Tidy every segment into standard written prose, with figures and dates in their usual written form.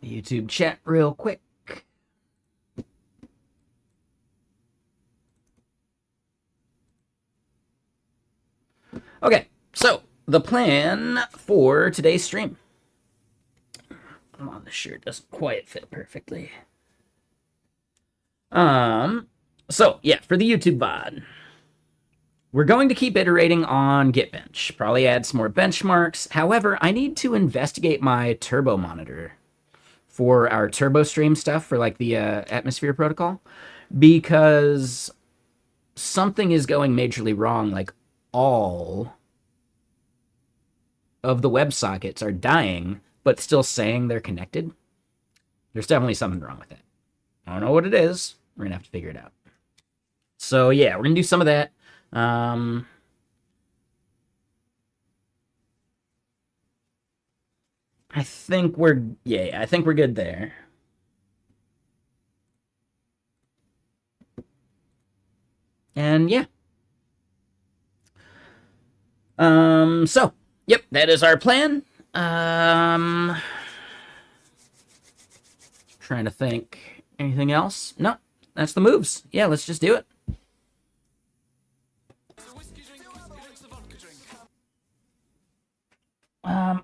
YouTube chat real quick. Okay, so the plan for today's stream. Come on, this shirt doesn't quite fit perfectly. So yeah, for the YouTube VOD, we're going to keep iterating on GitBench. Probably add some more benchmarks. However, I need to investigate my turbo monitor for our turbo stream stuff for like the atmosphere protocol, because something is going majorly wrong. Like all of the WebSockets are dying, but still saying they're connected. There's definitely something wrong with it. I don't know what it is. We're gonna have to figure it out. So yeah, we're gonna do some of that. I think we're good there. And yeah. So yep, that is our plan. Trying to think anything else. No, that's the moves. Yeah, let's just do it.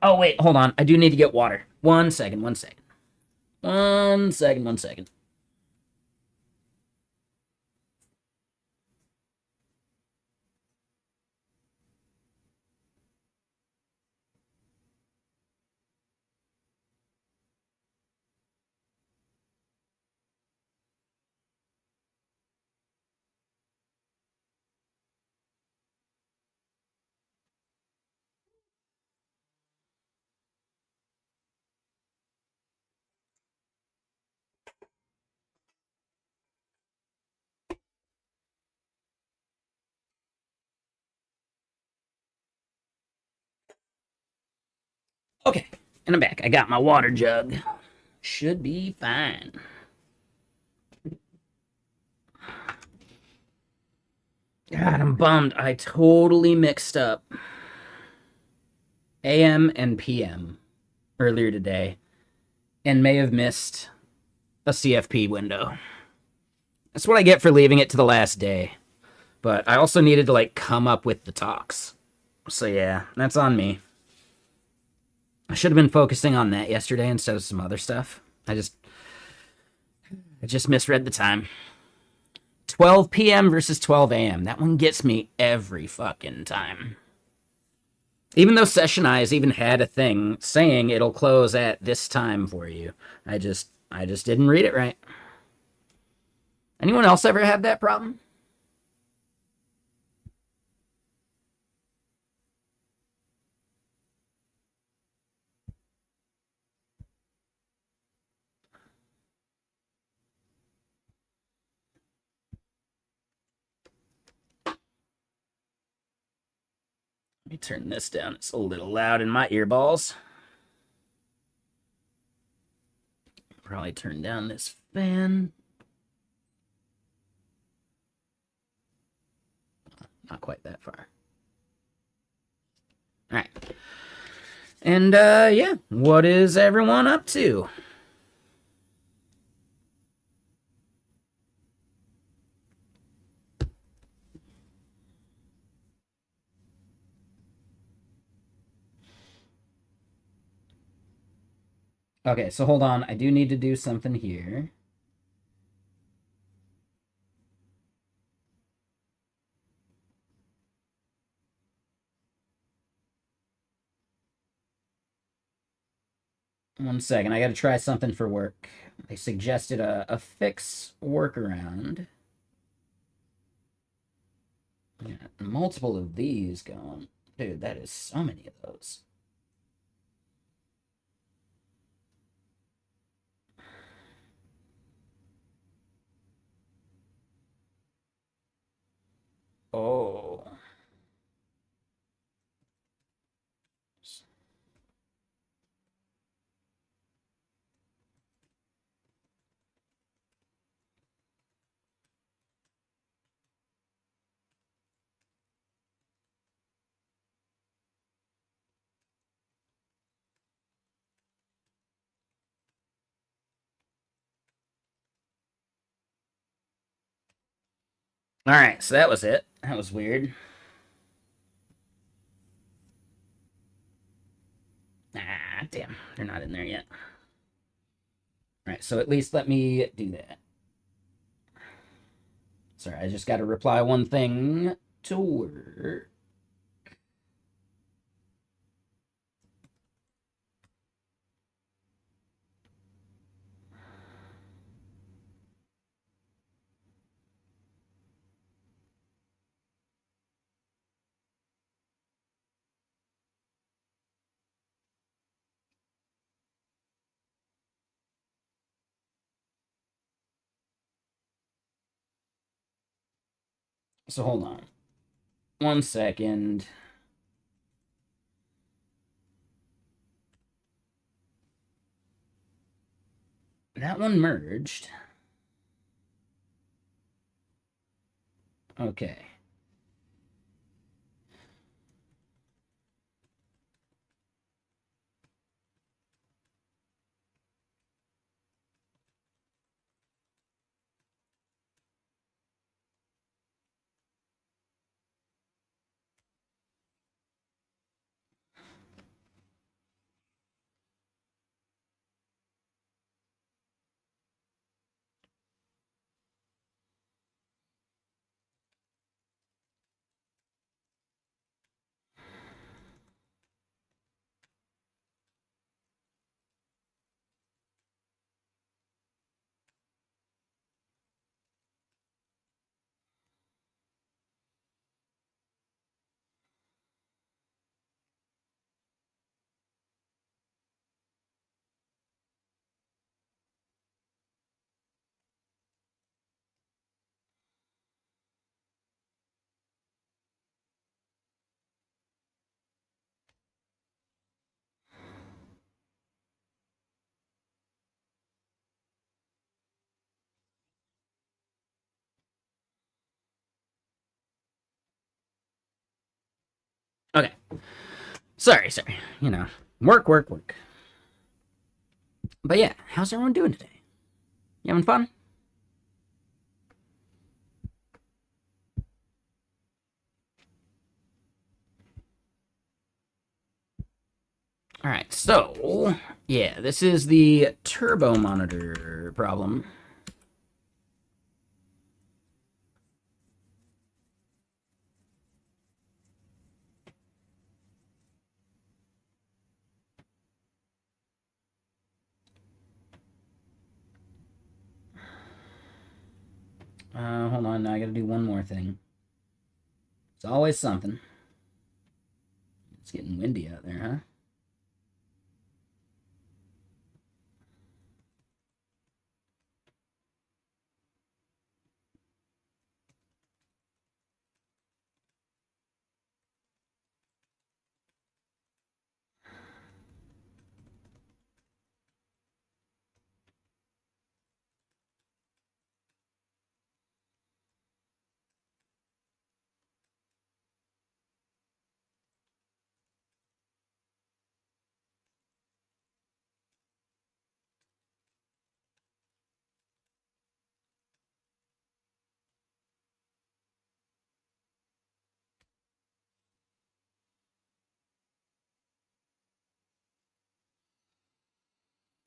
Oh wait, hold on. I do need to get water. One second. Okay, and I'm back. I got my water jug. Should be fine. God, I'm bummed. I totally mixed up AM and PM earlier today and may have missed a CFP window. That's what I get for leaving it to the last day. But I also needed to like come up with the talks. So yeah, that's on me. I should have been focusing on that yesterday instead of some other stuff. I just misread the time. 12 p.m. versus 12 a.m. That one gets me every fucking time. Even though Session Eyes even had a thing saying it'll close at this time for you. I just didn't read it right. Anyone else ever have that problem? Let me turn this down. It's a little loud in my earballs. Probably turn down this fan. Not quite that far. All right. And yeah, what is everyone up to? Okay, so hold on. I do need to do something here. One second. I got to try something for work. They suggested a fix workaround. Yeah, multiple of these going. Dude, that is so many of those. Oh. All right, so that was it. That was weird. Ah, damn. They're not in there yet. All right, so at least let me do that. Sorry, I just got to reply one thing to work. So hold on. 1 second. That one merged. Okay. Okay. Sorry. You know, work. But yeah, how's everyone doing today? You having fun? All right, so yeah, this is the turbo monitor problem. Hold on, now I gotta do one more thing. It's always something. It's getting windy out there, huh?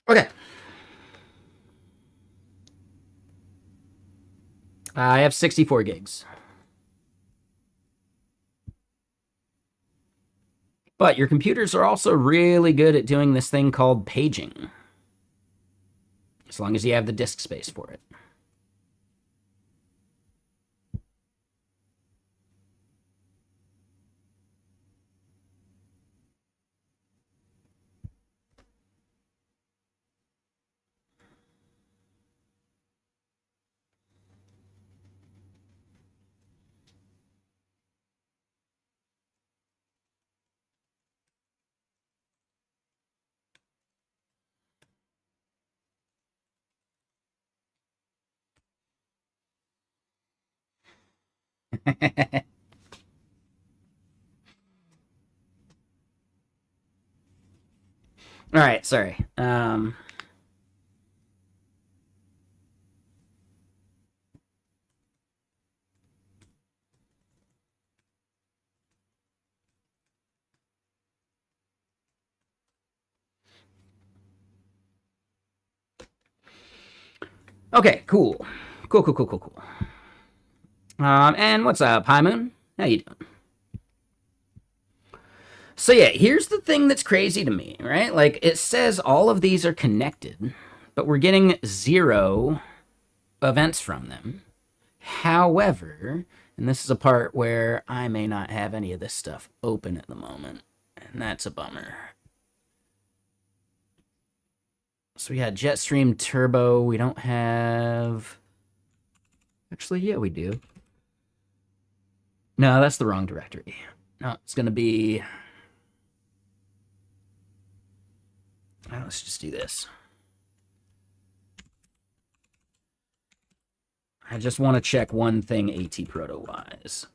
Okay. I have 64 gigs. But your computers are also really good at doing this thing called paging, as long as you have the disk space for it. All right, sorry. Okay, cool. Cool. And what's up, High Moon? How you doing? So yeah, here's the thing that's crazy to me, right? Like it says all of these are connected, but we're getting 0 events from them. However, and this is a part where I may not have any of this stuff open at the moment, and that's a bummer. So we got Jetstream Turbo. We don't have... Actually, yeah, we do. No, that's the wrong directory. No, it's going to be... let's just do this. I just want to check one thing AT Proto-wise.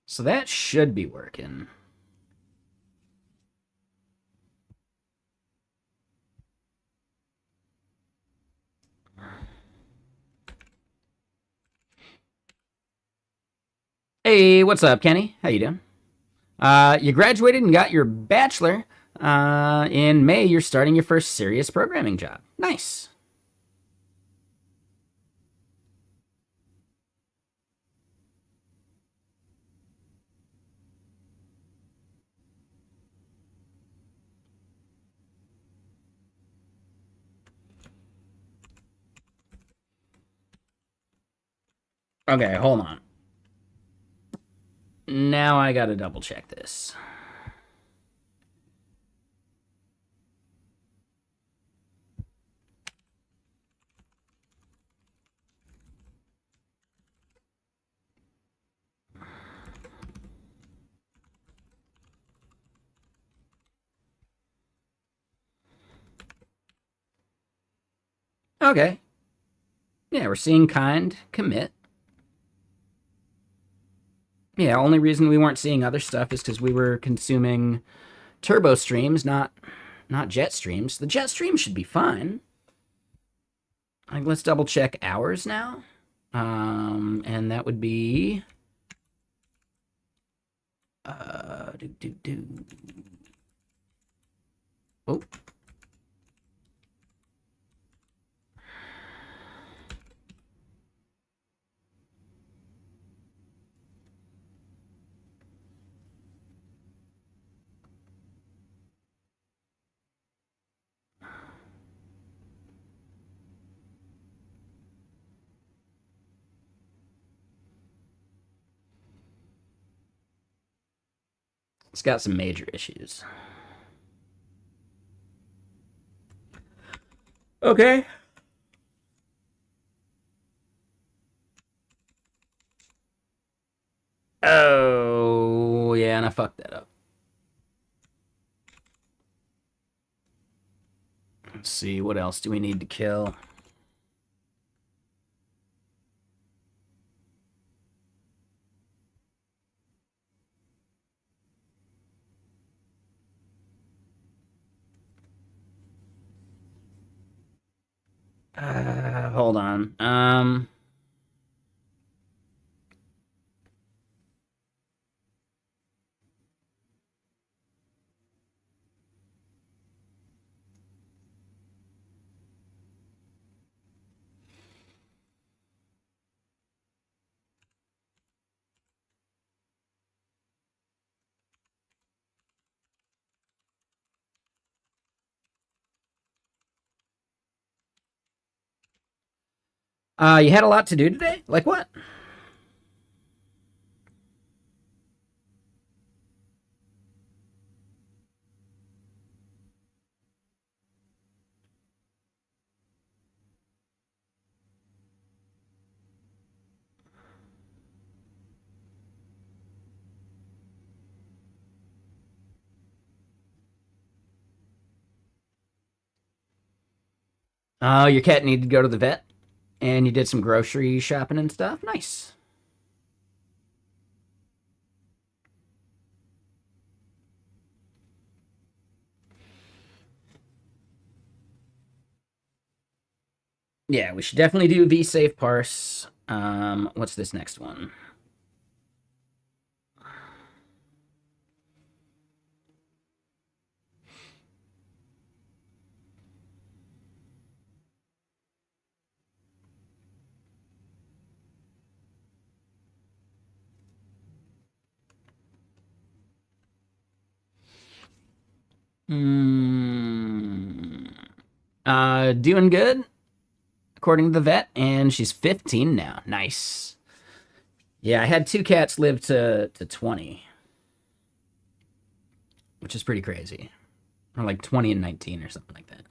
So that should be working. Hey, what's up, Kenny? How you doing? You graduated and got your bachelor. In May, you're starting your first serious programming job. Nice. Okay, hold on. Now I gotta double check this. Okay. Yeah, we're seeing kind commit. Yeah, only reason we weren't seeing other stuff is because we were consuming turbo streams, not jet streams. The jet stream should be fine. Like, let's double check hours now. And that would be Oh. It's got some major issues. Okay. Oh, yeah, and I fucked that up. Let's see, what else do we need to kill? Hold on. You had a lot to do today? Like what? Your cat needed to go to the vet, and you did some grocery shopping and stuff. Nice. Yeah, we should definitely do vsafe parse. What's this next one? Mm, doing good, according to the vet, and she's 15 now. Nice. Yeah, I had two cats live to 20, which is pretty crazy. Or like 20 and 19 or something like that.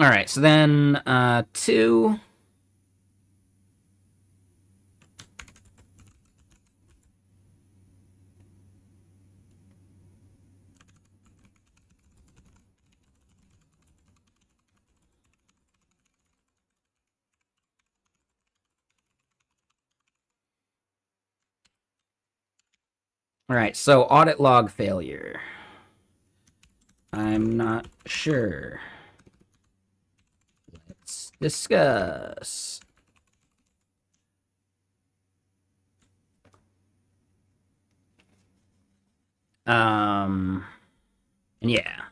All right, so then two. All right, so audit log failure. I'm not sure. Let's discuss. Um, and yeah.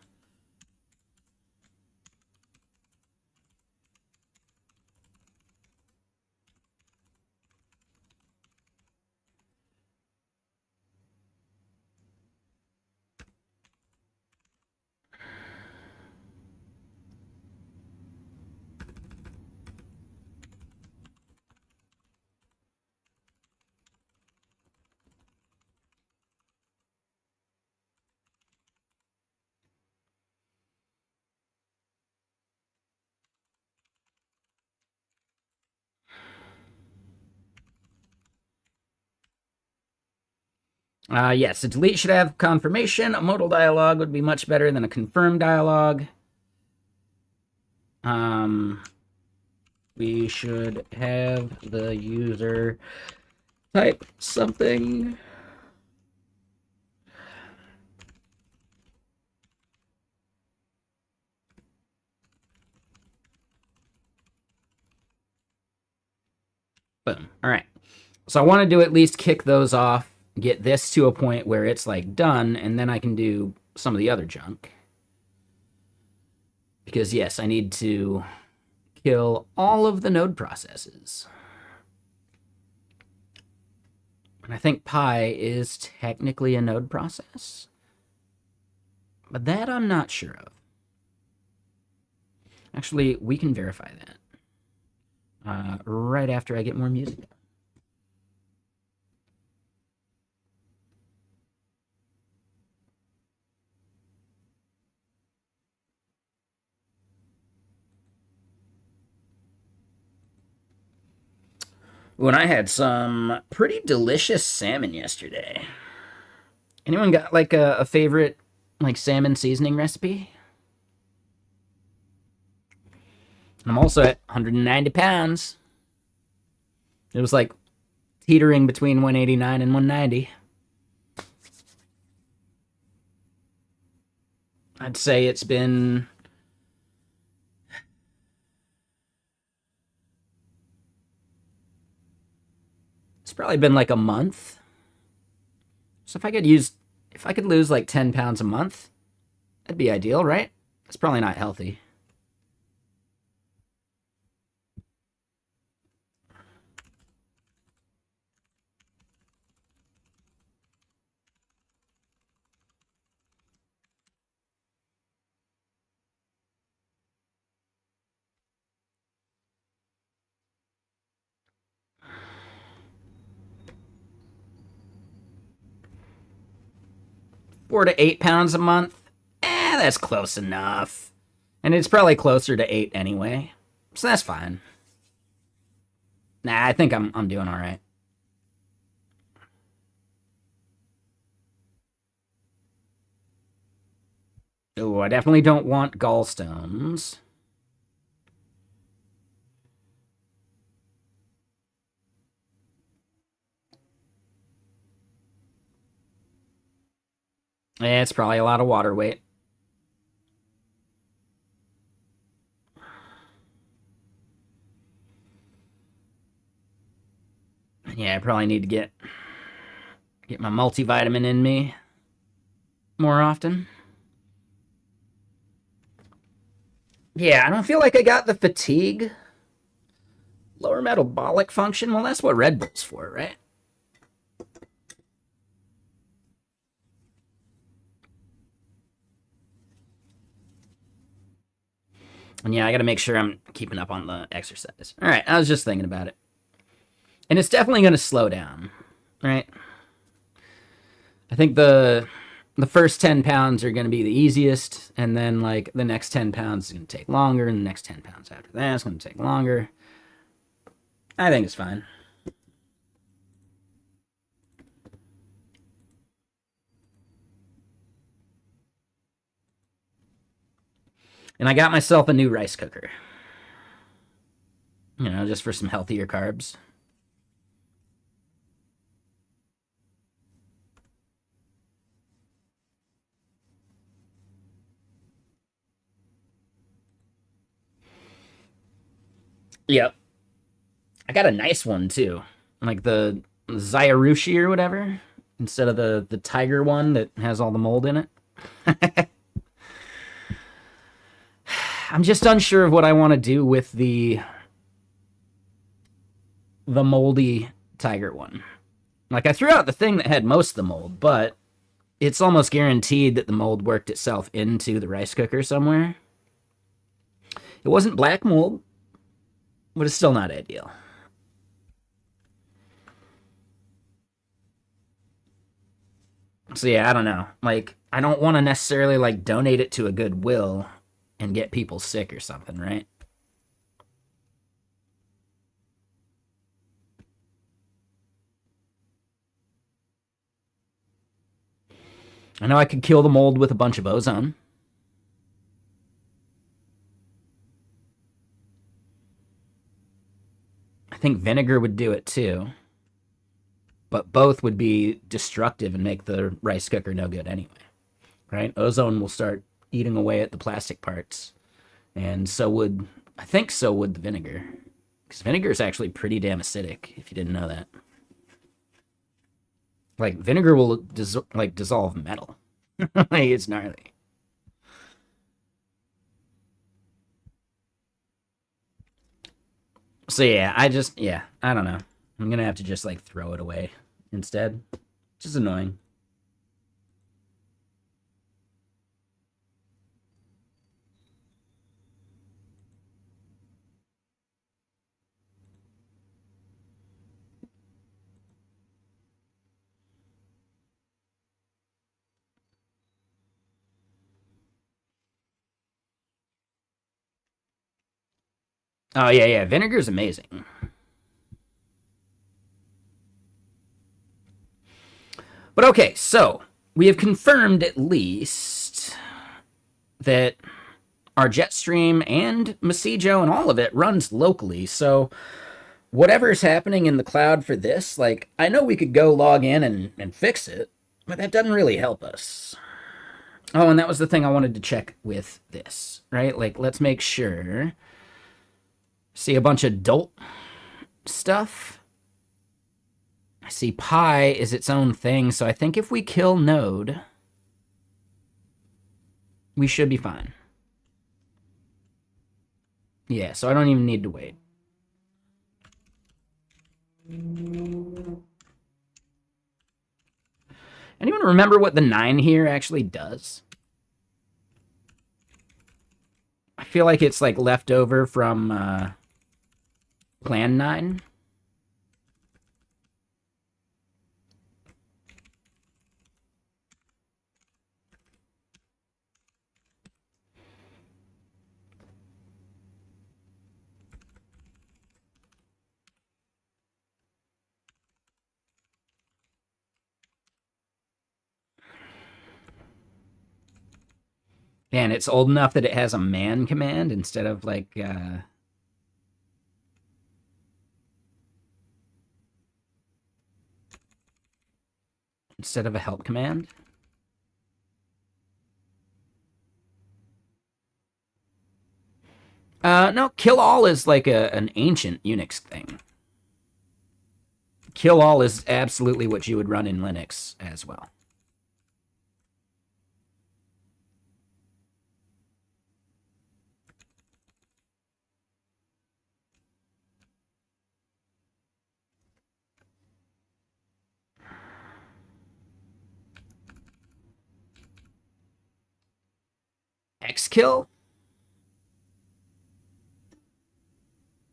Yes, a delete should have confirmation. A modal dialog would be much better than a confirm dialog. Um, we should have the user type something. Boom. All right. So I wanted to at least kick those off, get this to a point where it's like done, and then I can do some of the other junk. Because yes, I need to kill all of the node processes. And I think pi is technically a node process. But that I'm not sure of. Actually, we can verify that right after I get more music. When I had some pretty delicious salmon yesterday. Anyone got like a favorite like salmon seasoning recipe? And I'm also at 190 pounds. It was like teetering between 189 and 190. I'd say it's probably been like a month. So if I could lose like 10 pounds a month, that'd be ideal, right? It's probably not healthy. £4 to £8 a month. That's close enough. And it's probably closer to 8 anyway. So that's fine. Nah, I think I'm doing all right. Oh, I definitely don't want gallstones. Yeah, it's probably a lot of water weight. Yeah, I probably need to get my multivitamin in me more often. Yeah, I don't feel like I got the fatigue. Lower metabolic function. Well, that's what Red Bull's for, right? And yeah, I got to make sure I'm keeping up on the exercise. All right, I was just thinking about it. And it's definitely going to slow down, right? I think the first 10 pounds are going to be the easiest, and then like the next 10 pounds is going to take longer, and the next 10 pounds after that is going to take longer. I think it's fine. And I got myself a new rice cooker. You know, just for some healthier carbs. Yep. I got a nice one too. Like the Zyarushi or whatever. Instead of the tiger one that has all the mold in it. I'm just unsure of what I want to do with the moldy tiger one. Like I threw out the thing that had most of the mold, but it's almost guaranteed that the mold worked itself into the rice cooker somewhere. It wasn't black mold, but it's still not ideal. So yeah, I don't know. Like I don't want to necessarily like donate it to a Goodwill and get people sick or something, right? I know I could kill the mold with a bunch of ozone. I think vinegar would do it too. But both would be destructive and make the rice cooker no good anyway. Right? Ozone will start eating away at the plastic parts. And so would the vinegar. Because vinegar is actually pretty damn acidic, if you didn't know that. Like, vinegar will dissolve metal. Like, it's gnarly. So yeah, I don't know. I'm gonna have to just like throw it away instead. Just annoying. Oh yeah, yeah. Vinegar's amazing. But okay, so we have confirmed at least that our Jetstream and Masijo and all of it runs locally. So whatever is happening in the cloud for this, like I know we could go log in and fix it, but that doesn't really help us. Oh, and that was the thing I wanted to check with this, right? Like let's make sure. See a bunch of dolt stuff. I see pi is its own thing, so I think if we kill node, we should be fine. Yeah, so I don't even need to wait. Anyone remember what the 9 here actually does? I feel like it's like left over from Plan 9. And it's old enough that it has a man command instead of like instead of a help command. No, kill all is like an ancient Unix thing. Kill all is absolutely what you would run in Linux as well. Xkill?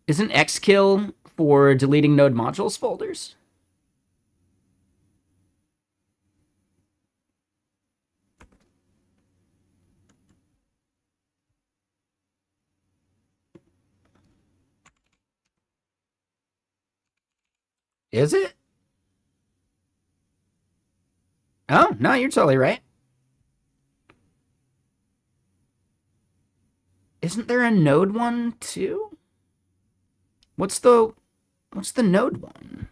Isn't Xkill for deleting node modules folders? Is it? Oh, no, you're totally right. Isn't there a node one too? What's the node one?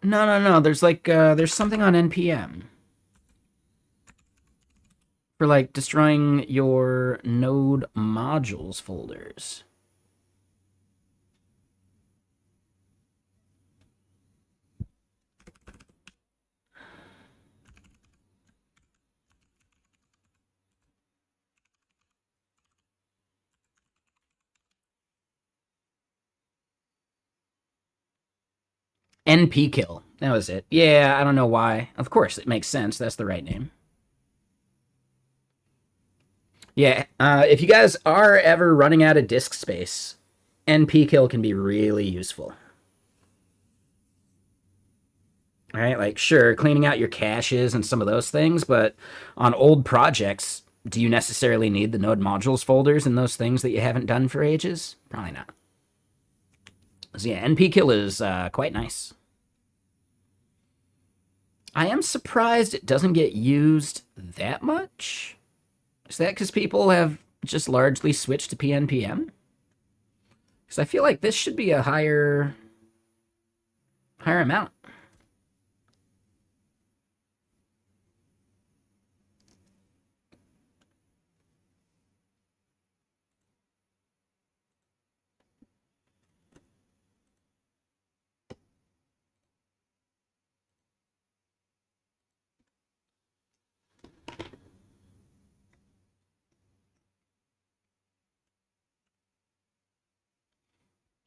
No. There's like there's something on npm for like destroying your node modules folders. NP kill. That was it. Yeah, I don't know why. Of course, it makes sense. That's the right name. Yeah, if you guys are ever running out of disk space, NP kill can be really useful. All right, like sure, cleaning out your caches and some of those things, but on old projects, do you necessarily need the node modules folders and those things that you haven't done for ages? Probably not. So yeah, NP kill is quite nice. I am surprised it doesn't get used that much. Is that because people have just largely switched to PNPM? Because I feel like this should be a higher amount.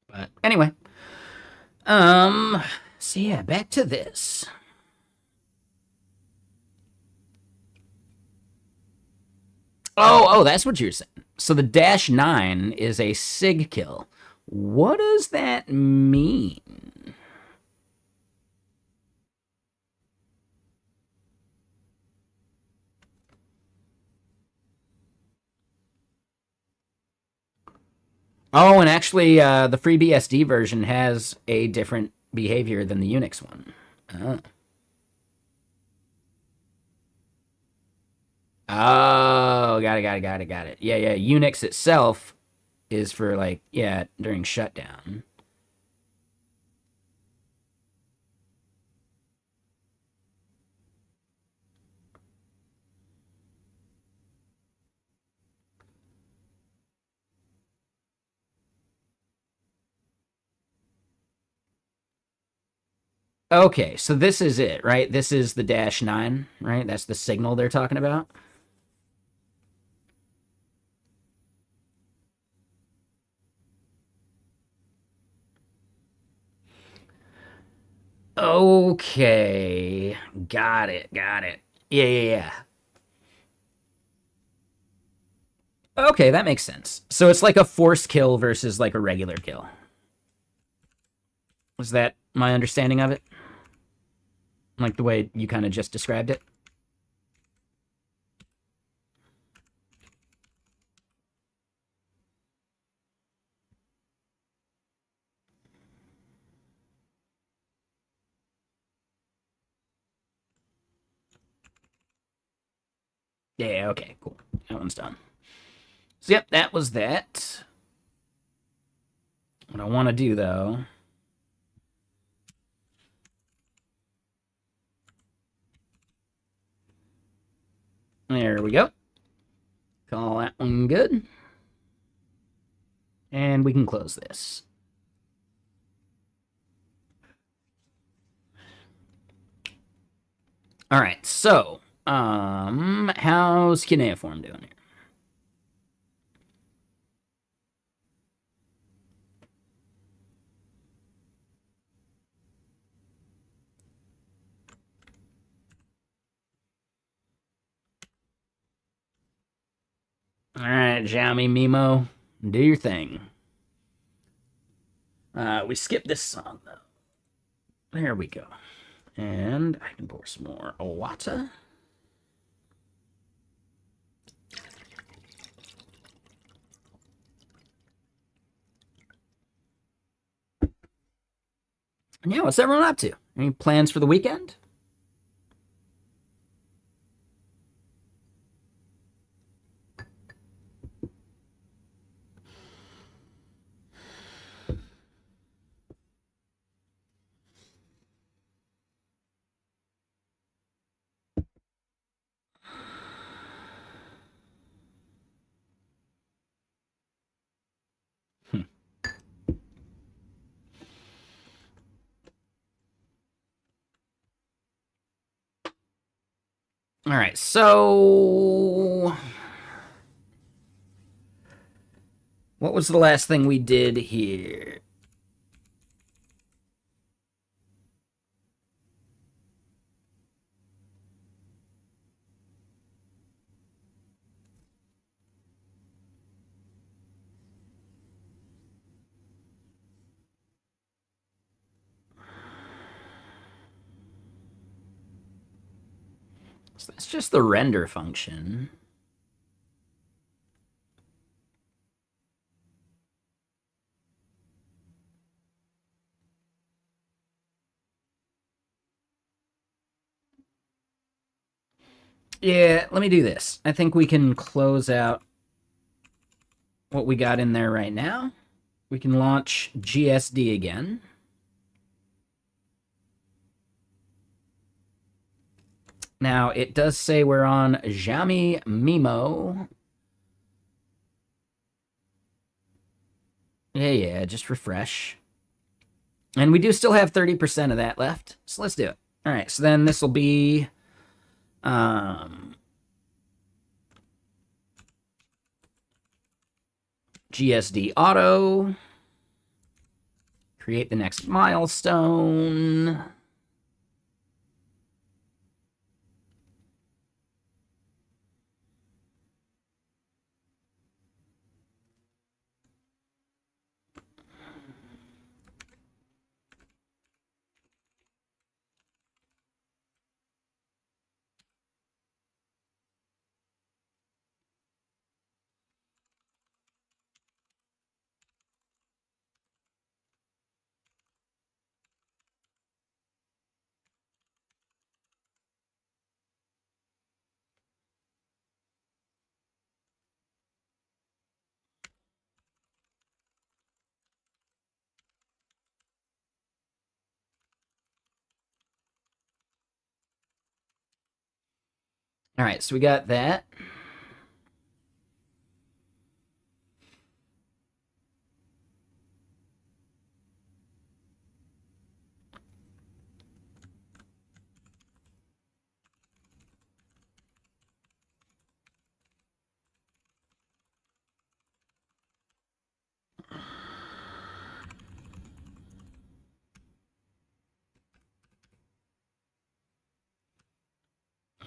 But anyway, so yeah, back to this. Oh, that's what you're saying. So the -9 is a sig kill. What does that mean? Oh, and actually, the FreeBSD version has a different behavior than the Unix one. Oh. Oh, got it. Yeah. Unix itself is for like, yeah, during shutdown. Okay, so this is it, right? This is the -9, right? That's the signal they're talking about. Okay. Got it. Got it. Yeah, yeah, yeah. Okay, that makes sense. So it's like a forced kill versus like a regular kill. Was that my understanding of it? Like the way you kind of just described it? Yeah, okay, cool. That one's done. So, yep, that was that. What I want to do, though... There we go. Call that one good. And we can close this. All right, so, how's cuneiform doing here? All right, Xiaomi Mimo, do your thing. We skipped this song, though. There we go. And I can pour some more water. And yeah, what's everyone up to? Any plans for the weekend? All right, so what was the last thing we did here? So that's just the render function. Yeah, let me do this. I think we can close out what we got in there right now. We can launch GSD again. Now, it does say we're on Xiaomi Mimo. Yeah, just refresh. And we do still have 30% of that left, so let's do it. All right, so then this will be GSD auto. Create the next milestone. All right, so we got that.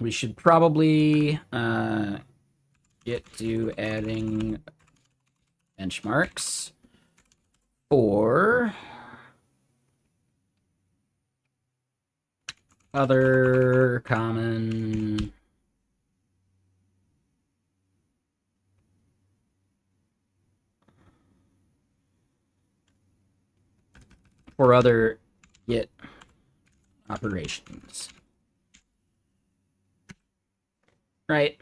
we should probably get to adding benchmarks for other common for other Git operations. Right?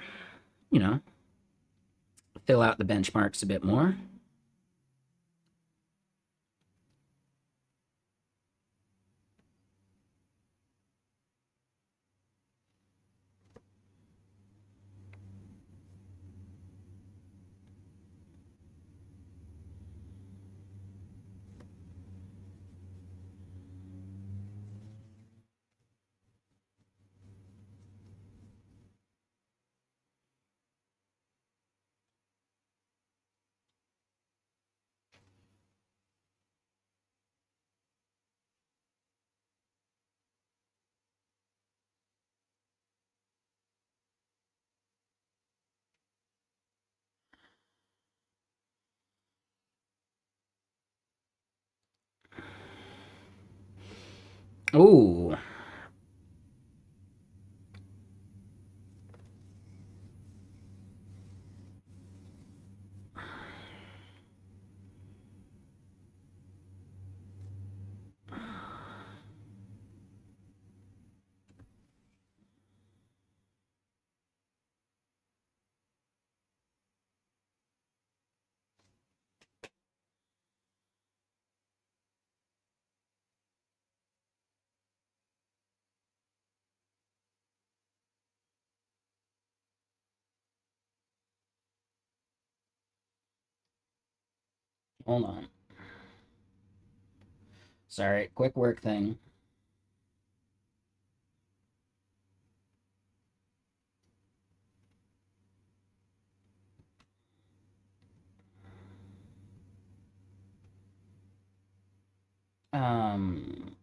You know, fill out the benchmarks a bit more. Ooh. Hold on. Sorry, quick work thing. Um,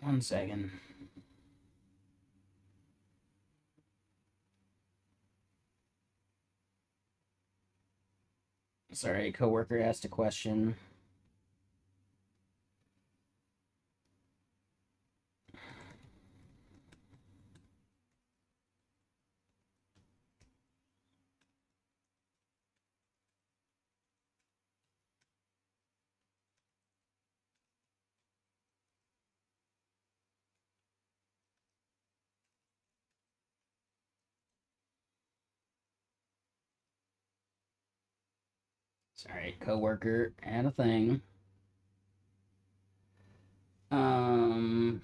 1 second. Sorry, a coworker asked a question. Sorry, coworker and a thing. Um,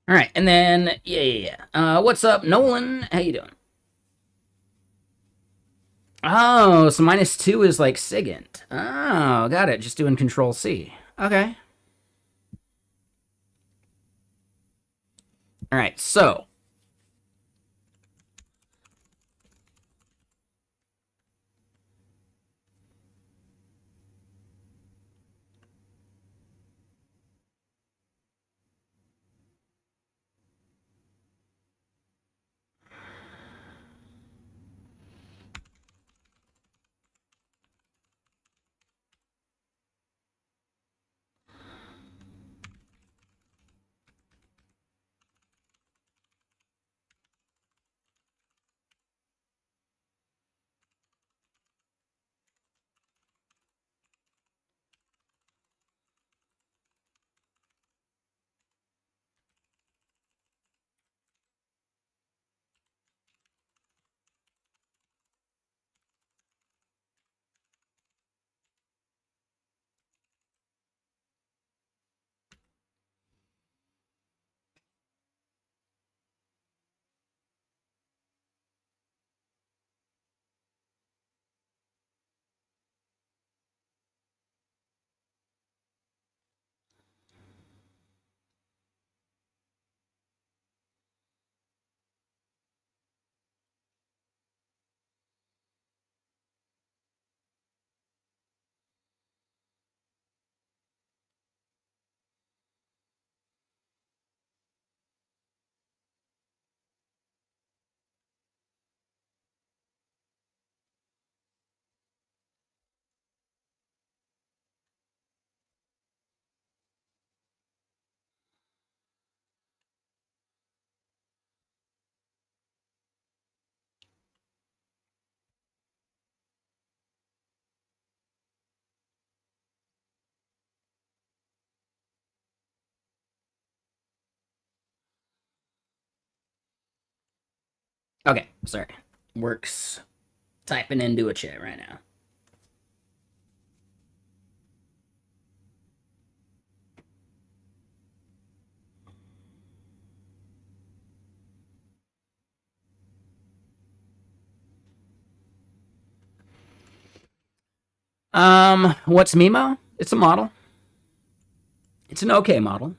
'All right, and then yeah. What's up, Nolan? How you doing? Oh, so -2 is like SIGINT. Oh, got it. Just doing Control C. Okay. All right, so Okay, sorry. Works typing into a chat right now. What's Mimo? It's a model. It's an okay model.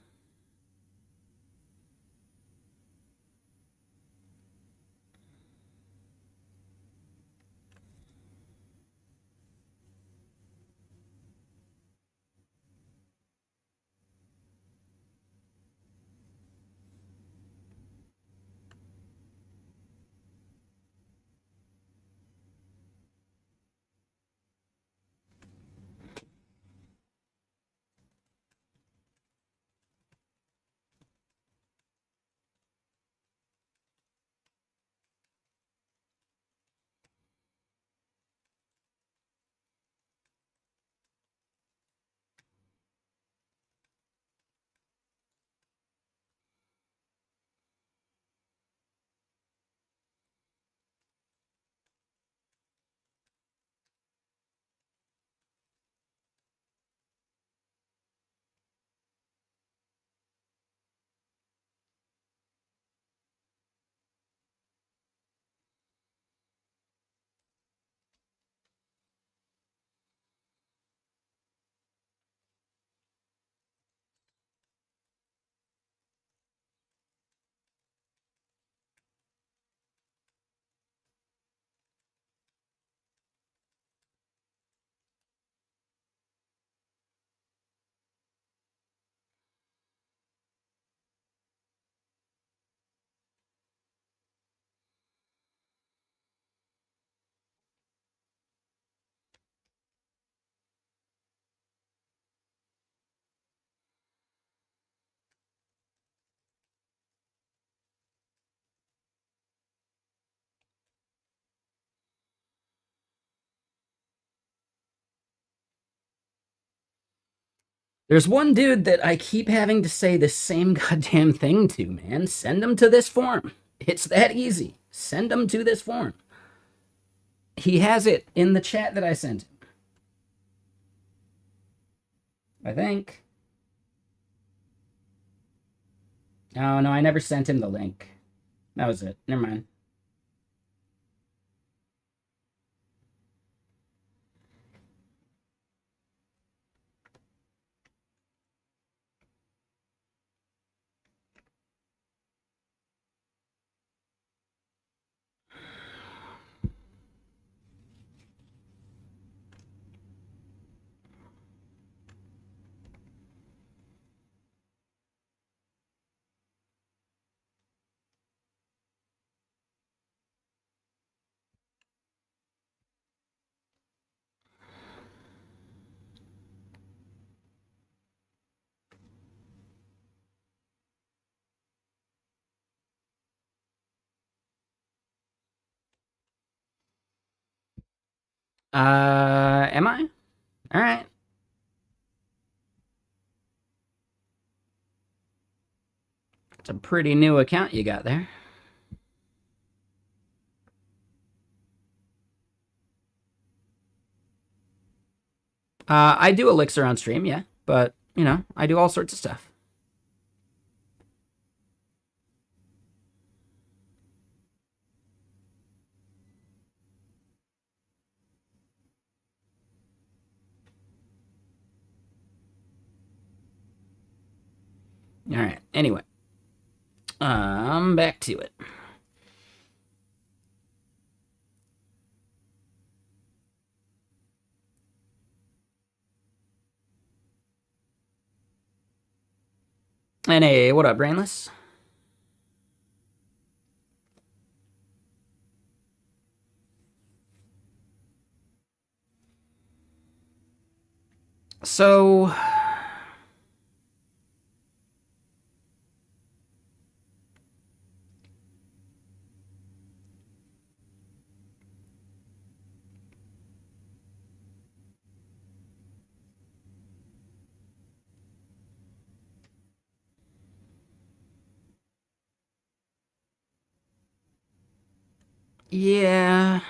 There's one dude that I keep having to say the same goddamn thing to, man. Send him to this form. It's that easy. Send him to this form. He has it in the chat that I sent him. I think. Oh, no, I never sent him the link. That was it. Never mind. Am I? All right. It's a pretty new account you got there. I do Elixir on stream, yeah, but you know, I do all sorts of stuff. All right. Anyway, back to it. And hey, what up, Brainless? So, Yeah.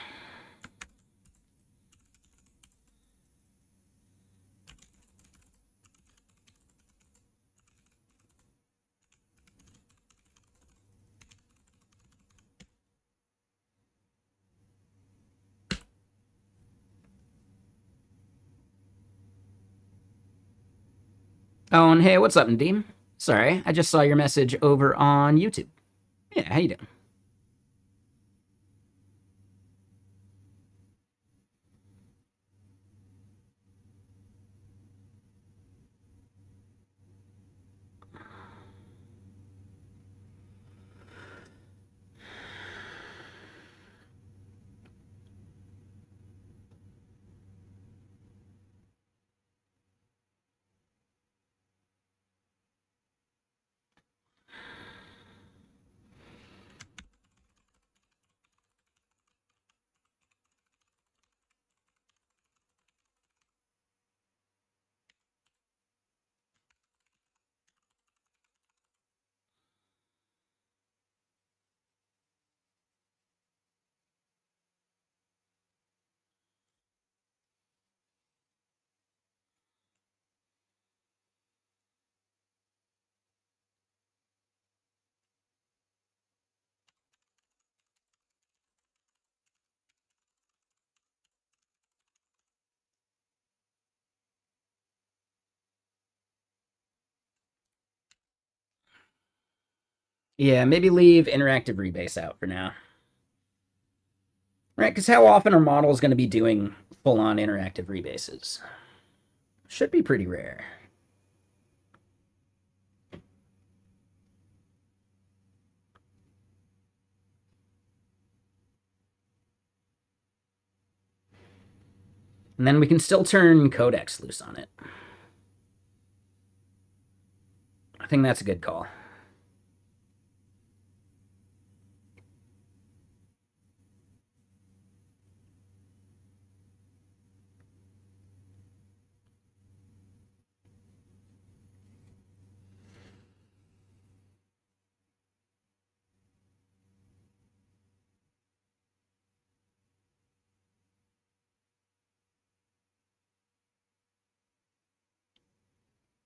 Oh, and hey, what's up, Nadeem? Sorry, I just saw your message over on YouTube. Yeah, how you doing? Yeah, maybe leave interactive rebase out for now. Right, because how often are models going to be doing full-on interactive rebases? Should be pretty rare. And then we can still turn codecs loose on it. I think that's a good call.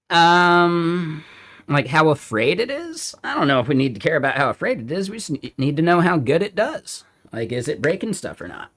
Um, like how afraid it is? I don't know if we need to care about how afraid it is. We just need to know how good it does. Like, is it breaking stuff or not?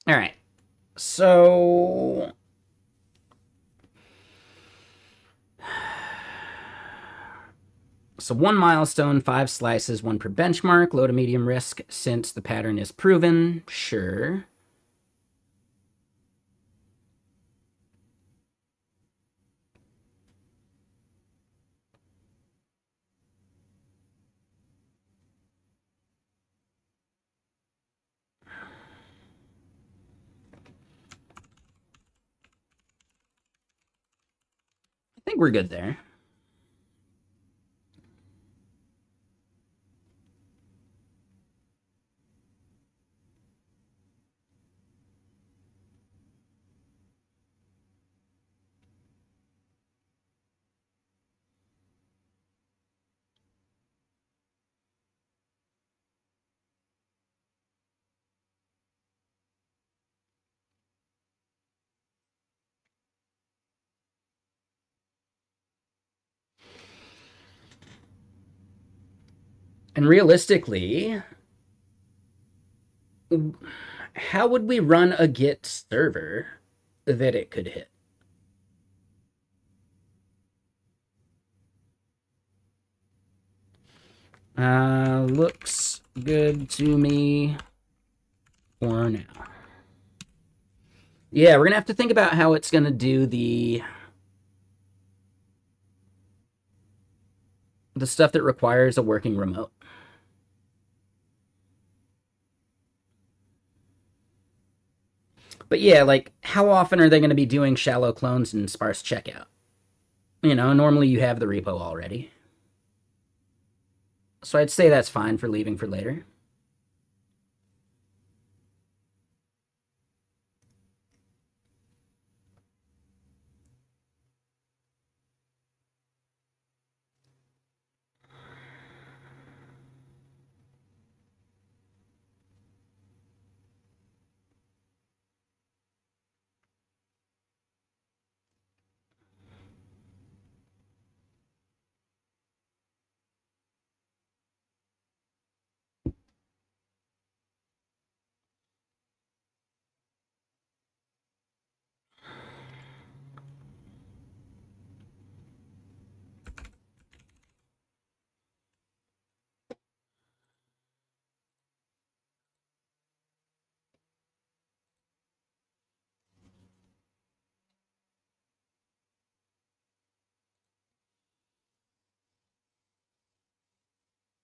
All right. So one milestone, 5 slices, one per benchmark, low to medium risk since the pattern is proven. Sure. I think we're good there. And realistically, how would we run a Git server that it could hit? Looks good to me for now. Yeah, we're gonna have to think about how it's gonna do the The stuff that requires a working remote. But yeah, like, how often are they going to be doing shallow clones and sparse checkout? You know, normally you have the repo already. So I'd say that's fine for leaving for later.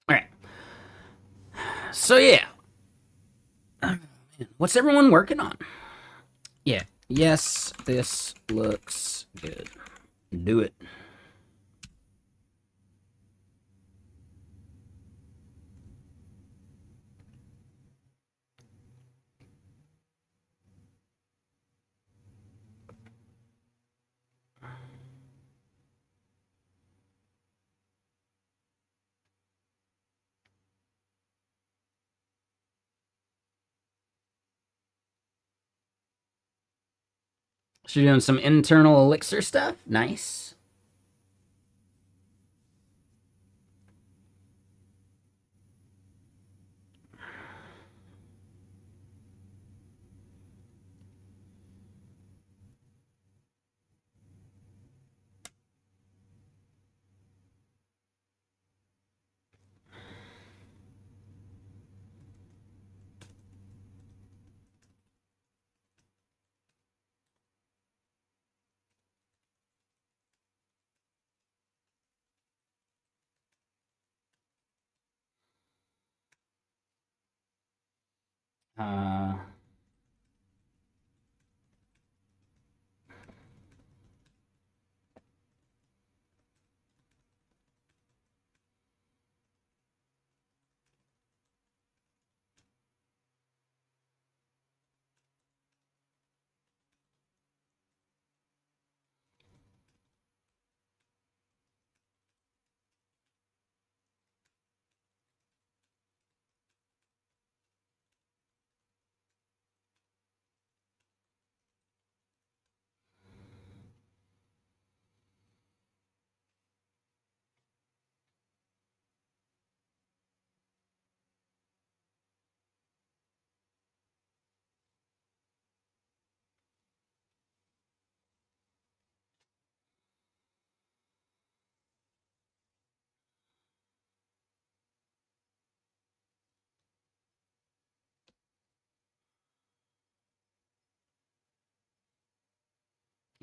All right. So yeah, what's everyone working on? Yeah. Yes, this looks good. Do it. So you're doing some internal Elixir stuff? Nice.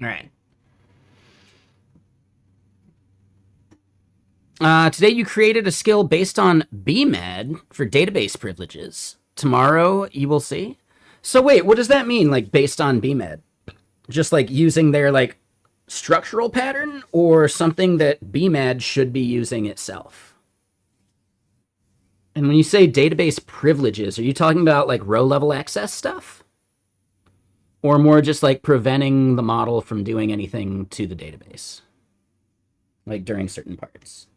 All right. Today you created a skill based on BMAD for database privileges. Tomorrow you will see. So wait, what does that mean? Like based on BMAD? Just like using their like structural pattern or something that BMAD should be using itself? And when you say database privileges, are you talking about like row level access stuff? Or more just like preventing the model from doing anything to the database? Like during certain parts?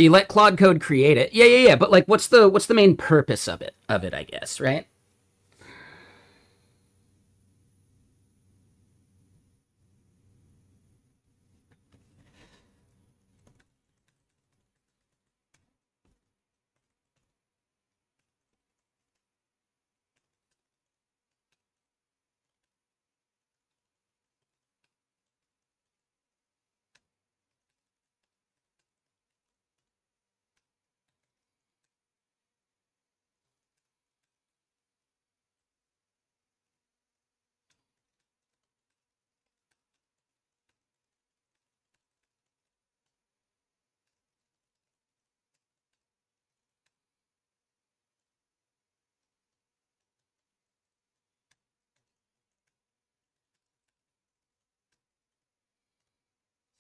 So you let Claude Code create it. Yeah. But like, what's the main purpose of it? I guess, right?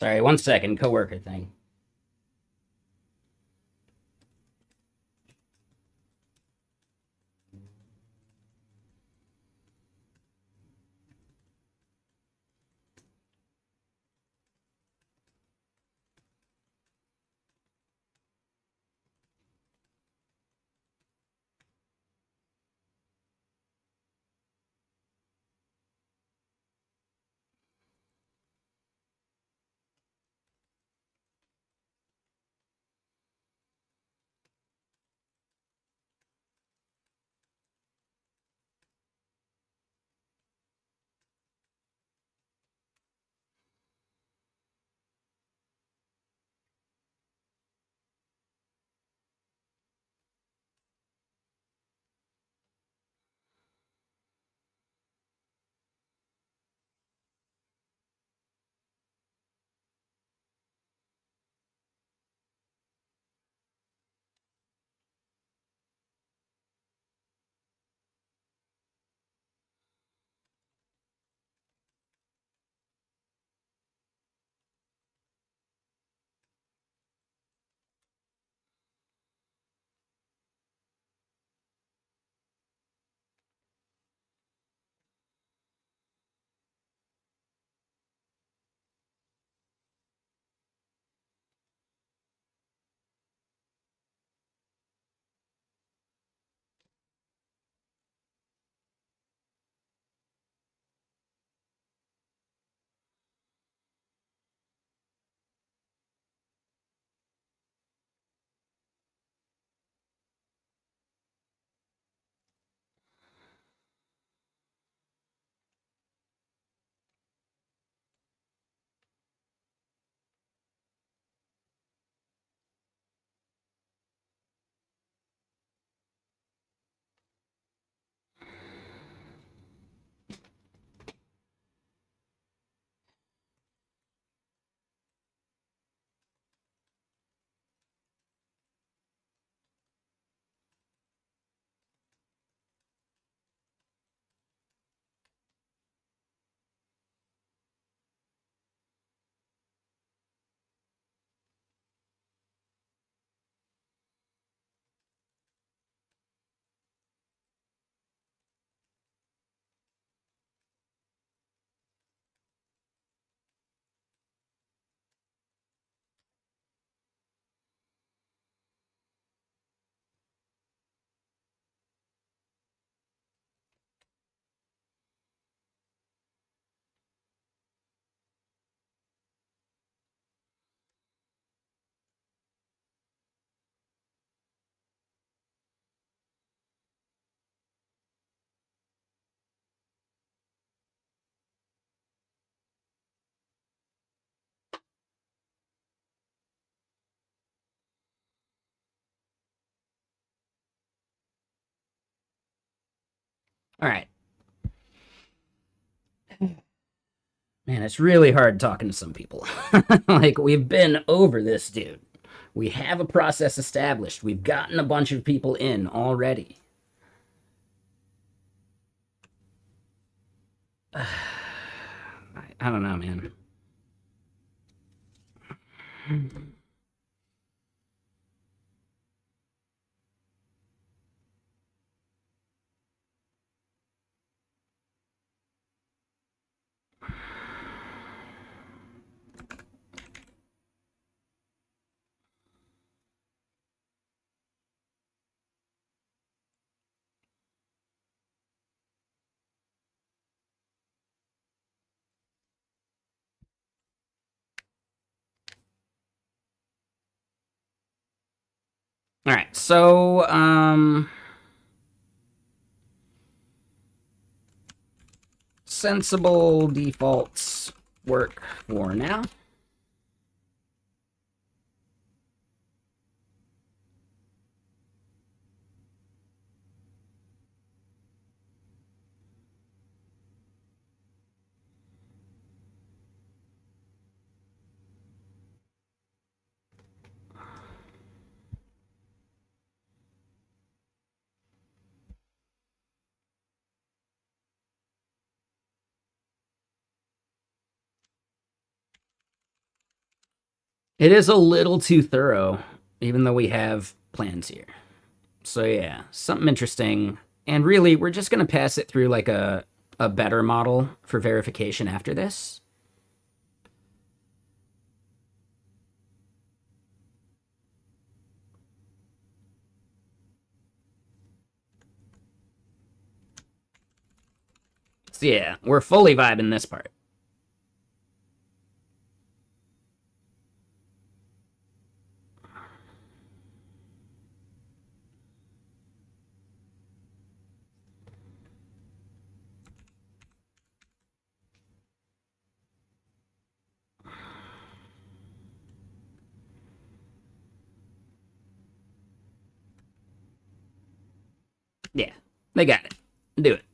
Sorry, 1 second. Coworker thing. All right. Man, it's really hard talking to some people. Like, we've been over this, dude. We have a process established. We've gotten a bunch of people in already. I don't know, man. All right, so sensible defaults work for now. It is a little too thorough, even though we have plans here. So yeah, something interesting. And really, we're just going to pass it through like a better model for verification after this. So yeah, we're fully vibing this part. Yeah, they got it. Do it.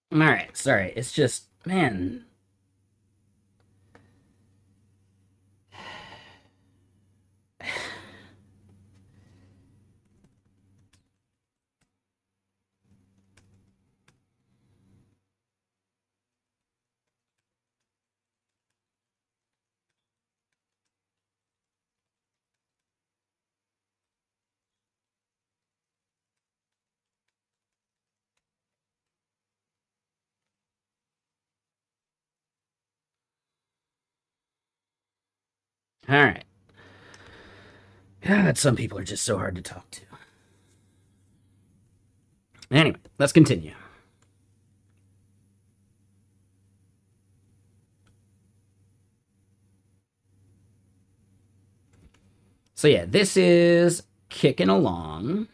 All right, sorry. It's just, man. All right. God, some people are just so hard to talk to. Anyway, let's continue. So yeah, this is kicking along.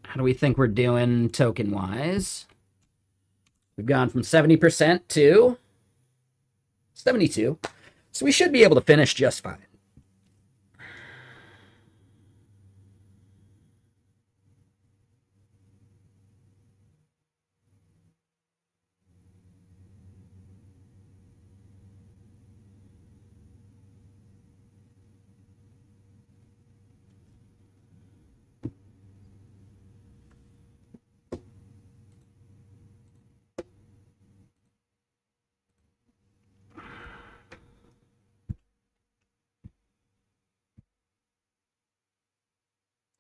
How do we think we're doing token-wise? We've gone from 70% to 72. So we should be able to finish just fine.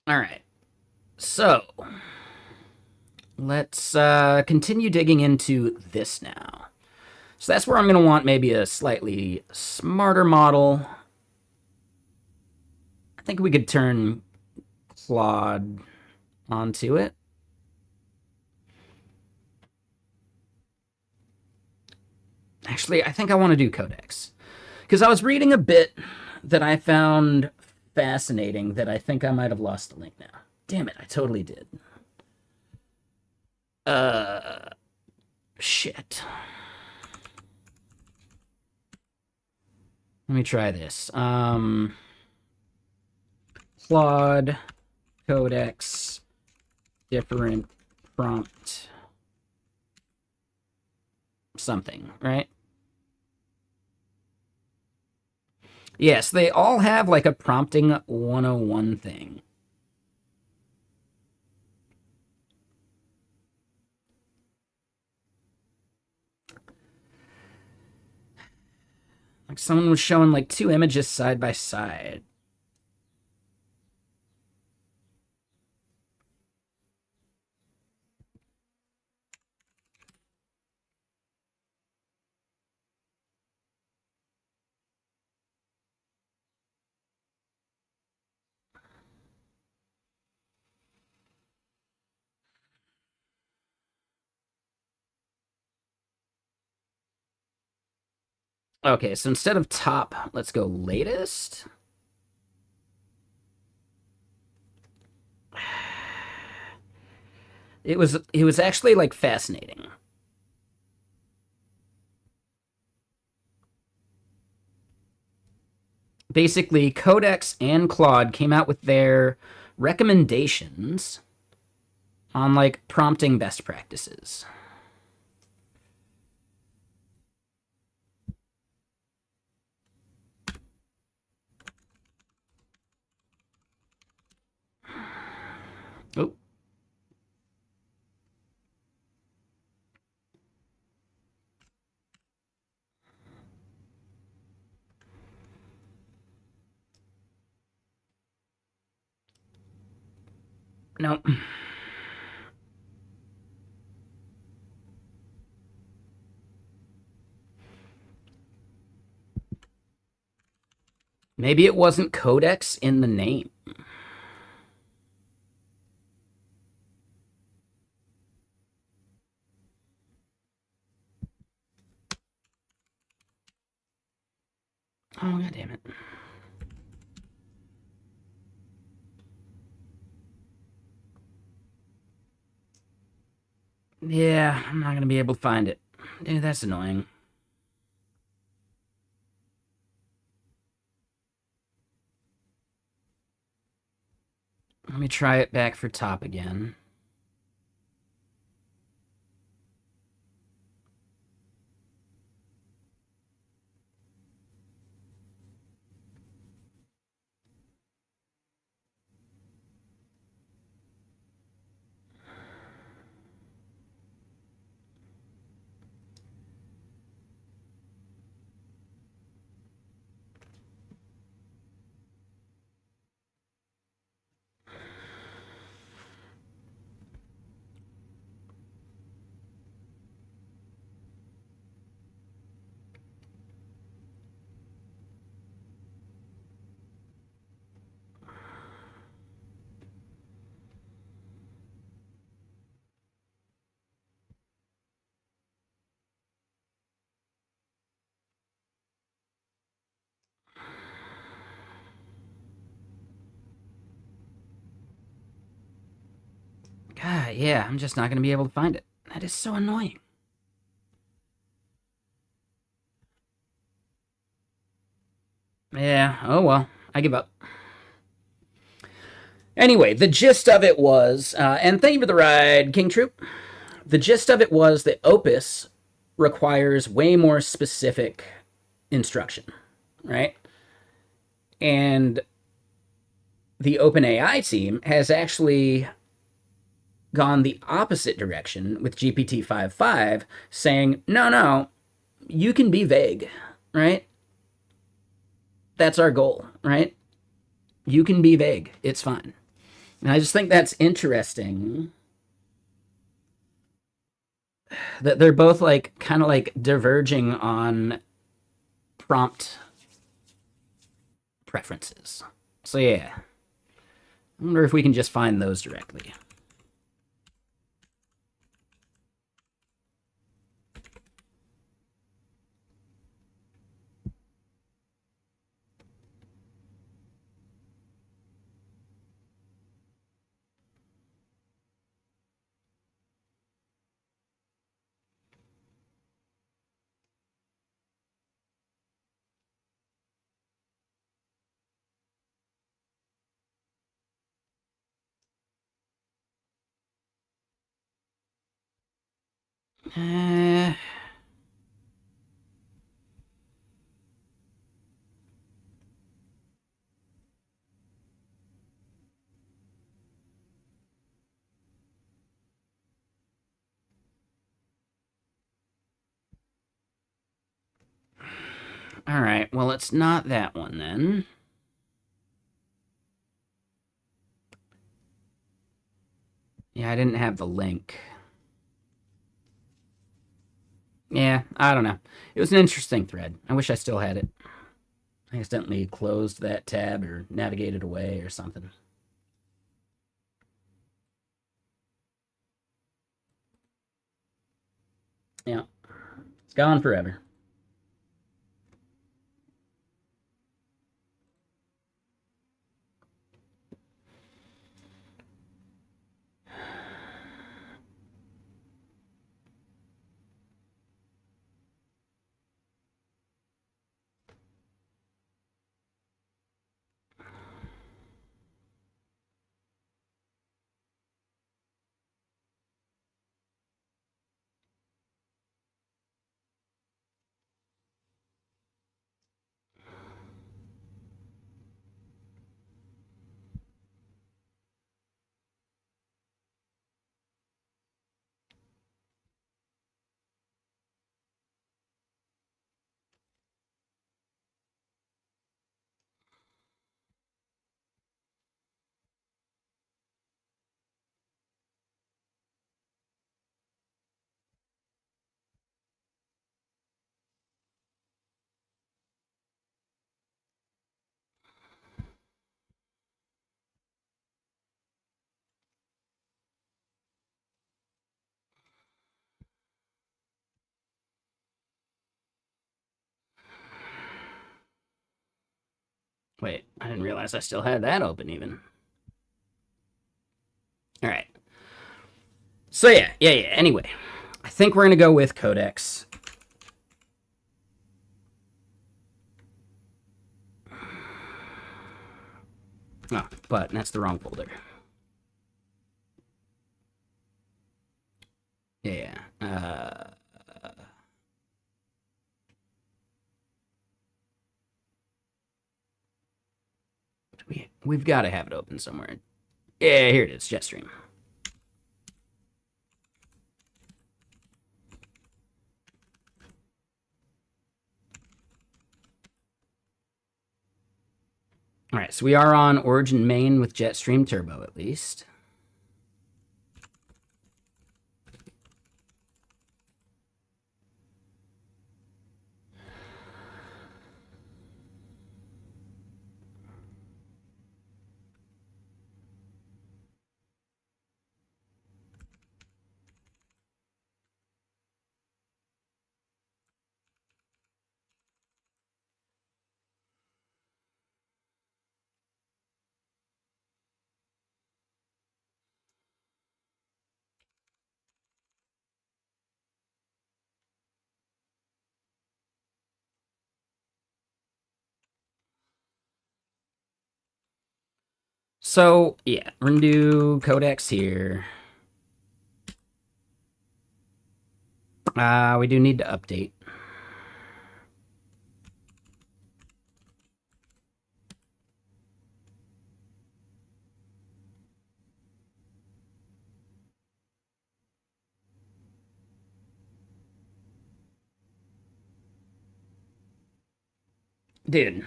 All right. So let's continue digging into this now. So that's where I'm going to want maybe a slightly smarter model. I think we could turn Claude onto it. Actually, I think I want to do Codex. Because I was reading a bit that I found fascinating that I think I might have lost the link now. Damn it, I totally did. Shit. Let me try this. Claude, Codex, different prompt, something, right? Yes, they all have like a prompting 101 thing. Like someone was showing like two images side by side. Okay, so instead of top, let's go latest. It was actually like fascinating. Basically, Codex and Claude came out with their recommendations on like prompting best practices. Oh. No. Maybe it wasn't Codex in the name. Oh, god damn it. Yeah, I'm not gonna be able to find it. Dude, that's annoying. Let me try it back for top again. God, yeah, I'm just not going to be able to find it. That is so annoying. Yeah, oh well. I give up. Anyway, the gist of it was, and thank you for the ride, King Troop. The gist of it was that Opus requires way more specific instruction, right? And the OpenAI team has actually gone the opposite direction with GPT-5.5, saying, no, you can be vague, right? That's our goal, right? You can be vague. It's fine. And I just think that's interesting that they're both like kind of like diverging on prompt preferences. So yeah, I wonder if we can just find those directly. Uh, all right, well, it's not that one then. Yeah, I didn't have the link. Yeah, I don't know. It was an interesting thread. I wish I still had it. I accidentally closed that tab or navigated away or something. Yeah, it's gone forever. Wait, I didn't realize I still had that open even. All right. So yeah. Anyway, I think we're gonna go with Codex. Oh, but that's the wrong folder. Yeah. We've got to have it open somewhere. Yeah, here it is, Jetstream. All right, so we are on Origin main with Jetstream Turbo at least. So, yeah, we're going to do codecs here. We do need to update. Dude,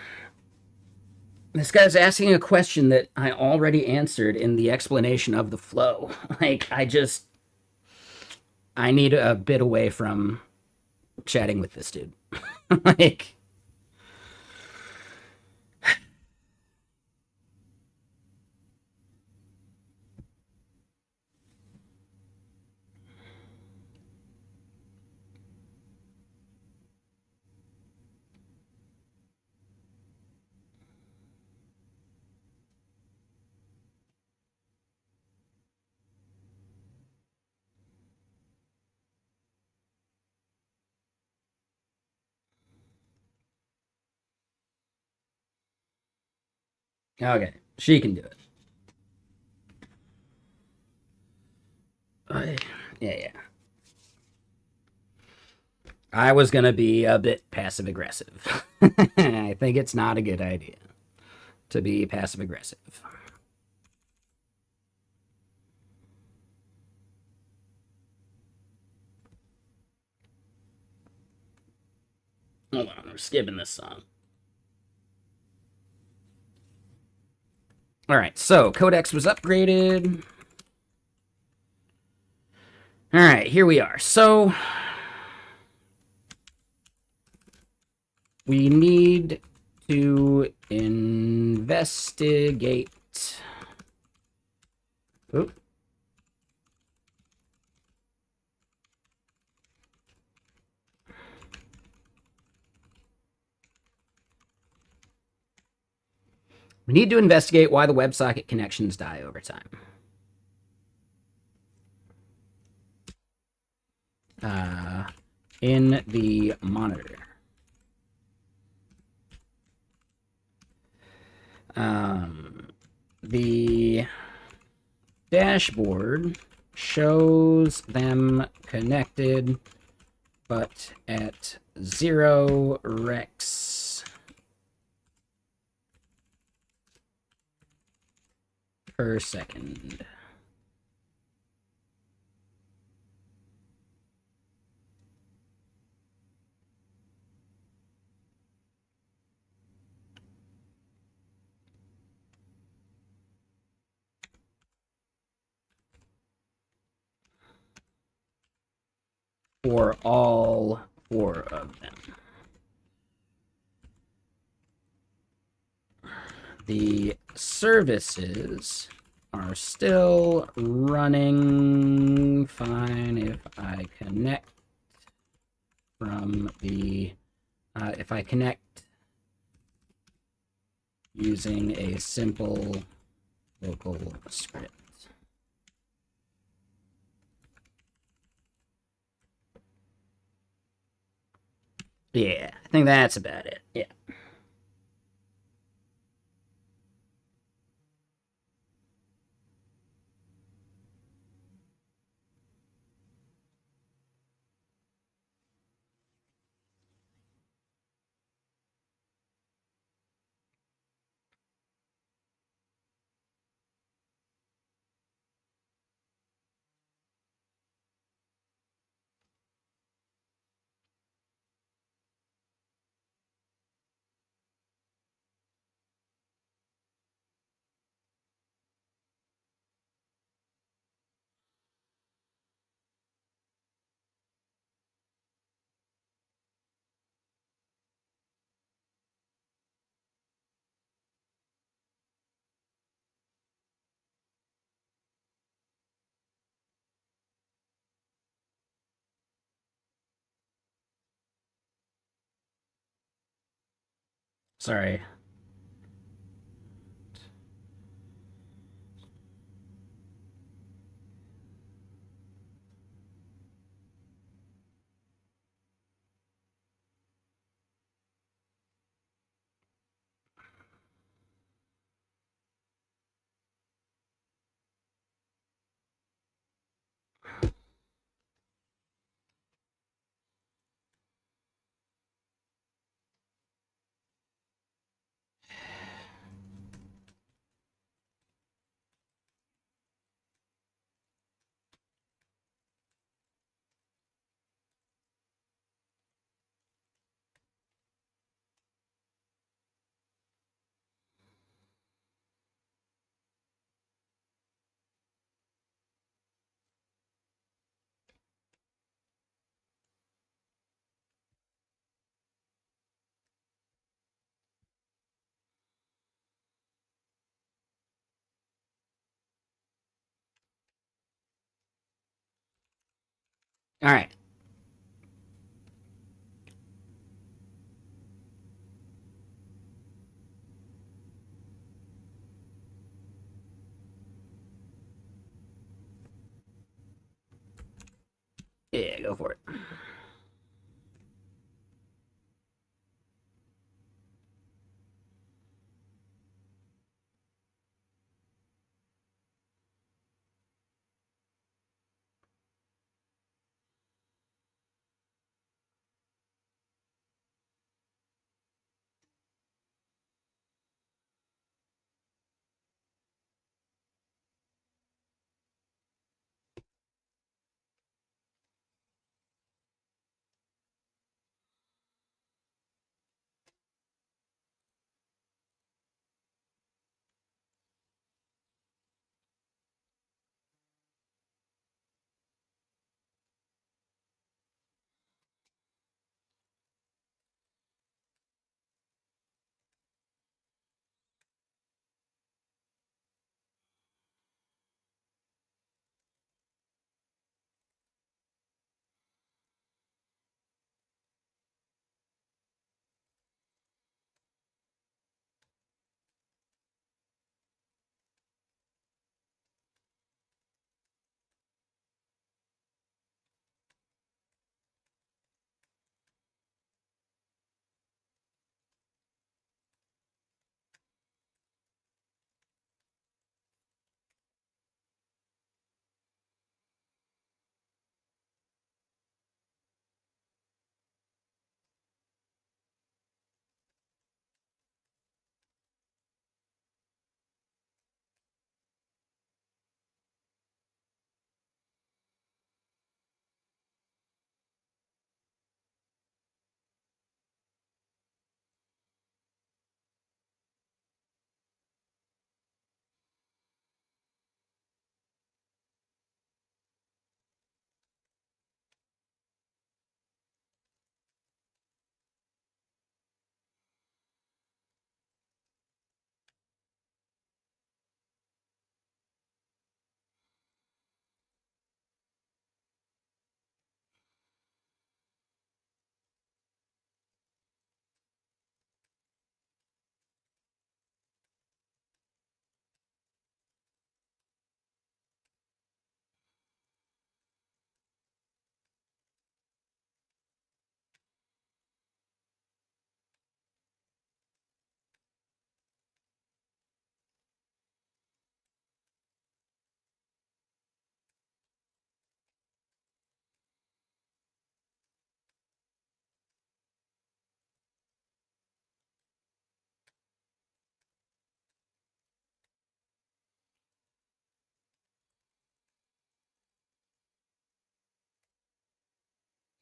this guy's asking a question that I already answered in the explanation of the flow. Like, I need a bit away from chatting with this dude. Like, okay, she can do it. Yeah, yeah. I was going to be a bit passive aggressive. I think it's not a good idea to be passive aggressive. Hold on, we're skipping this song. All right, so Codex was upgraded. All right, here we are. So we need to investigate. Oop. We need to investigate why the WebSocket connections die over time. In the monitor. The dashboard shows them connected, but at 0 recs per second. For all 4 of them. The services are still running fine if I connect from the if I connect using a simple local script. Yeah, I think that's about it. Yeah. Sorry. All right. Yeah, go for it.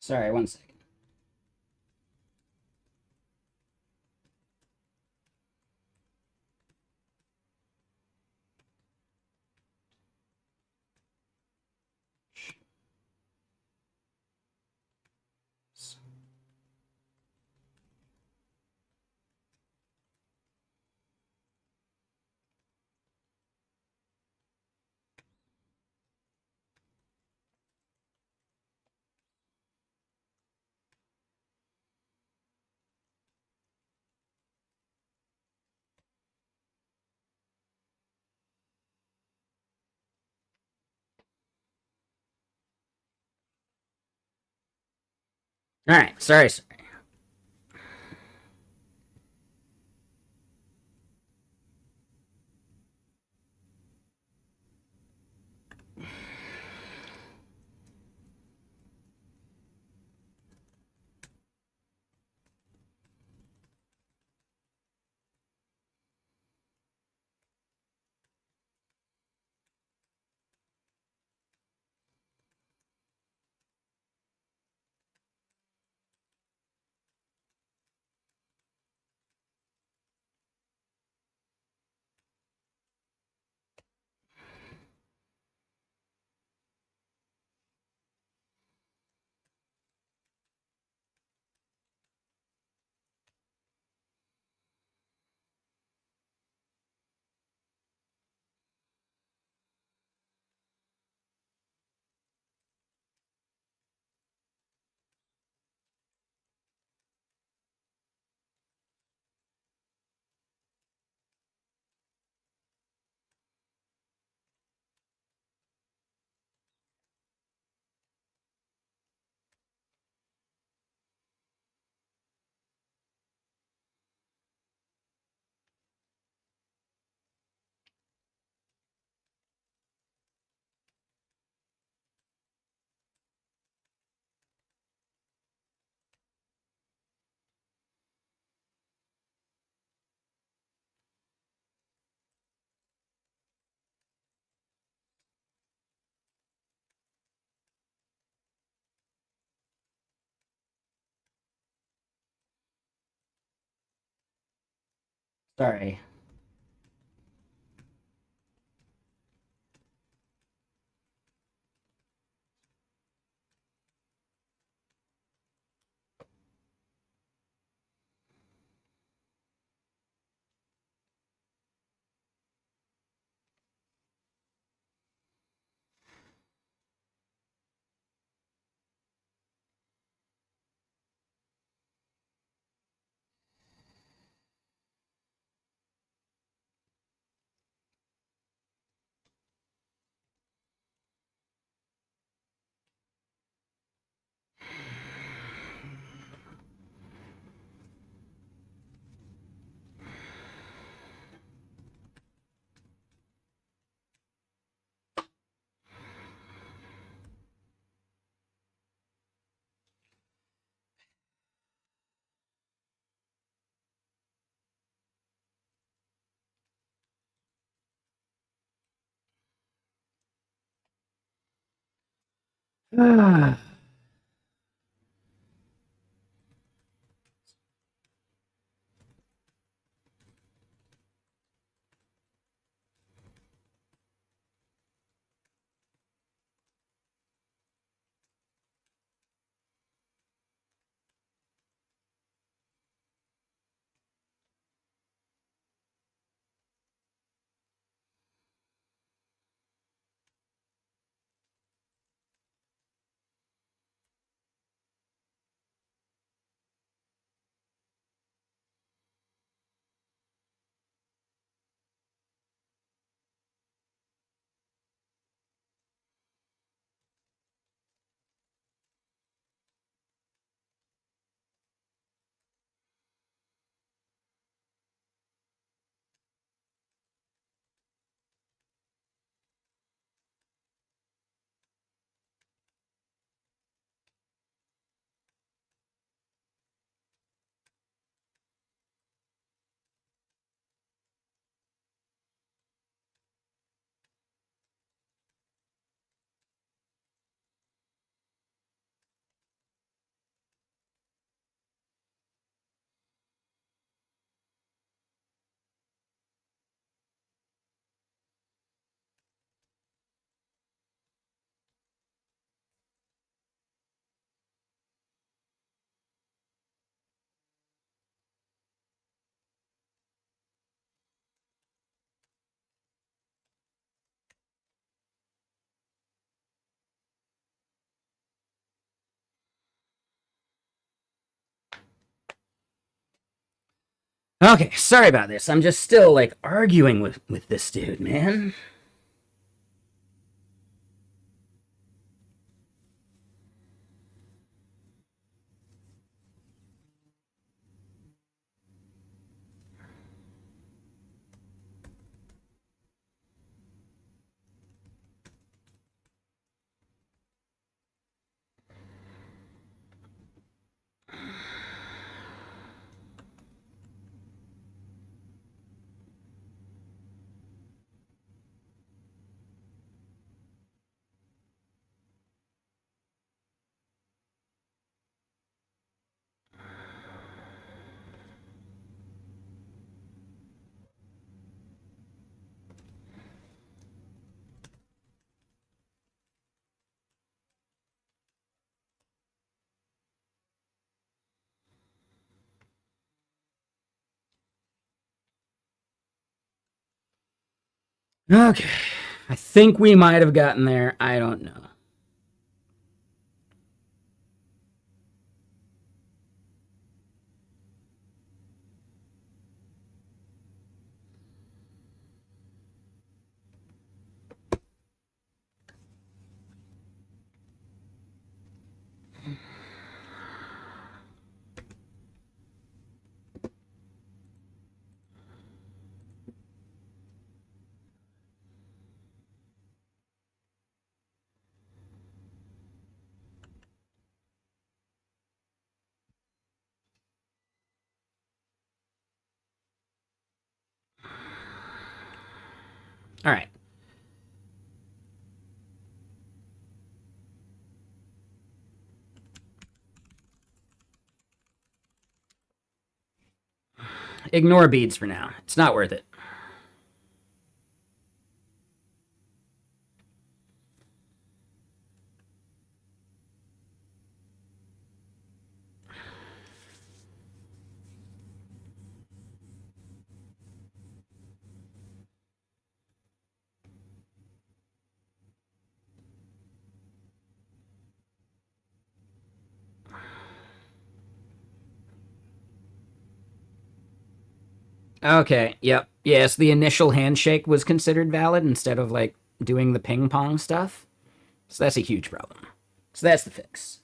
Sorry, 1 second. All right, sorry. Sorry. Okay, sorry about this. I'm just still like arguing with this dude, man. Okay. I think we might have gotten there. I don't know. All right. Ignore beads for now. It's not worth it. Okay, yep. Yes, the initial handshake was considered valid instead of like doing the ping pong stuff. So that's a huge problem. So that's the fix.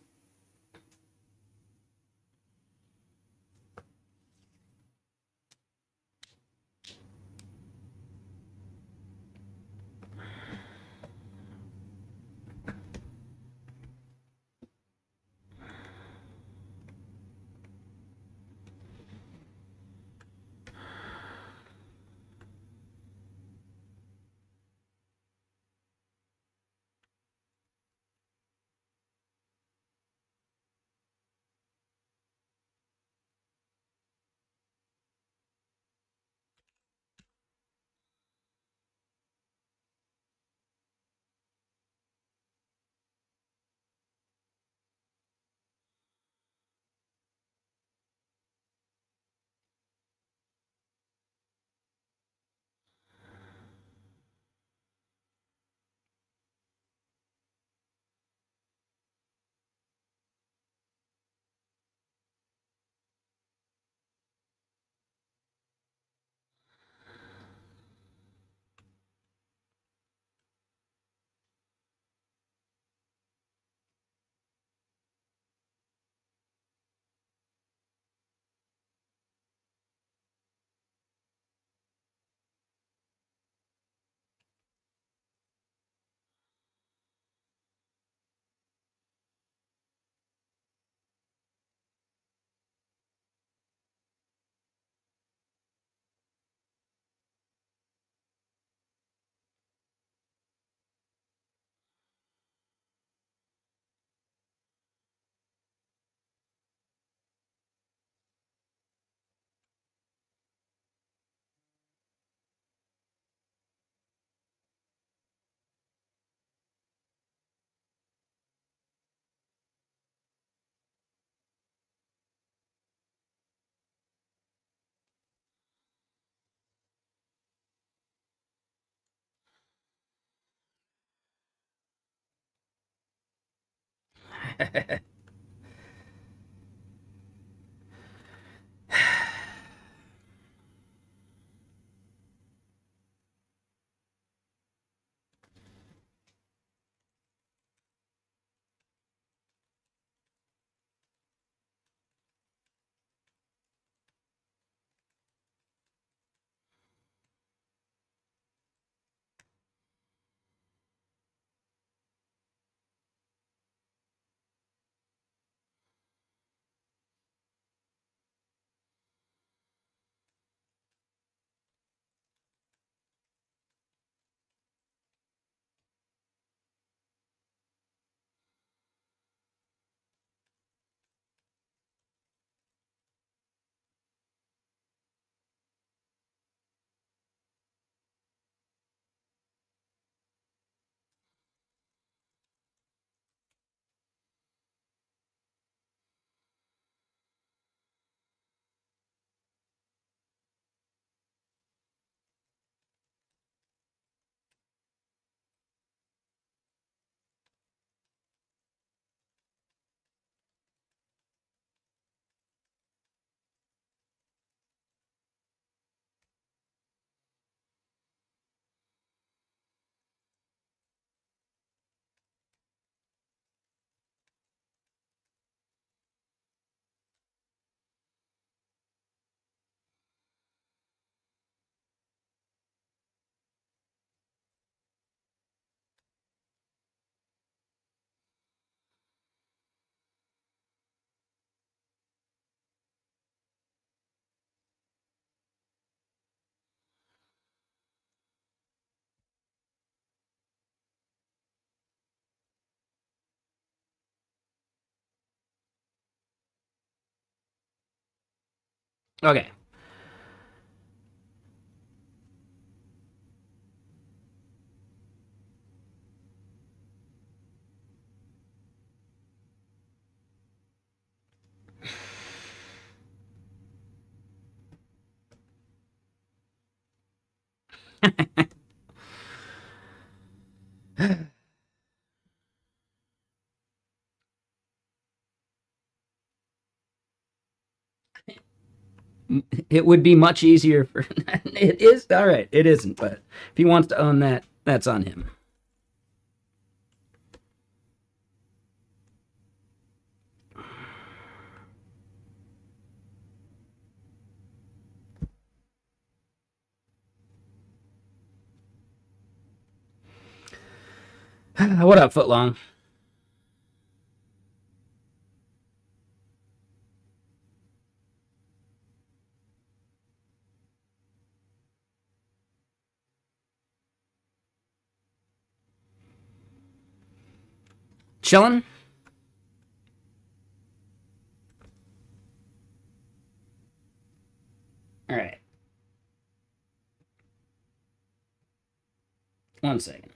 Okay. It would be much easier for it is all right. It isn't, but if he wants to own that, that's on him. What up, Footlong? Chilling? All right. 1 second.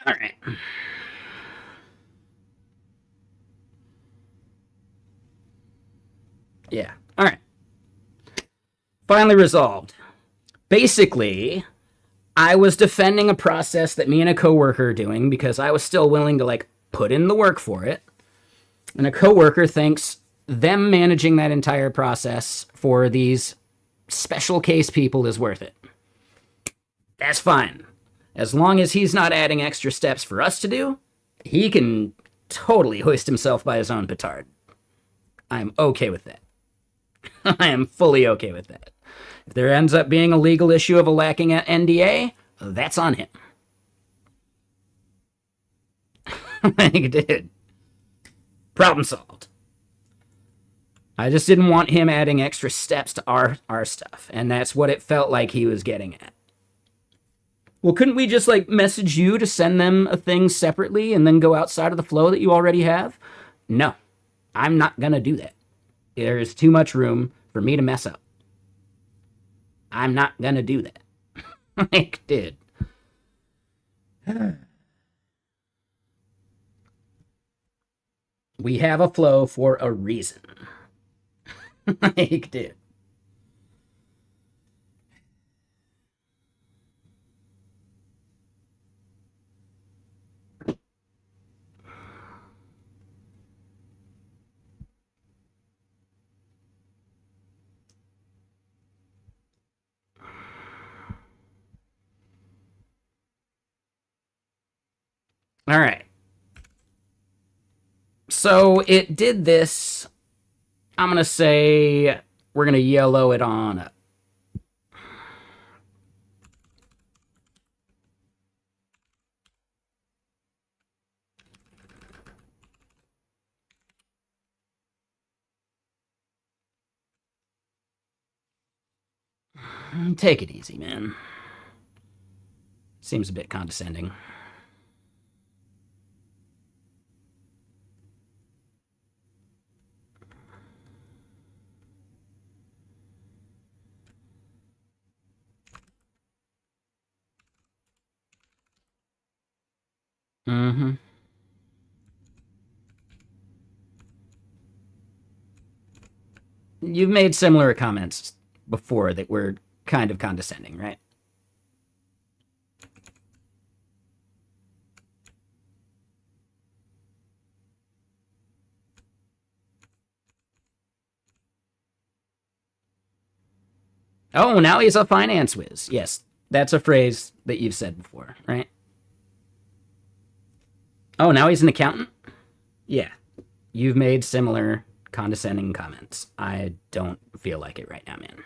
All right. Yeah. All right. Finally resolved. Basically, I was defending a process that me and a coworker are doing because I was still willing to like put in the work for it. And a coworker thinks them managing that entire process for these special case people is worth it. That's fine. As long as he's not adding extra steps for us to do, he can totally hoist himself by his own petard. I'm okay with that. I am fully okay with that. If there ends up being a legal issue of a lacking NDA, that's on him. Like, dude, problem solved. I just didn't want him adding extra steps to our stuff, and that's what it felt like he was getting at. Well, couldn't we just like message you to send them a thing separately and then go outside of the flow that you already have? No, I'm not gonna do that. There is too much room for me to mess up. I'm not gonna do that. Like, dude. We have a flow for a reason. Like, dude. All right. So it did this. I'm going to say we're going to yellow it on up. Take it easy, man. Seems a bit condescending. Mm-hmm. You've made similar comments before that were kind of condescending, right? Oh, now he's a finance whiz. Yes, that's a phrase that you've said before, right? Oh, now he's an accountant? Yeah. you've made similar condescending comments. I don't feel like it right now, man.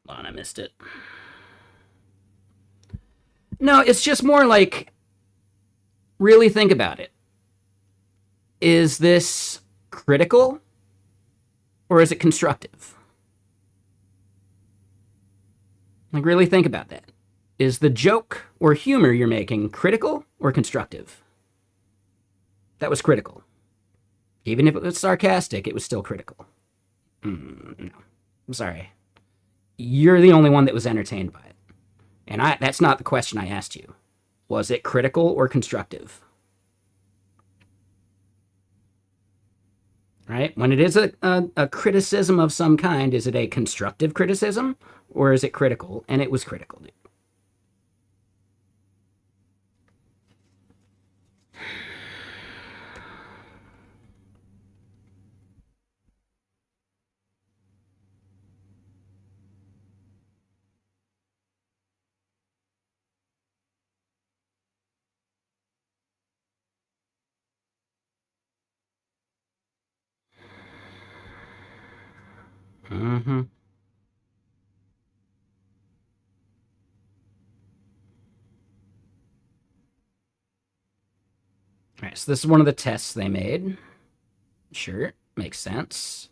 Hold on, I missed it. No, it's just more like, really think about it. Is this critical or is it constructive? Like, really think about that. Is the joke or humor you're making critical or constructive? That was critical. Even if it was sarcastic, it was still critical. No, I'm sorry. You're the only one that was entertained by it. And that's not the question I asked you. Was it critical or constructive? Right? When it is a criticism of some kind, is it a constructive criticism or is it critical? And it was critical, dude. Mm-hmm. All right, so this is one of the tests they made. Sure, makes sense.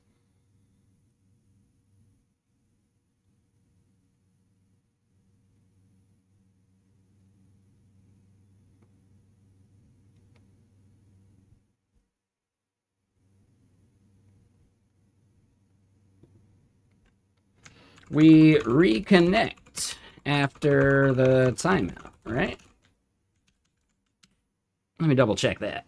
We reconnect after the timeout, right? Let me double check that.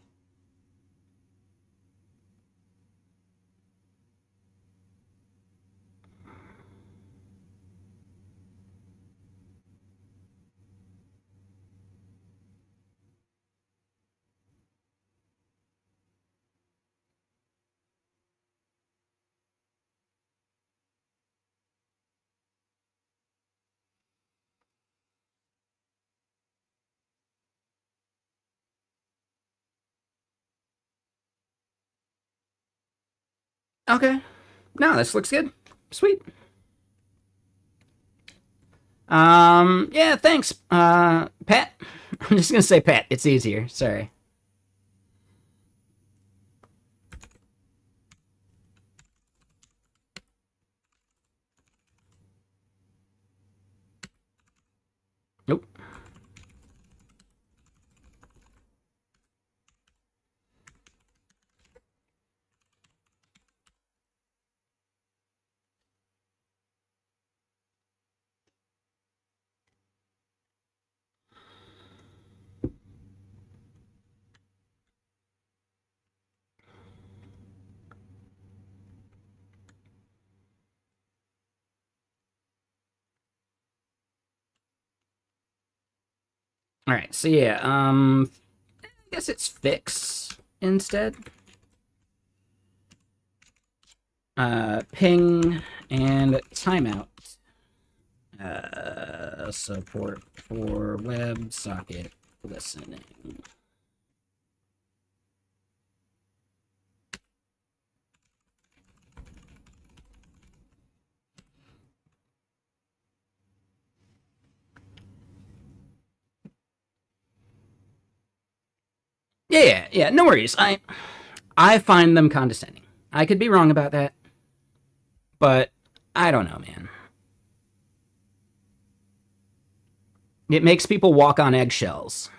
Okay. No, this looks good. Sweet. Yeah, thanks, Pat. I'm just gonna say Pat. It's easier. Sorry. Nope. All right. So yeah, I guess it's fix instead. Ping and timeout. Support for WebSocket listening. Yeah. No worries. I find them condescending. I could be wrong about that, but I don't know, man. It makes people walk on eggshells.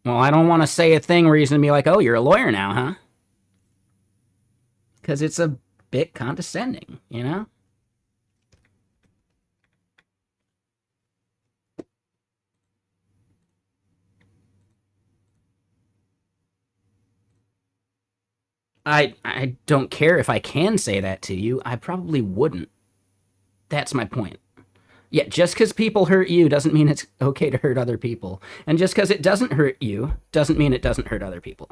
Well, I don't want to say a thing where he's going to be like, oh, you're a lawyer now, huh? Because it's a bit condescending, you know? I don't care if I can say that to you. I probably wouldn't. That's my point. Yeah, just because people hurt you doesn't mean it's okay to hurt other people. And just because it doesn't hurt you doesn't mean it doesn't hurt other people.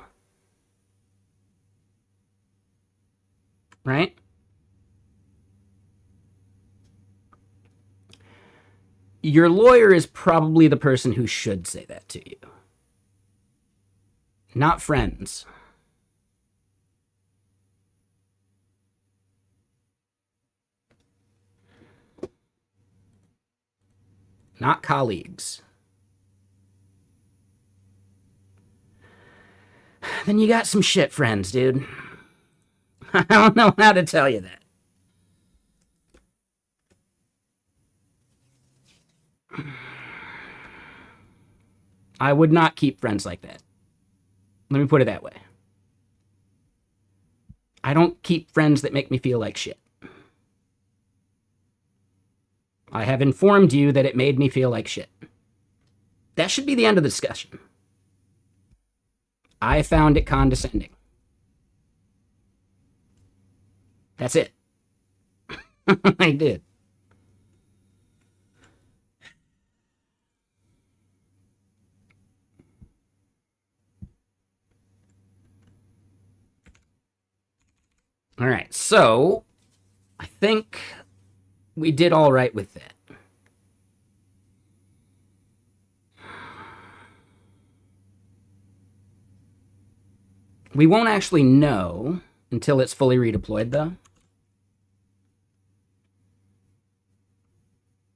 Right? Your lawyer is probably the person who should say that to you, not friends. Not colleagues. Then you got some shit friends, dude. I don't know how to tell you that. I would not keep friends like that. Let me put it that way. I don't keep friends that make me feel like shit. I have informed you that it made me feel like shit. That should be the end of the discussion. I found it condescending. That's it. I did. All right, so I think we did all right with that. We won't actually know until it's fully redeployed, though.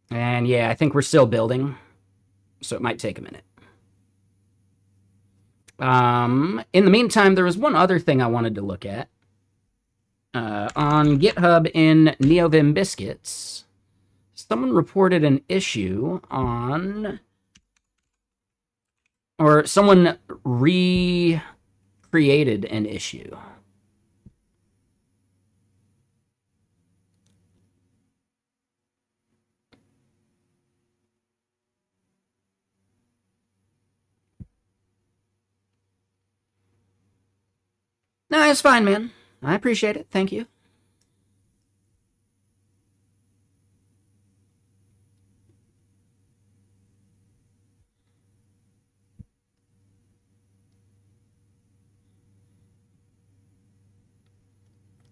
And yeah, I think we're still building, so it might take a minute. In the meantime, there was one other thing I wanted to look at. On GitHub in NeoVim Biscuits, someone reported an issue on, or someone recreated an issue. No, it's fine, man. I appreciate it. Thank you.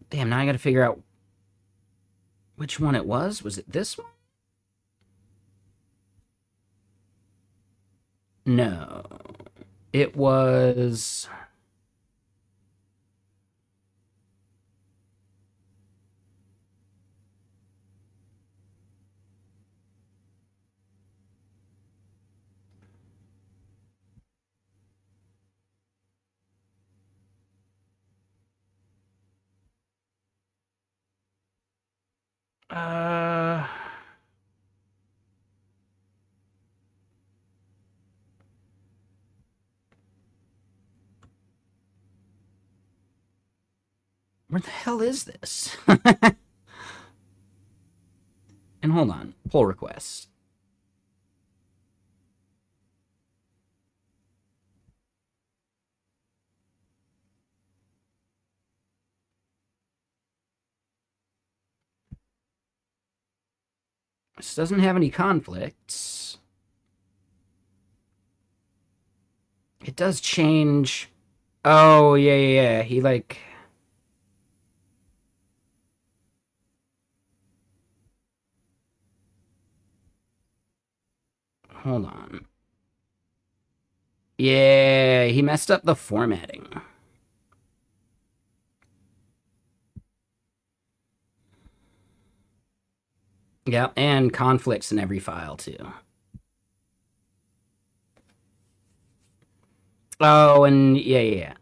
Damn, now I gotta figure out which one it was. Was it this one? No. It was... Uh... Where the hell is this? And hold on. Pull request. This doesn't have any conflicts. It does change. Oh, yeah. He, like... Hold on. Yeah, he messed up the formatting. Yep, and conflicts in every file, too. Oh, and yeah.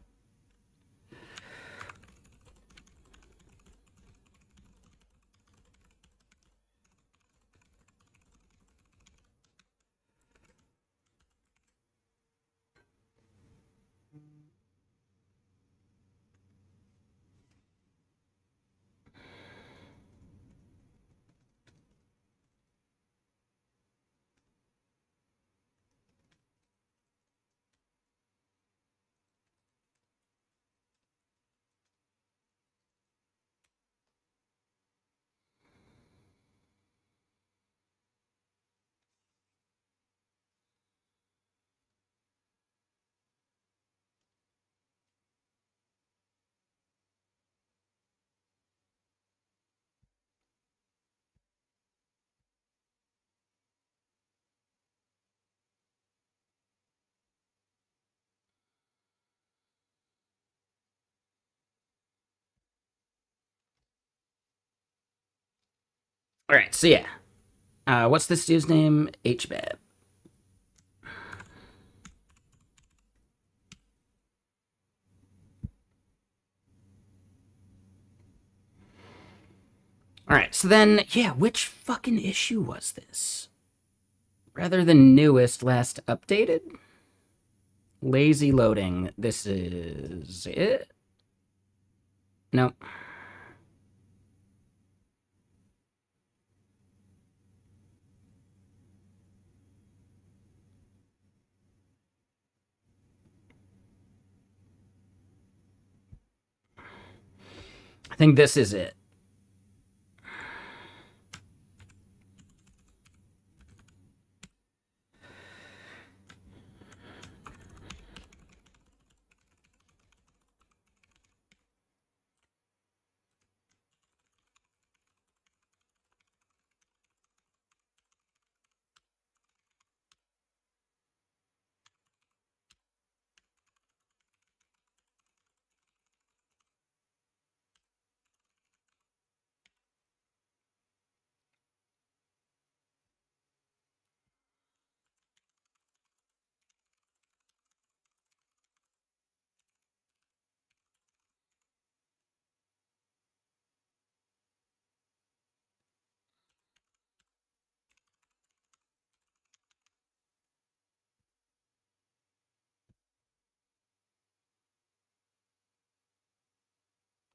All right, so yeah. What's this dude's name? HBAB. All right, so then, yeah, which fucking issue was this? Rather than newest, last updated? Lazy loading. This is it? No. I think this is it.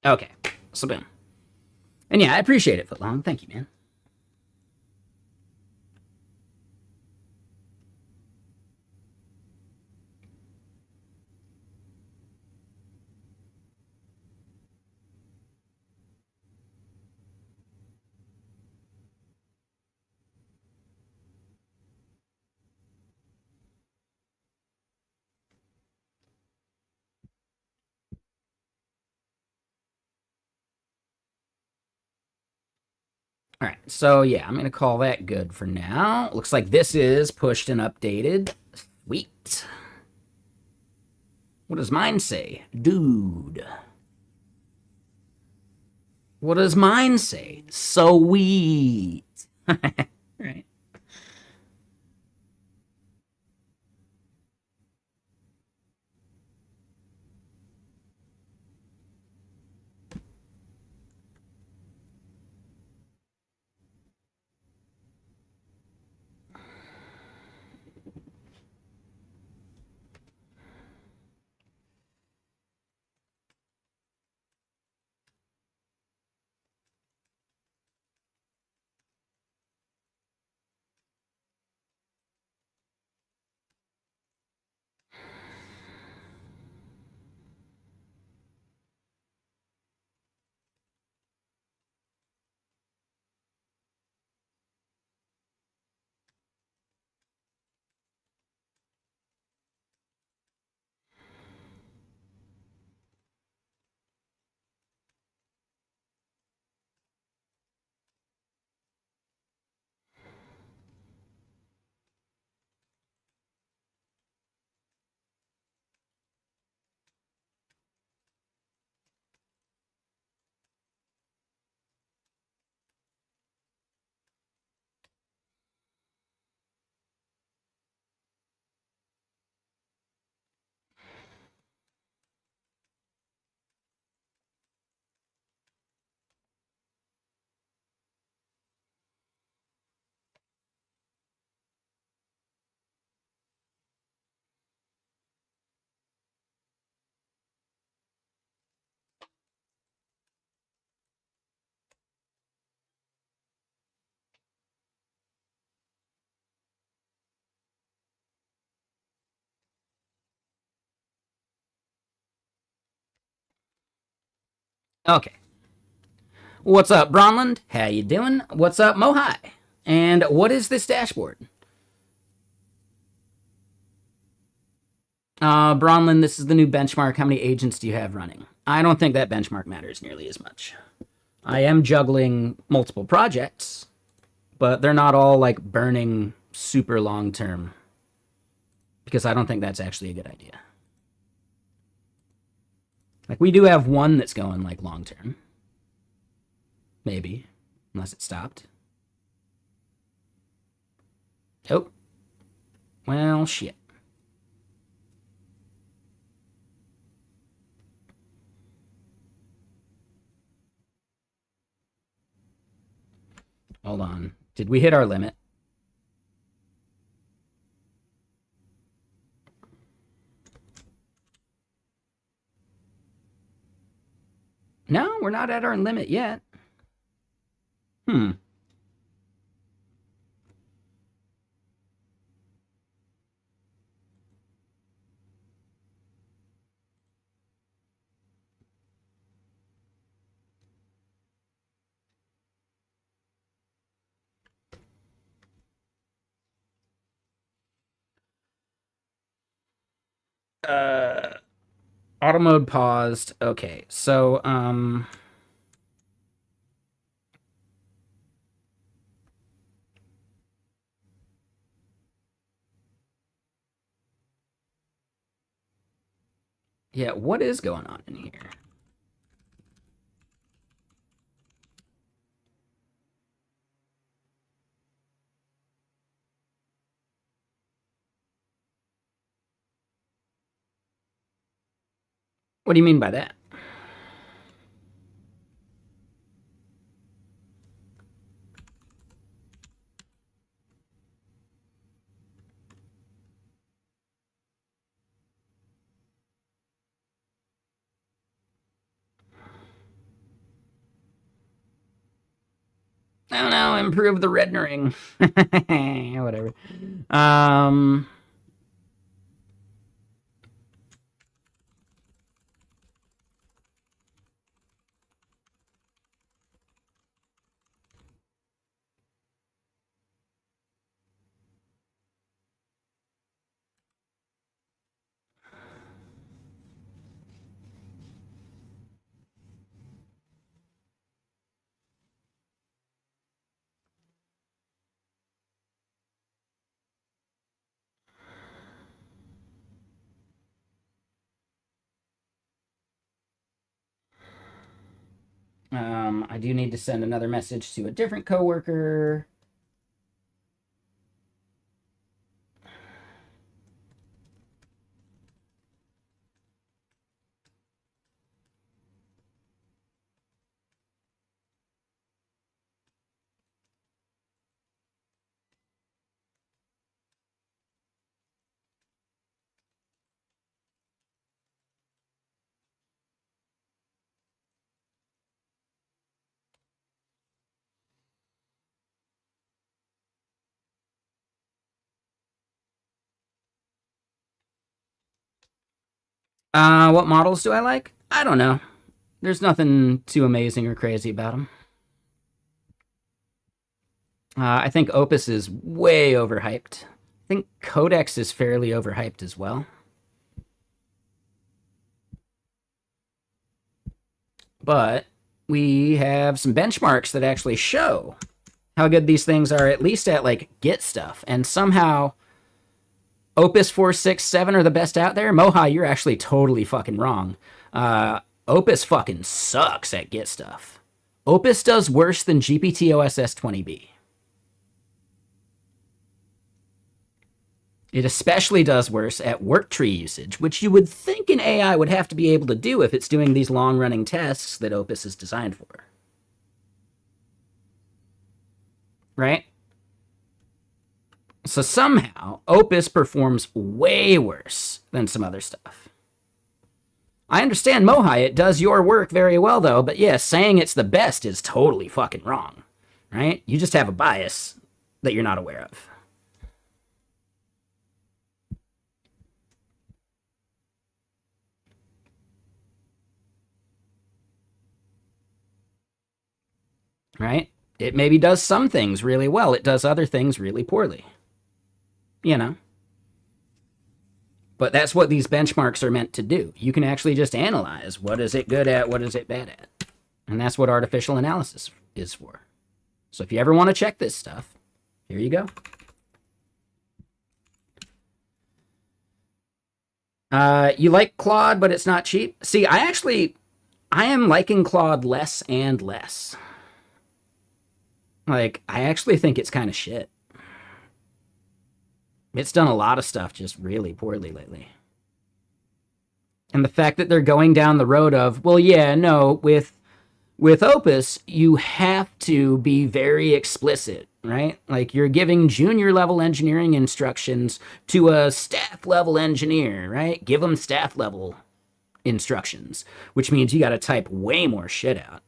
Okay, so boom. And yeah, I appreciate it, Footlong. Thank you, man. All right, so yeah, I'm gonna call that good for now. Looks like this is pushed and updated. Sweet. What does mine say? Dude. What does mine say? Sweet. Right. Okay. What's up, Bronland? How you doing? What's up, Mohai? And what is this dashboard? Bronland, this is the new benchmark. How many agents do you have running? I don't think that benchmark matters nearly as much. I am juggling multiple projects, but they're not all like burning super long term because I don't think that's actually a good idea. Like, we do have one that's going like long term. Maybe, unless it stopped. Oh, well, shit. Hold on. Did we hit our limit? No, we're not at our limit yet. Auto mode paused. Okay, so yeah, what is going on in here? What do you mean by that? I don't know, improve the rendering. Whatever. I do need to send another message to a different coworker. What models do I like? I don't know. There's nothing too amazing or crazy about them. I think Opus is way overhyped. I think Codex is fairly overhyped as well. But we have some benchmarks that actually show how good these things are, at least at like Git stuff. And somehow Opus 467 are the best out there. Moha, you're actually totally fucking wrong. Opus fucking sucks at Git stuff. Opus does worse than GPT-OSS 20b. It especially does worse at work tree usage, which you would think an AI would have to be able to do if it's doing these long-running tasks that Opus is designed for. Right? So somehow, Opus performs way worse than some other stuff. I understand, Mohi, it does your work very well, though, but yeah, saying it's the best is totally fucking wrong. Right? You just have a bias that you're not aware of. Right? It maybe does some things really well. It does other things really poorly. You know? But that's what these benchmarks are meant to do. You can actually just analyze what is it good at, what is it bad at. And that's what artificial analysis is for. So if you ever want to check this stuff, here you go. You like Claude, but it's not cheap? See, I am liking Claude less and less. Like, I actually think it's kind of shit. It's done a lot of stuff just really poorly lately. And the fact that they're going down the road of, well, yeah, no, with Opus, you have to be very explicit, right? Like you're giving junior level engineering instructions to a staff level engineer, right? Give them staff level instructions, which means you got to type way more shit out.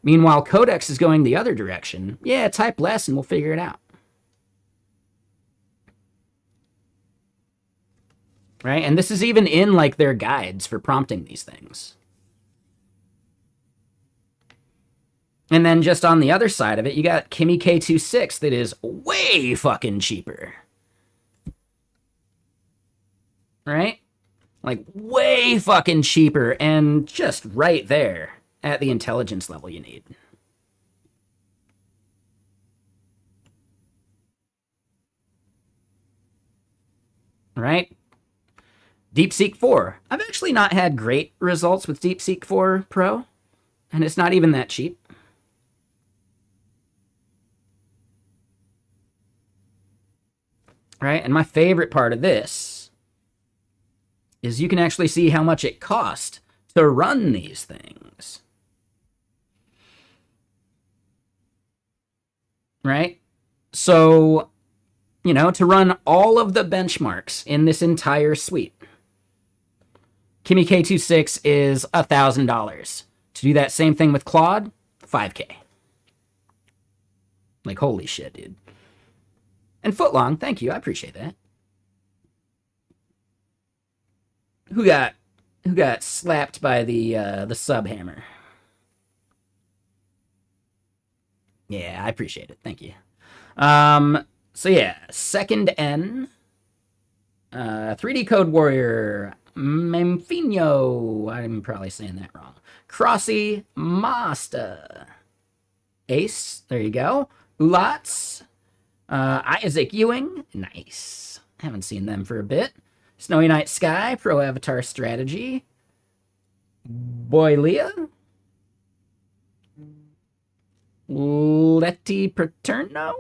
Meanwhile, Codex is going the other direction. Yeah, type less and we'll figure it out. Right? And this is even in like their guides for prompting these things. And then just on the other side of it, you got Kimi K26 that is way fucking cheaper. Right? Like way fucking cheaper and just right there at the intelligence level you need. Right? DeepSeek 4. I've actually not had great results with DeepSeek 4 Pro, and it's not even that cheap. Right? And my favorite part of this is you can actually see how much it cost to run these things. Right? So, you know, to run all of the benchmarks in this entire suite, Kimi K26 is $1,000. To do that same thing with Claude, $5K. Like, holy shit, dude. And Footlong, thank you. I appreciate that. Who got slapped by the sub hammer? Yeah, I appreciate it. Thank you. So yeah, Second N, 3D Code Warrior, Memfino, I'm probably saying that wrong. Crossy Masta, Ace, there you go. Ulats, Isaac Ewing, nice. Haven't seen them for a bit. Snowy Night Sky, Pro Avatar Strategy. Boylia. Letty Paterno.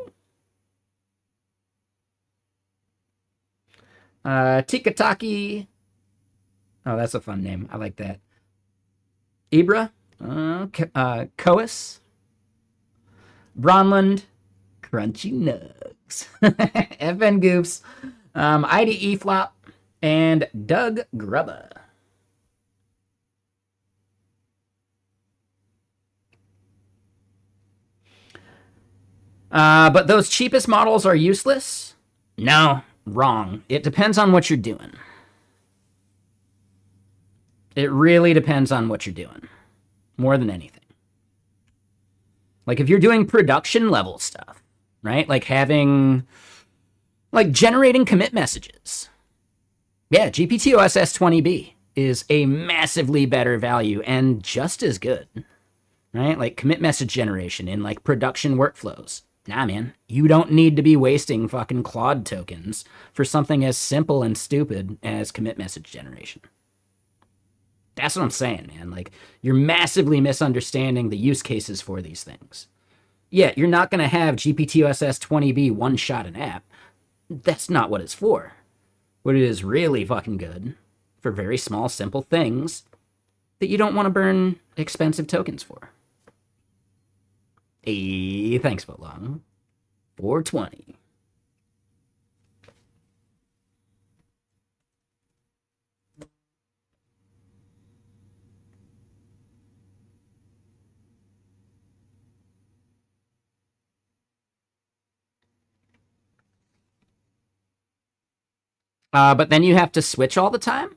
Tikataki. Oh, that's a fun name. I like that. Ibra. Coas. Bronland. Crunchy Nugs. FN Goofs. IDE Flop. And Doug Grubba. But those cheapest models are useless? No, wrong. It depends on what you're doing. It really depends on what you're doing. More than anything. Like if you're doing production level stuff, right? Like generating commit messages. Yeah, GPTOS S20B is a massively better value and just as good, right? Like commit message generation in like production workflows. Nah, man, you don't need to be wasting fucking Claude tokens for something as simple and stupid as commit message generation. That's what I'm saying, man. Like, you're massively misunderstanding the use cases for these things. Yeah, you're not going to have GPTOS S20B one-shot an app. That's not what it's for. But it is really fucking good for very small, simple things that you don't want to burn expensive tokens for. Hey, thanks, Footlong. 420. But then you have to switch all the time?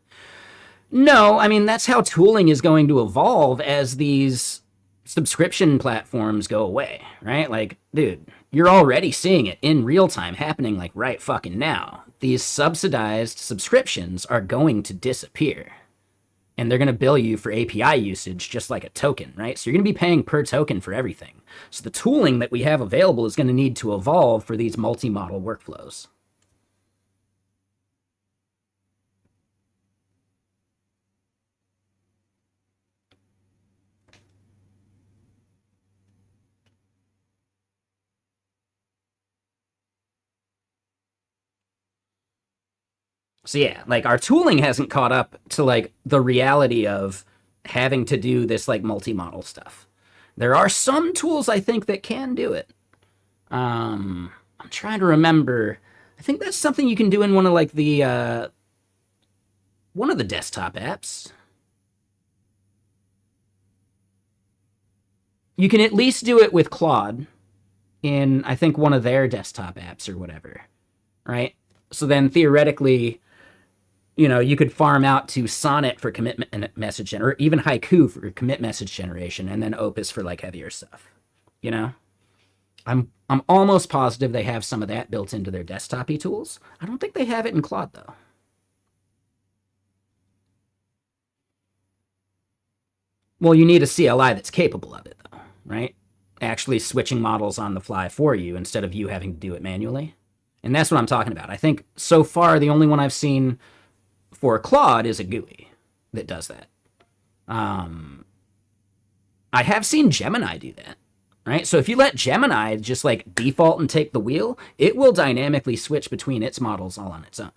No, I mean, that's how tooling is going to evolve as these subscription platforms go away, right? Like, dude, you're already seeing it in real time happening like right fucking now. These subsidized subscriptions are going to disappear. And they're going to bill you for API usage just like a token, right? So you're going to be paying per token for everything. So the tooling that we have available is going to need to evolve for these multi-model workflows. So yeah, like our tooling hasn't caught up to like the reality of having to do this like multi-model stuff. There are some tools I think that can do it. I'm trying to remember. I think that's something you can do in one of like the one of the desktop apps. You can at least do it with Claude in I think one of their desktop apps or whatever, right? So then theoretically, you know, you could farm out to Sonnet for commit message or even Haiku for commit message generation, and then Opus for like heavier stuff. You know, I'm almost positive they have some of that built into their desktop-y tools. I don't think they have it in Claude though. Well, you need a CLI that's capable of it though, right? Actually switching models on the fly for you instead of you having to do it manually. And that's what I'm talking about. I think so far the only one I've seen for Claude is a GUI that does that. I have seen Gemini do that, right? So if you let Gemini just like default and take the wheel, it will dynamically switch between its models all on its own.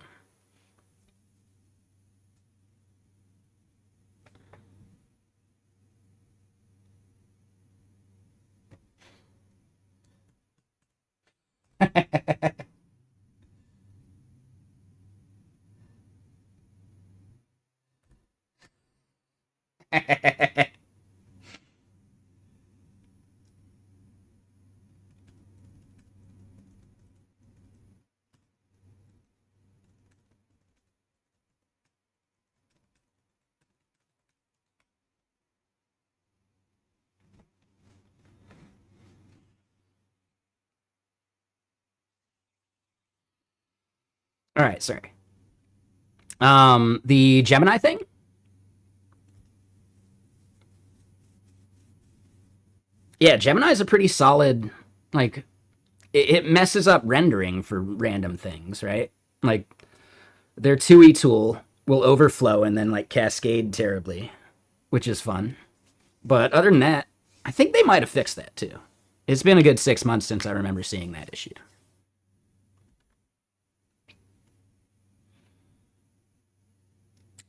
All right, sorry. The Gemini thing? Yeah, Gemini is a pretty solid, like, it messes up rendering for random things, right? Like, their 2E tool will overflow and then, like, cascade terribly, which is fun. But other than that, I think they might have fixed that too. It's been a good 6 months since I remember seeing that issue.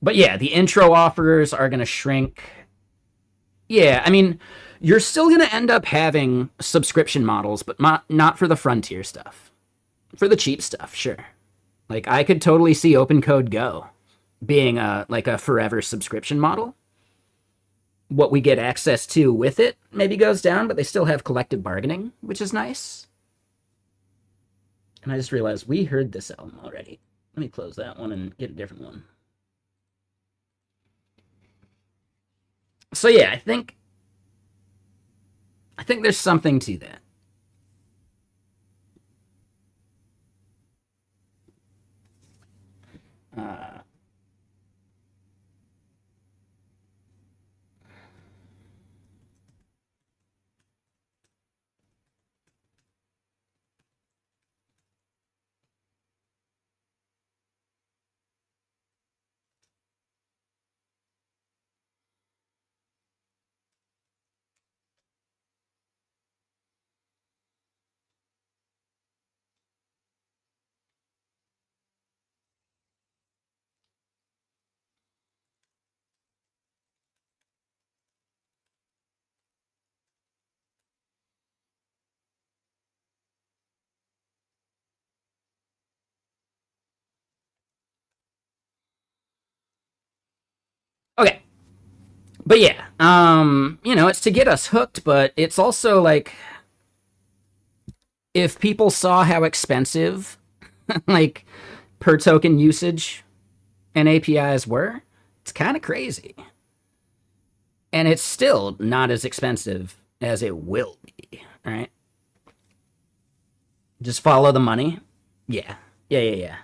But yeah, the intro offers are going to shrink. Yeah, I mean, you're still going to end up having subscription models, but not for the frontier stuff. For the cheap stuff, sure. Like I could totally see Open Code Go being a like a forever subscription model. What we get access to with it maybe goes down, but they still have collective bargaining, which is nice. And I just realized we heard this album already. Let me close that one and get a different one. So yeah, I think there's something to that. Uh, okay, but yeah, you know, it's to get us hooked, but it's also like if people saw how expensive, like per token usage and APIs were, it's kind of crazy. And it's still not as expensive as it will be, right? Just follow the money. Yeah. Yeah, yeah, yeah.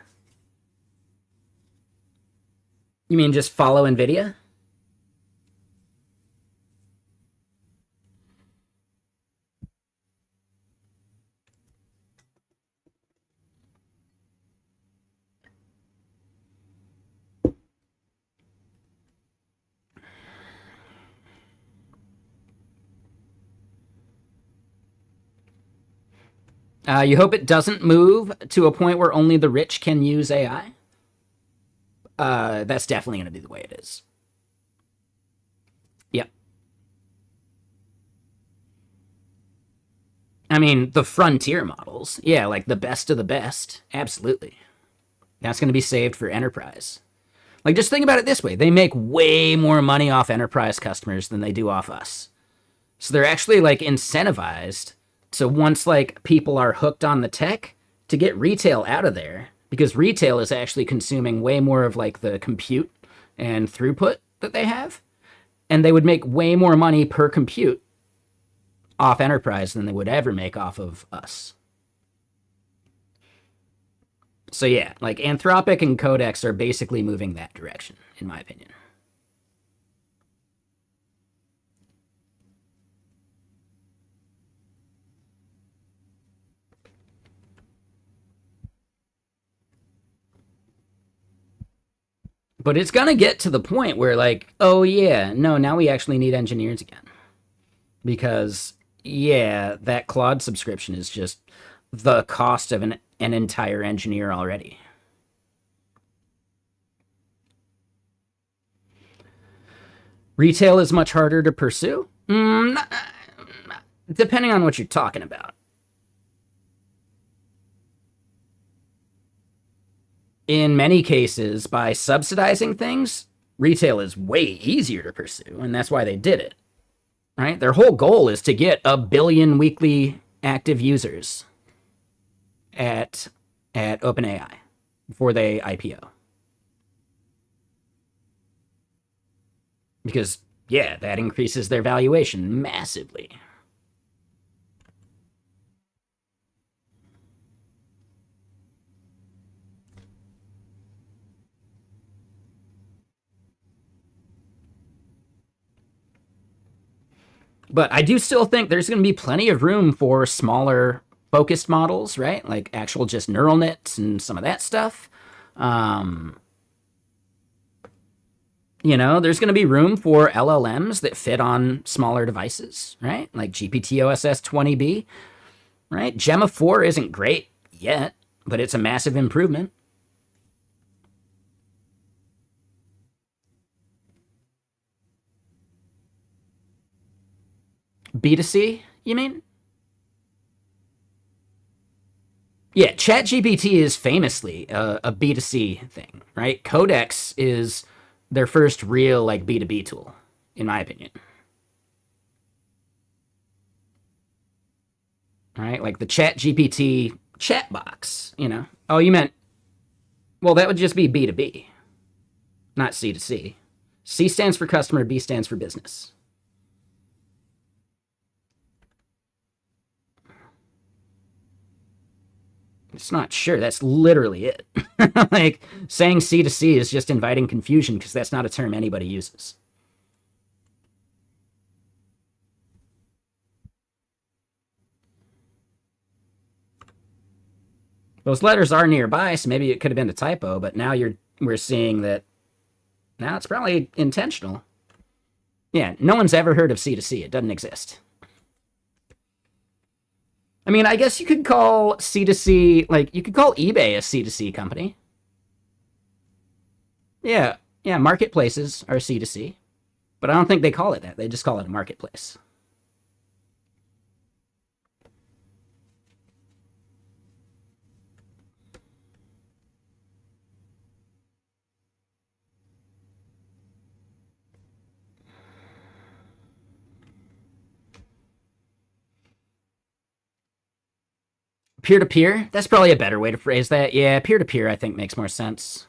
You mean just follow NVIDIA? You hope it doesn't move to a point where only the rich can use AI? that's definitely going to be the way it is. Yep. I mean, the frontier models, yeah, like the best of the best, absolutely. That's going to be saved for enterprise. Like, just think about it this way: they make way more money off enterprise customers than they do off us. So they're actually like incentivized to, once like people are hooked on the tech, to get retail out of there, because retail is actually consuming way more of like the compute and throughput that they have, and they would make way more money per compute off enterprise than they would ever make off of us. So yeah, like Anthropic and Codex are basically moving that direction, in my opinion. But it's gonna get to the point where like, oh yeah, no, now we actually need engineers again. Because yeah, that Claude subscription is just the cost of an entire engineer already. Retail is much harder to pursue. Depending on what you're talking about. In many cases, by subsidizing things, retail is way easier to pursue, and that's why they did it. Right? Their whole goal is to get 1 billion weekly active users at OpenAI before they IPO. Because yeah, that increases their valuation massively. But I do still think there's going to be plenty of room for smaller focused models, right? Like actual just neural nets and some of that stuff. Um, there's going to be room for LLMs that fit on smaller devices, right? Like GPT OSS 20B, right? Gemma 4 isn't great yet, but it's a massive improvement. B2C, you mean? Yeah, ChatGPT is famously a B2C thing, right? Codex is their first real like B2B tool, in my opinion. Right? Like the ChatGPT chat box. Oh, you meant, well, that would just be B2B, not C2C. C stands for customer, B stands for business. It's not sure. That's literally it. Like saying C2C is just inviting confusion because that's not a term anybody uses. Those letters are nearby, so maybe it could have been a typo, but now we're seeing that now it's probably intentional. Yeah, no one's ever heard of C2C. It doesn't exist. I mean, I guess you could call C2C, like, you could call eBay a C2C company. Yeah, yeah, marketplaces are C2C, but I don't think they call it that. They just call it a marketplace. Peer to peer? That's probably a better way to phrase that. Yeah, peer to peer, I think, makes more sense.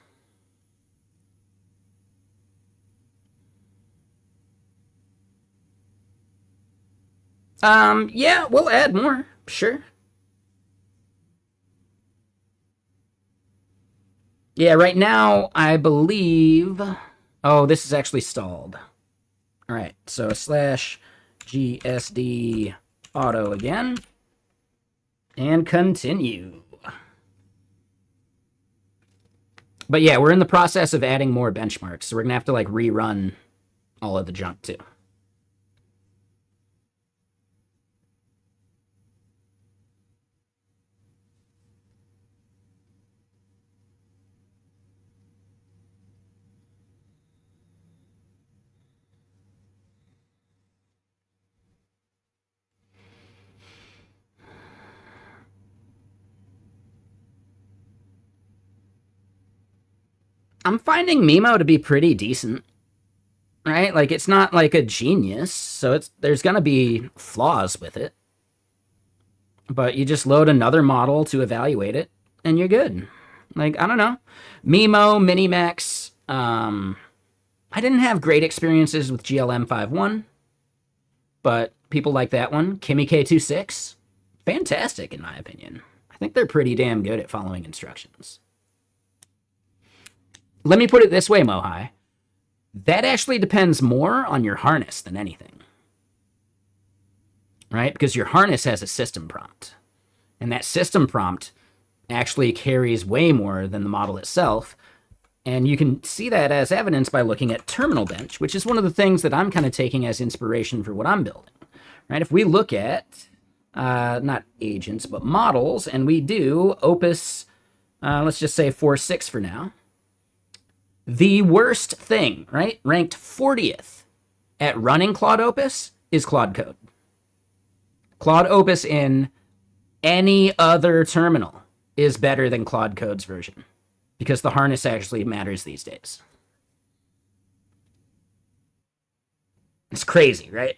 Yeah, we'll add more. Sure. Yeah, right now, I believe. Oh, this is actually stalled. All right, so slash GSD auto again. And continue. But yeah, we're in the process of adding more benchmarks, so we're gonna have to like rerun all of the junk too. I'm finding Mimo to be pretty decent, right? Like, it's not like a genius, so there's gonna be flaws with it. But you just load another model to evaluate it, and you're good. Like, I don't know. Mimo, Minimax, I didn't have great experiences with GLM 5.1, but people like that one. Kimi K26, fantastic in my opinion. I think they're pretty damn good at following instructions. Let me put it this way, Mohai. That actually depends more on your harness than anything. Right? Because your harness has a system prompt. And that system prompt actually carries way more than the model itself. And you can see that as evidence by looking at terminal bench, which is one of the things that I'm kind of taking as inspiration for what I'm building. Right? If we look at, not agents, but models, and we do Opus, let's just say 4.6 for now. The worst thing, right? Ranked 40th at running Claude Opus is Claude Code. Claude Opus in any other terminal is better than Claude Code's version because the harness actually matters these days. It's crazy, right?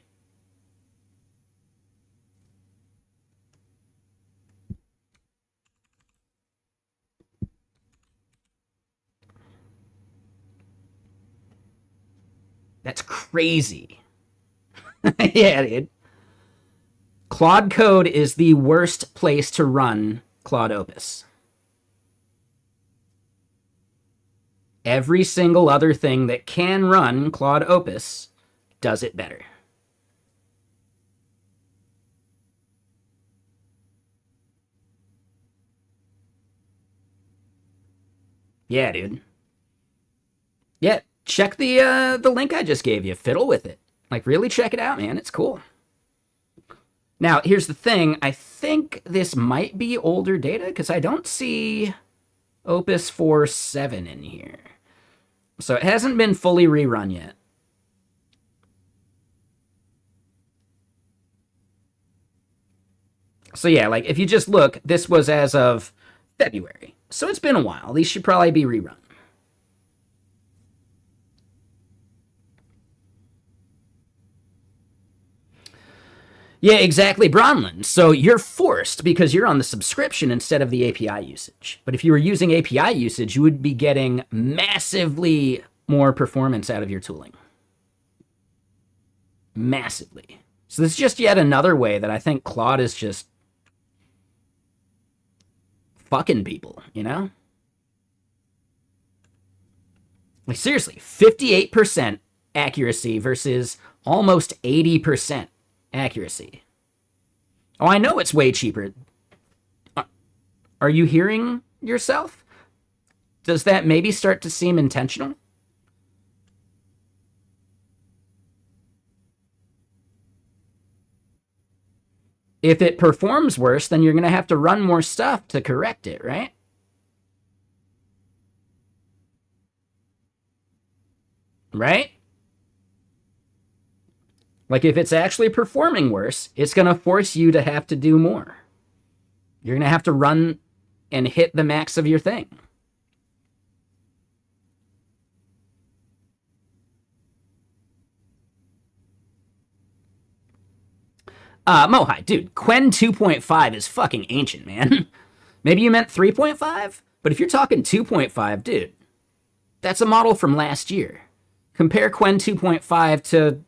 That's crazy. Yeah, dude. Claude Code is the worst place to run Claude Opus. Every single other thing that can run Claude Opus does it better. Yeah, dude. Yeah, check the link I just gave you. Fiddle with it. Like, really check it out, man. It's cool. Now, here's the thing. I think this might be older data because I don't see Opus 4.7 in here. So it hasn't been fully rerun yet. So yeah, like if you just look, this was as of February. So it's been a while. These should probably be rerun. Yeah, exactly, Bronlin. So you're forced because you're on the subscription instead of the API usage. But if you were using API usage, you would be getting massively more performance out of your tooling. Massively. So this is just yet another way that I think Claude is just fucking people, you know? Like, seriously, 58% accuracy versus almost 80% accuracy. Oh, I know it's way cheaper. Are you hearing yourself? Does that maybe start to seem intentional? If it performs worse, then you're going to have to run more stuff to correct it, right? Right? Like, if it's actually performing worse, it's going to force you to have to do more. You're going to have to run and hit the max of your thing. Mohai, dude, Quen 2.5 is fucking ancient, man. Maybe you meant 3.5? But if you're talking 2.5, dude, that's a model from last year. Compare Quen 2.5 to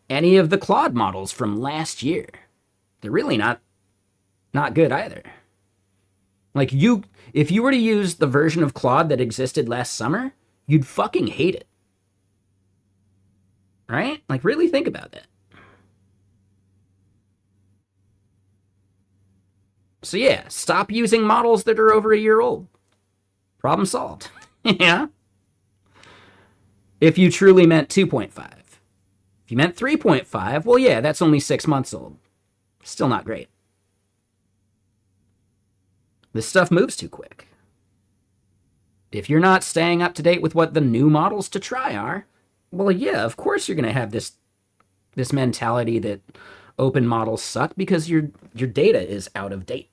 any of the Claude models from last year. They're really not good either. Like, if you were to use the version of Claude that existed last summer, you'd fucking hate it. Right? Like, really think about that. So yeah, stop using models that are over a year old. Problem solved. Yeah. If you truly meant 2.5. If you meant 3.5, well, yeah, that's only 6 months old. Still not great. This stuff moves too quick. If you're not staying up to date with what the new models to try are, well, yeah, of course you're going to have this mentality that open models suck because your data is out of date.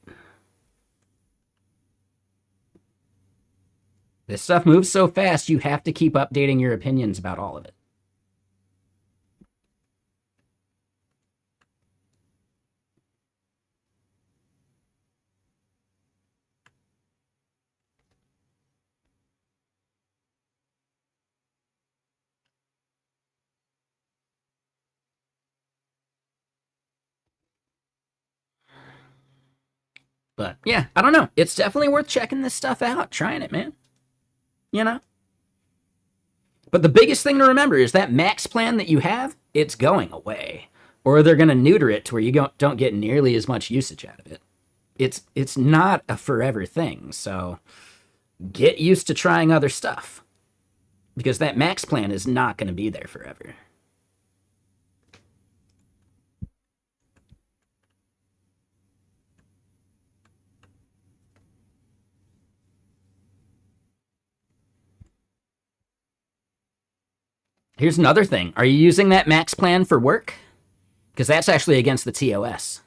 This stuff moves so fast, you have to keep updating your opinions about all of it. But yeah, I don't know. It's definitely worth checking this stuff out, trying it, man. You know? But the biggest thing to remember is that max plan that you have, it's going away. Or they're going to neuter it to where you don't get nearly as much usage out of it. It's not a forever thing, so get used to trying other stuff. Because that max plan is not going to be there forever. Here's another thing. Are you using that max plan for work? Because that's actually against the TOS.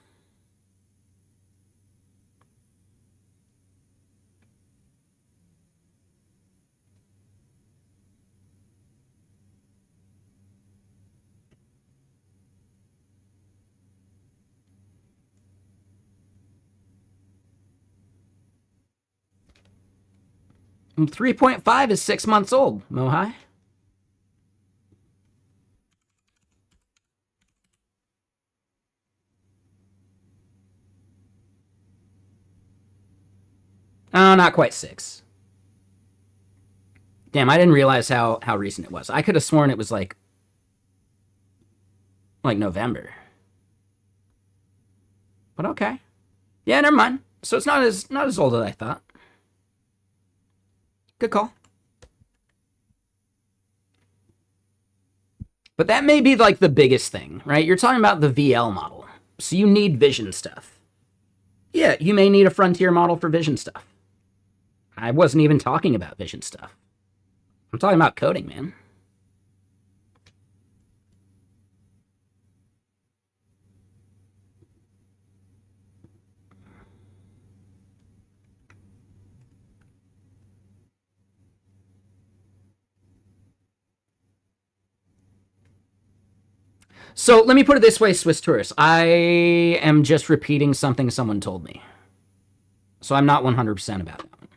And 3.5 is 6 months old, Mohai. Oh, not quite 6. Damn, I didn't realize how recent it was. I could have sworn it was like November. But okay. Yeah, never mind. So it's not as old as I thought. Good call. But that may be like the biggest thing, right? You're talking about the VL model. So you need vision stuff. Yeah, you may need a frontier model for vision stuff. I wasn't even talking about vision stuff. I'm talking about coding, man. So let me put it this way, Swiss tourist. I am just repeating something someone told me. So I'm not 100% about that one.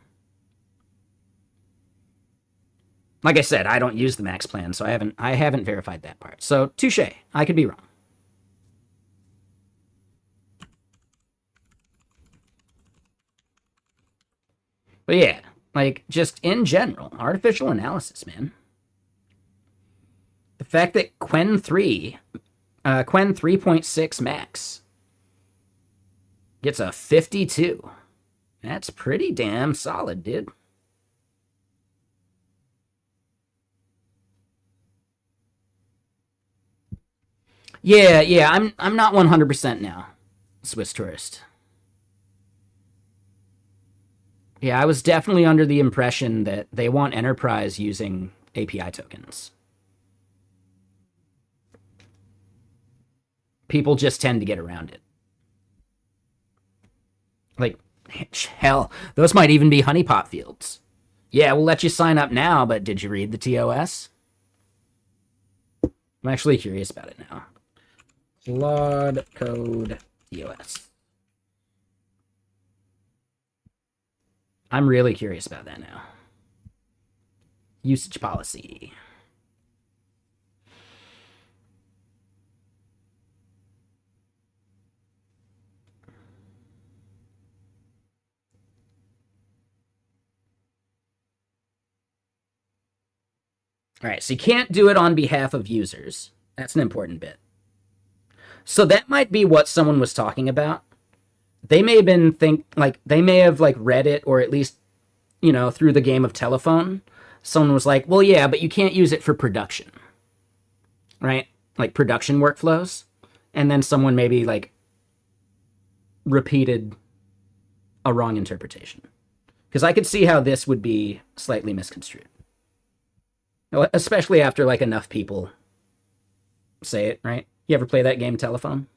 Like I said, I don't use the max plan, so I haven't verified that part. So touche. I could be wrong. But yeah, like just in general, artificial analysis, man. The fact that Quen 3.6 max gets a 52. That's pretty damn solid, dude. Yeah, I'm not 100% now, Swiss tourist. Yeah, I was definitely under the impression that they want enterprise using API tokens. People just tend to get around it. Like, hell, those might even be honeypot fields. Yeah, we'll let you sign up now, but did you read the TOS? I'm actually curious about it now. Claude code TOS. I'm really curious about that now. Usage policy. All right, so you can't do it on behalf of users. That's an important bit. So that might be what someone was talking about. They may have they may have read it, or at least, through the game of telephone. Someone was like, well, yeah, but you can't use it for production. Right? Like production workflows. And then someone maybe repeated a wrong interpretation. Because I could see how this would be slightly misconstrued. Especially after enough people say it, right? You ever play that game Telephone?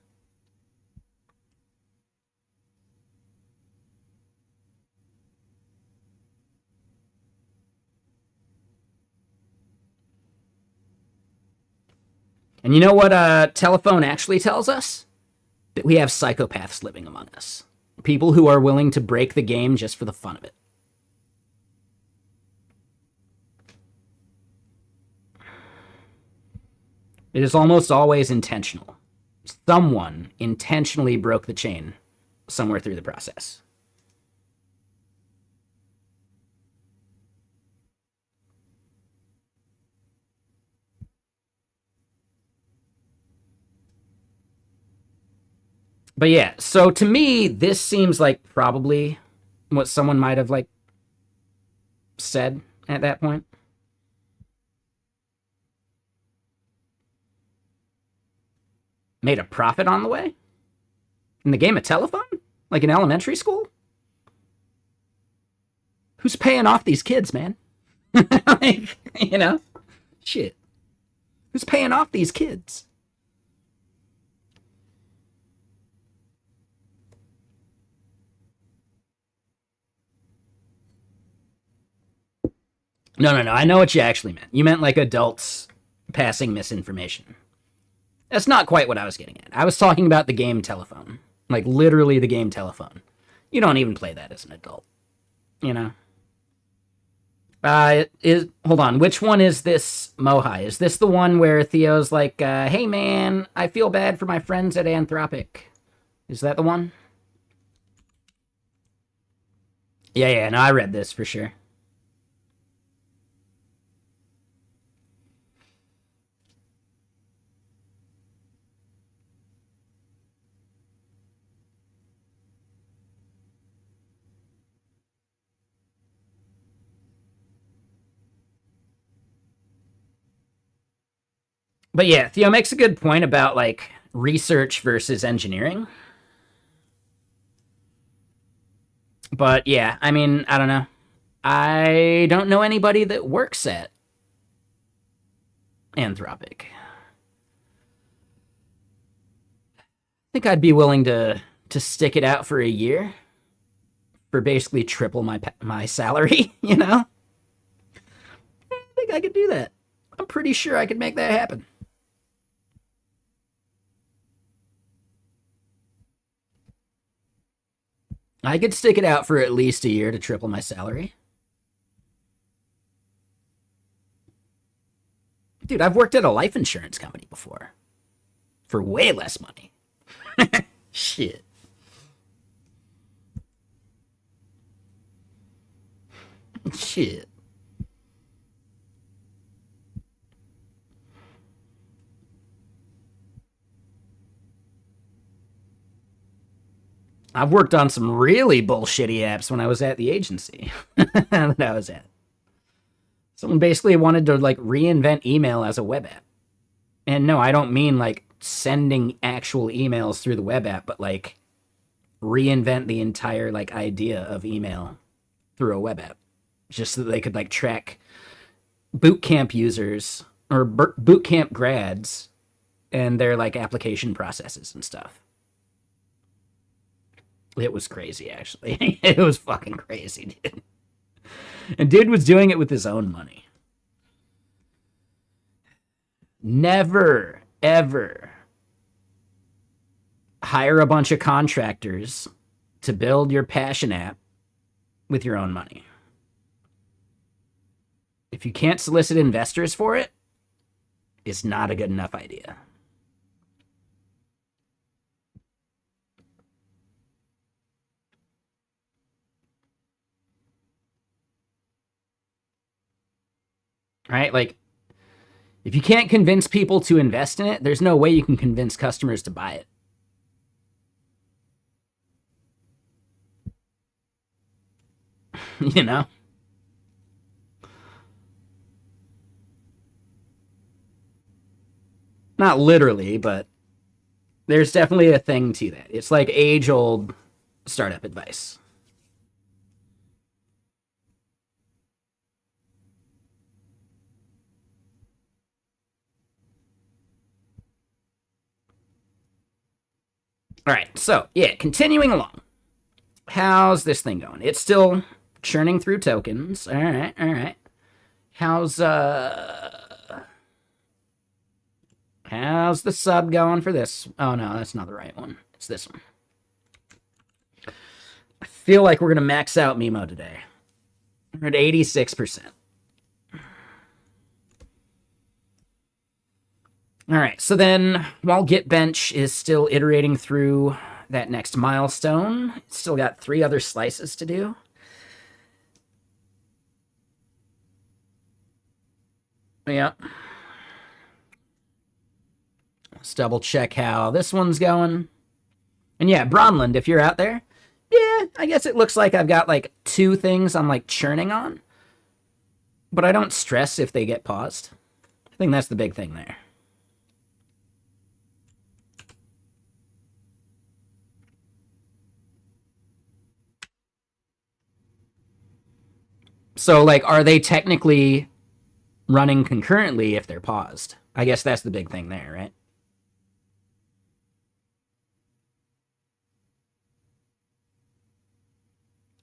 And you know what telephone actually tells us? That we have psychopaths living among us. People who are willing to break the game just for the fun of it. It is almost always intentional. Someone intentionally broke the chain somewhere through the process. But yeah, so to me, this seems like probably what someone might have like said at that point. Made a profit on the way? In the game of telephone? Like in elementary school? Who's paying off these kids, man? Like, you know? Shit. Who's paying off these kids? No. I know what you actually meant. You meant like adults passing misinformation. That's not quite what I was getting at. I was talking about the game telephone. Like literally the game telephone. You don't even play that as an adult. You know? Hold on. Which one is this, Mohai? Is this the one where Theo's like, hey man, I feel bad for my friends at Anthropic? Is that the one? Yeah, no, I read this for sure. But yeah, Theo makes a good point about like research versus engineering. But yeah, I mean, I don't know. I don't know anybody that works at Anthropic. I think I'd be willing to stick it out for a year for basically triple my salary, you know? I think I could do that. I'm pretty sure I could make that happen. I could stick it out for at least a year to triple my salary. Dude, I've worked at a life insurance company before for way less money. Shit. Shit. I've worked on some really bullshitty apps when I was at the agency that I was at. Someone basically wanted to like reinvent email as a web app. And no, I don't mean like sending actual emails through the web app, but like reinvent the entire like idea of email through a web app just so that they could like track boot camp users or boot camp grads and their like application processes and stuff. It was crazy, actually. It was fucking crazy, dude. And dude was doing it with his own money. Never, ever hire a bunch of contractors to build your passion app with your own money. If you can't solicit investors for it, it's not a good enough idea. Right? Like, if you can't convince people to invest in it, there's no way you can convince customers to buy it. You know? Not literally, but there's definitely a thing to that. It's like age-old startup advice. All right, so yeah, continuing along. How's this thing going? It's still churning through tokens. All How's How's the sub going for this? Oh, no, that's not the right one. It's this one. I feel like we're going to max out Mimo today. We're at 86%. All right, so then while GitBench is still iterating through that next milestone, it's still got 3 other slices to do. Yep. Let's double check how this one's going. And yeah, Bronland, if you're out there, yeah, I guess it looks like I've got like 2 things I'm like churning on. But I don't stress if they get paused. I think that's the big thing there. So, like, are they technically running concurrently if they're paused? I guess that's the big thing there, right?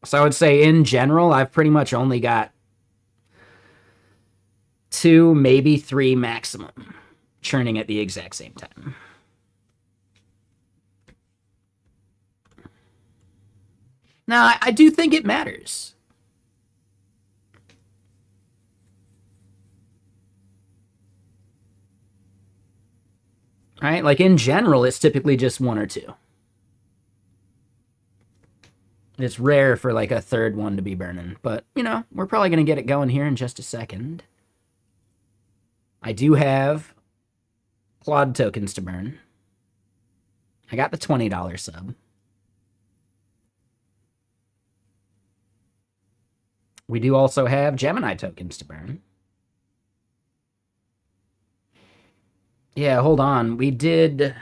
So I would say in general, I've pretty much only got 2, maybe 3 maximum churning at the exact same time. Now, I do think it matters. Right? Like in general, it's typically just 1 or 2. It's rare for like a third one to be burning, but you know, we're probably going to get it going here in just a second. I do have Claude tokens to burn. I got the $20 sub. We do also have Gemini tokens to burn. Yeah, hold on. We did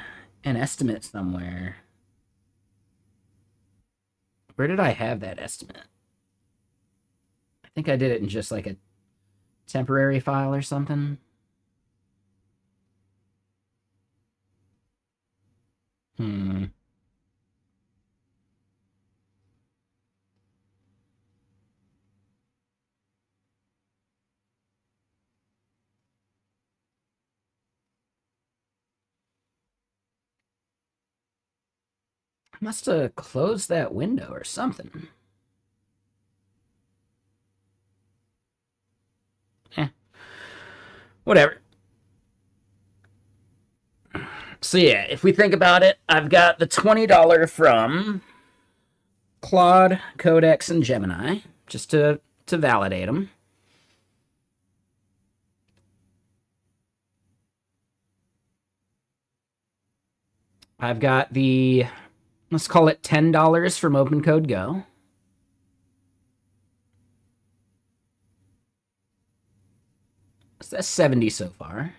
an estimate somewhere. Where did I have that estimate? I think I did it in just like a temporary file or something. I must have closed that window or something. Whatever. So yeah, if we think about it, I've got the $20 from Claude, Codex, and Gemini, just to validate them. I've got the, let's call it $10 from Open Code Go. So that's 70 so far.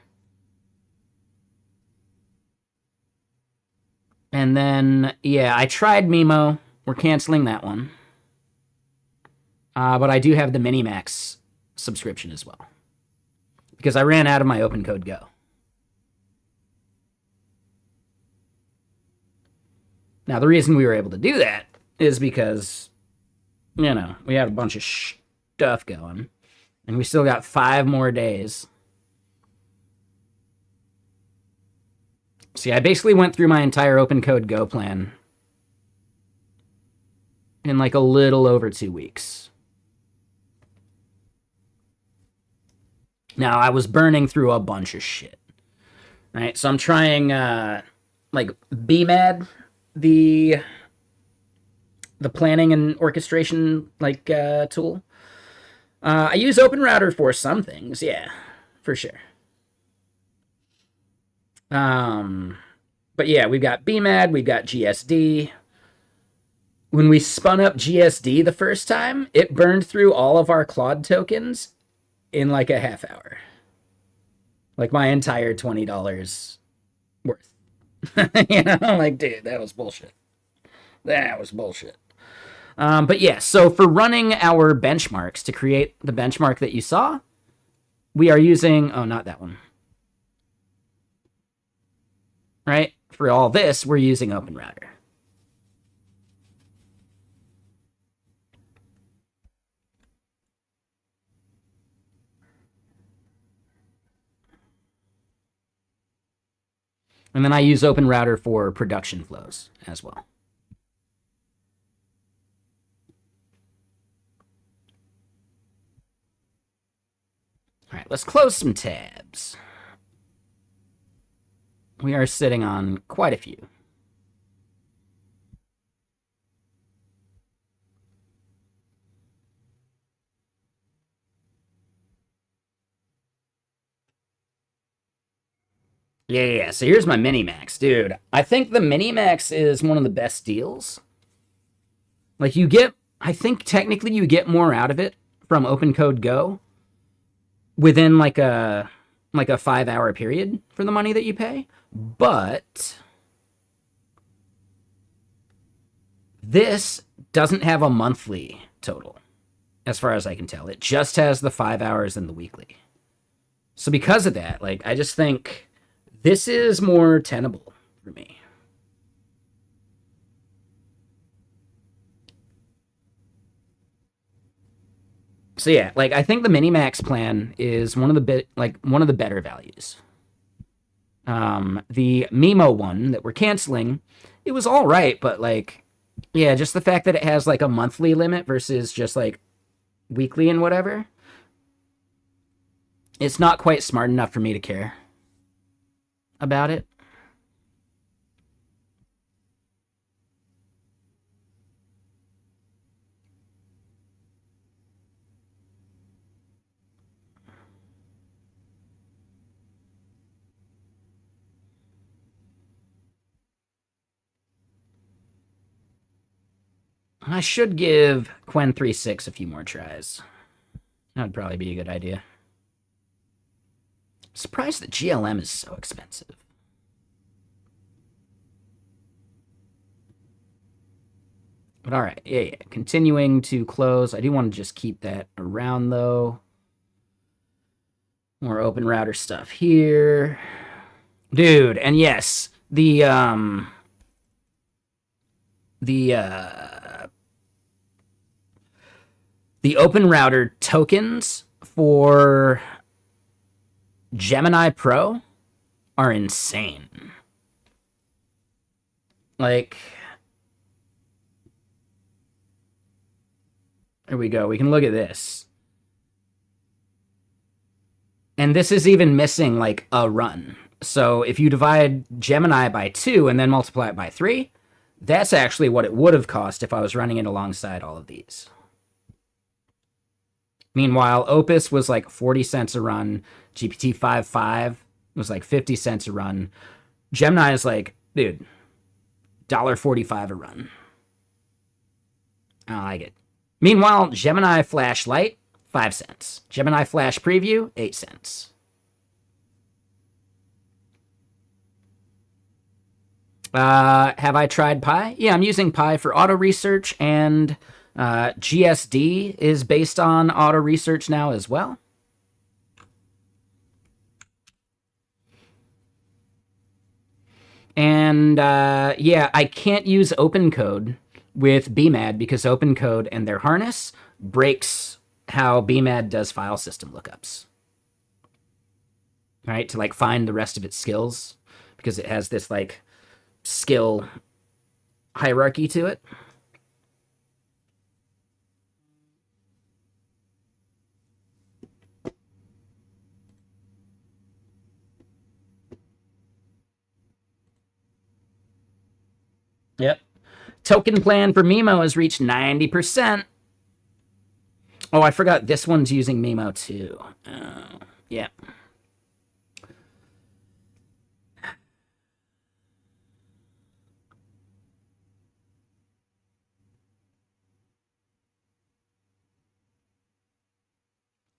And then, yeah, I tried Mimo. We're canceling that one. But I do have the Minimax subscription as well, because I ran out of my Open Code Go. Now, the reason we were able to do that is because, you know, we had a bunch of stuff going, and we still got 5 more days. See, I basically went through my entire Open Code Go plan in like a little over 2 weeks. Now, I was burning through a bunch of shit, right? So I'm trying, like, BMAD, the planning and orchestration, like, tool. I use OpenRouter for some things, yeah, for sure. But yeah, we've got BMAD, we've got GSD. When we spun up GSD the first time, it burned through all of our Claude tokens in like a half hour. Like my entire $20 worth. You know, like, dude, that was bullshit. That was bullshit. But yeah, so for running our benchmarks to create the benchmark that you saw, we are using, oh, not that one. Right? For all this, we're using OpenRouter. And then I use OpenRouter for production flows as well. All right, let's close some tabs. We are sitting on quite a few. Yeah. So here's my Minimax, dude. I think the Minimax is one of the best deals. Like I think technically you get more out of it from OpenCode Go within like a 5-hour period for the money that you pay. But this doesn't have a monthly total, as far as I can tell. It just has the 5 hours and the weekly. So because of that, like, I just think this is more tenable for me. So yeah, like, I think the Minimax plan is one of the better values. The Mimo one that we're canceling, it was all right, but like, yeah, just the fact that it has like a monthly limit versus just like weekly and whatever, it's not quite smart enough for me to care about it. I should give Quen 3.6 a few more tries. That would probably be a good idea. Surprised that GLM is so expensive. But all right, yeah. Continuing to close. I do want to just keep that around, though. More OpenRouter stuff here. Dude, and yes, the OpenRouter tokens for Gemini Pro are insane. Like, here we go. We can look at this. And this is even missing like a run. So if you divide Gemini by 2 and then multiply it by 3, that's actually what it would have cost if I was running it alongside all of these. Meanwhile, Opus was like 40 cents a run. GPT-5.5 was like 50 cents a run. Gemini is like, dude, $1.45 a run. I don't like it. Meanwhile, Gemini Flash Lite, 5 cents. Gemini Flash Preview, 8 cents. Have I tried Pi? Yeah, I'm using Pi for auto research, and GSD is based on auto research now as well. And yeah, I can't use OpenCode with BMAD because OpenCode and their harness breaks how BMAD does file system lookups. Right? To like find the rest of its skills, because it has this like skill hierarchy to it. Yep. Token plan for Mimo has reached 90%. Oh, I forgot this one's using Mimo too. Yeah.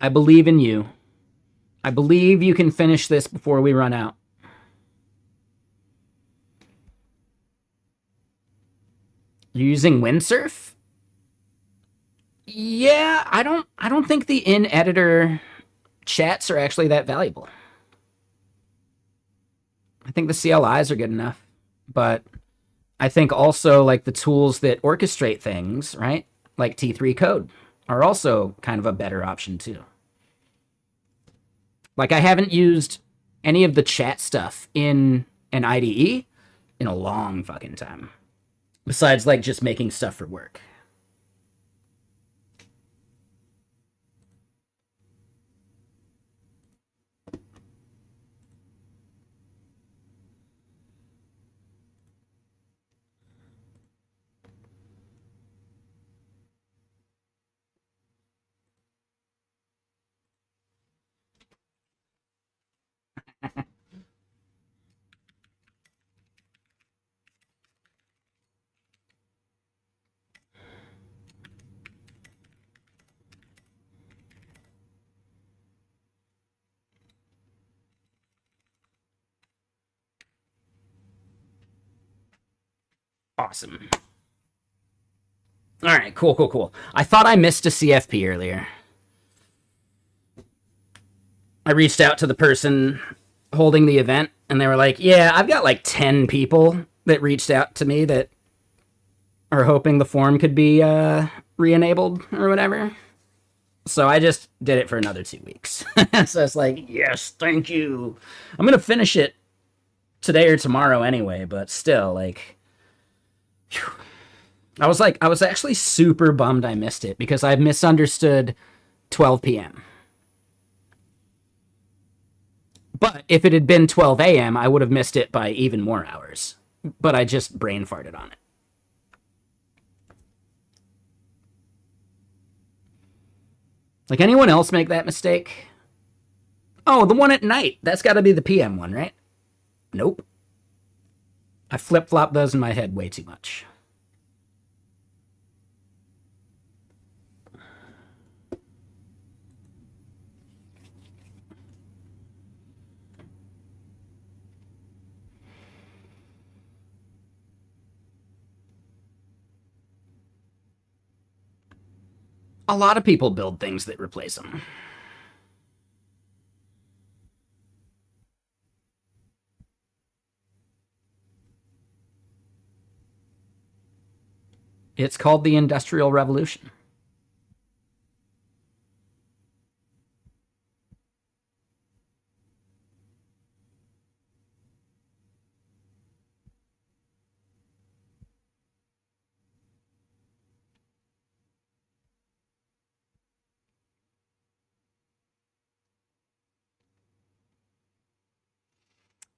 I believe in you. I believe you can finish this before we run out. You're using Windsurf? Yeah, I don't think the in-editor chats are actually that valuable. I think the CLIs are good enough, but I think also like the tools that orchestrate things, right? Like T3 Code are also kind of a better option too. Like I haven't used any of the chat stuff in an IDE in a long fucking time. Besides, like, just making stuff for work. Awesome. All right, cool. I thought I missed a CFP earlier. I reached out to the person holding the event, and they were like, yeah, I've got like 10 people that reached out to me that are hoping the form could be re-enabled or whatever. So I just did it for another 2 weeks. So it's like, yes, thank you. I'm going to finish it today or tomorrow anyway, but still, like, whew. I was actually super bummed I missed it because I misunderstood 12 p.m. But if it had been 12 a.m., I would have missed it by even more hours. But I just brain farted on it. Like, anyone else make that mistake? Oh, the one at night. That's got to be the PM one, right? Nope. I flip-flop those in my head way too much. A lot of people build things that replace them. It's called the Industrial Revolution.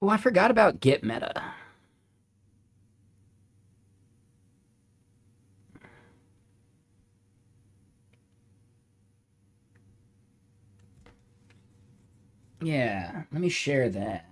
Oh, I forgot about Git Meta. Yeah, let me share that.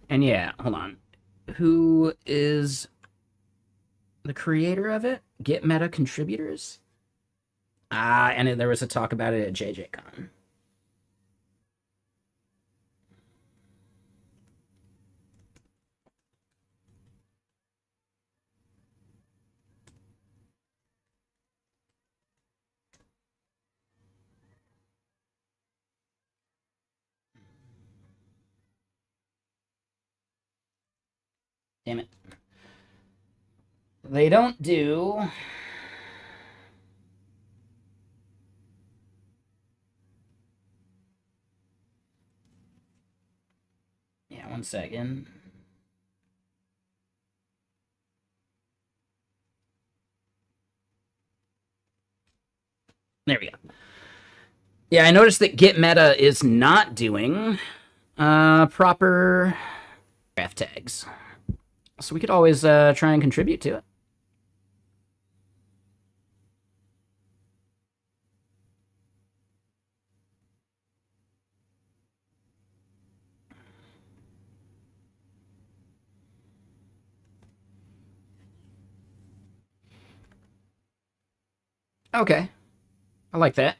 And yeah, hold on. Who is the creator of it? Git Meta contributors? Ah, and there was a talk about it at JJCon. Damn it. They don't do... Yeah, 1 second. There we go. Yeah, I noticed that Git Meta is not doing proper graph tags. So we could always try and contribute to it. Okay. I like that.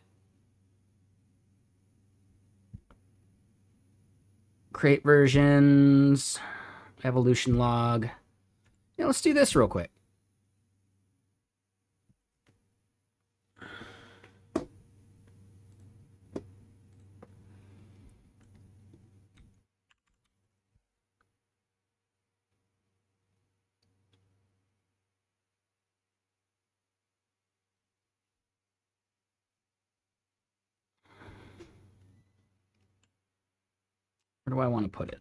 Create versions, evolution log. Yeah, let's do this real quick. Where do I want to put it?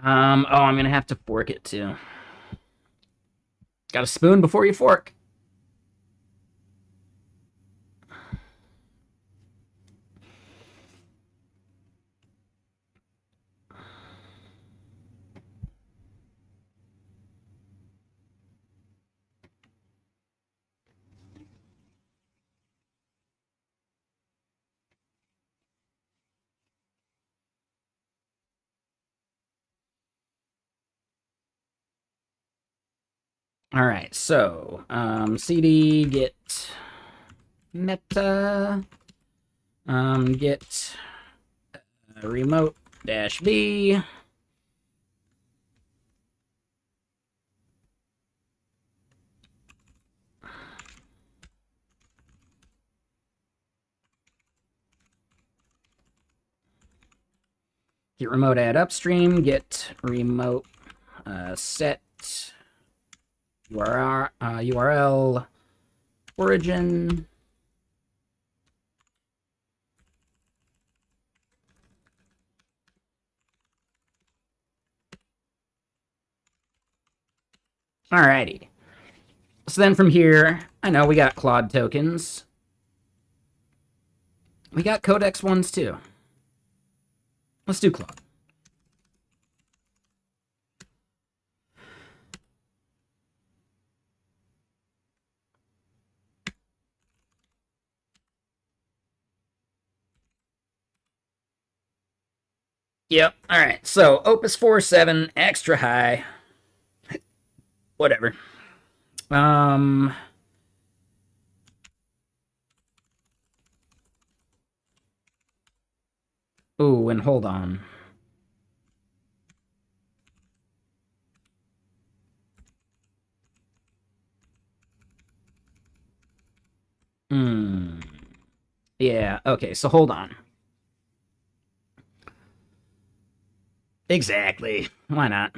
Oh, I'm gonna have to fork it too. Got a spoon before you fork. All right, so cd git meta git remote dash b. Git remote add upstream, git remote set URL origin. Alrighty. So then from here, I know we got Claude tokens. We got Codex ones too. Let's do Claude. Yep. All right. So Opus 4.7 extra high. Whatever. Ooh, and hold on. Yeah. Okay. So hold on. Exactly. Why not?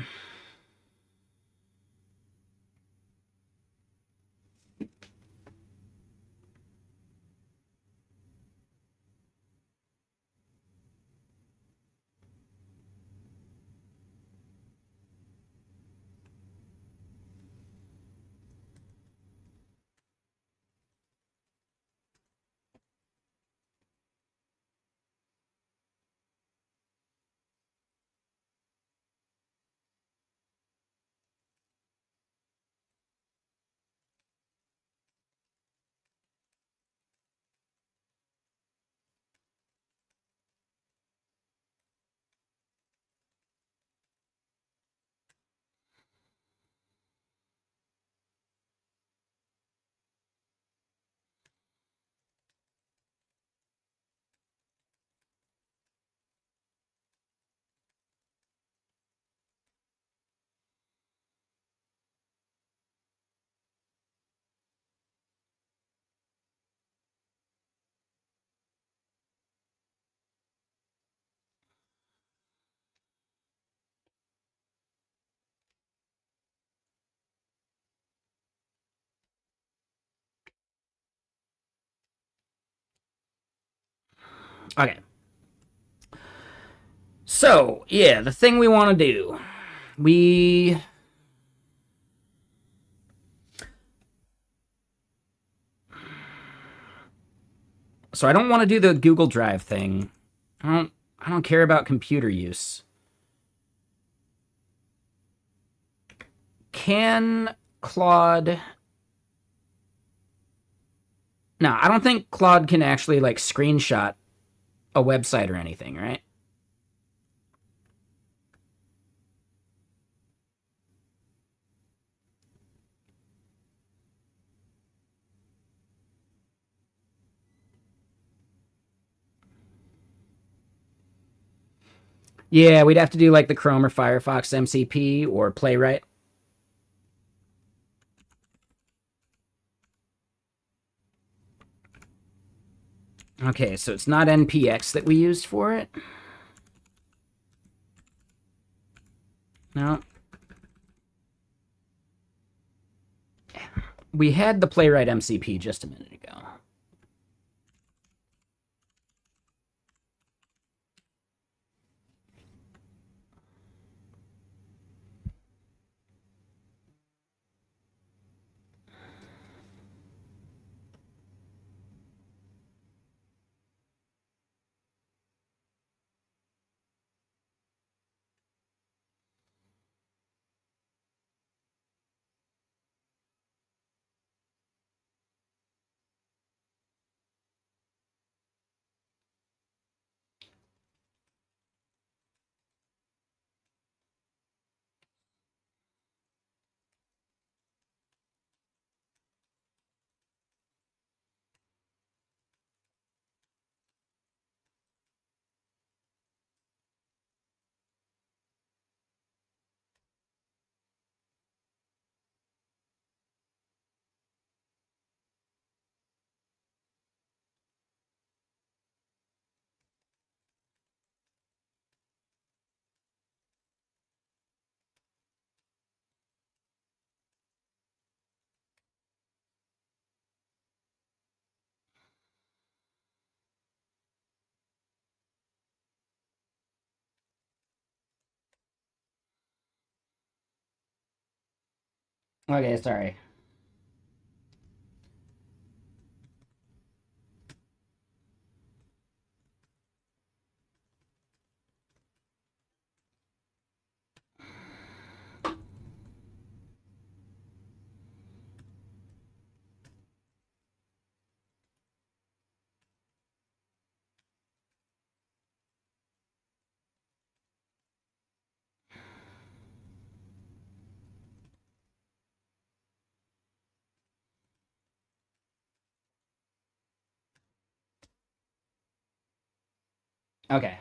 Okay. So, yeah, the thing we want to do. So I don't want to do the Google Drive thing. I don't care about computer use. Can Claude... No, I don't think Claude can actually, like, screenshot a website or anything, right? Yeah, we'd have to do, like, the Chrome or Firefox MCP or Playwright. Okay, so it's not NPX that we used for it. No. We had the playwright MCP just a minute ago. Okay, sorry. Okay.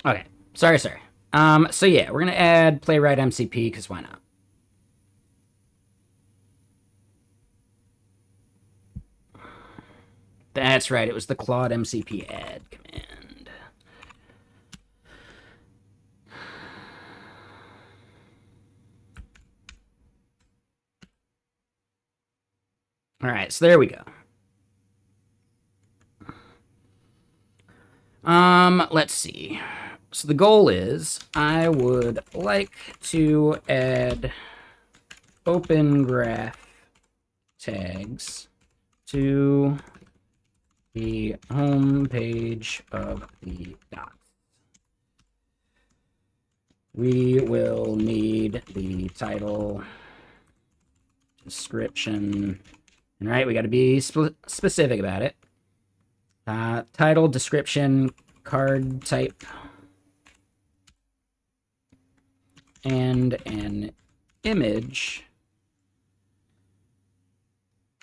Okay. Sorry, sorry. So yeah, we're gonna add playwright MCP because why not? That's right. It was the Claude MCP add command. All right, so there we go. Let's see. So the goal is I would like to add open graph tags to the home page of the docs. We will need the title, description, and right, we got to be specific about it. Title, description, card type, and an image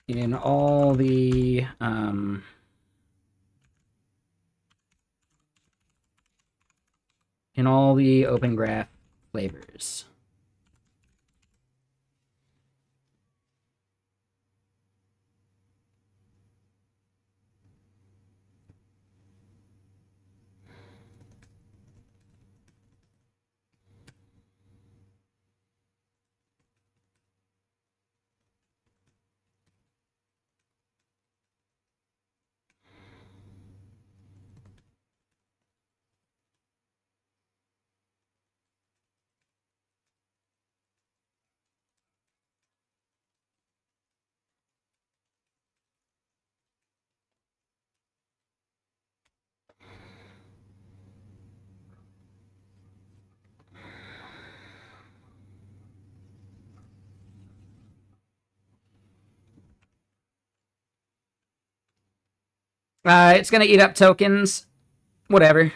in all the Open Graph flavors. It's going to eat up tokens. Whatever.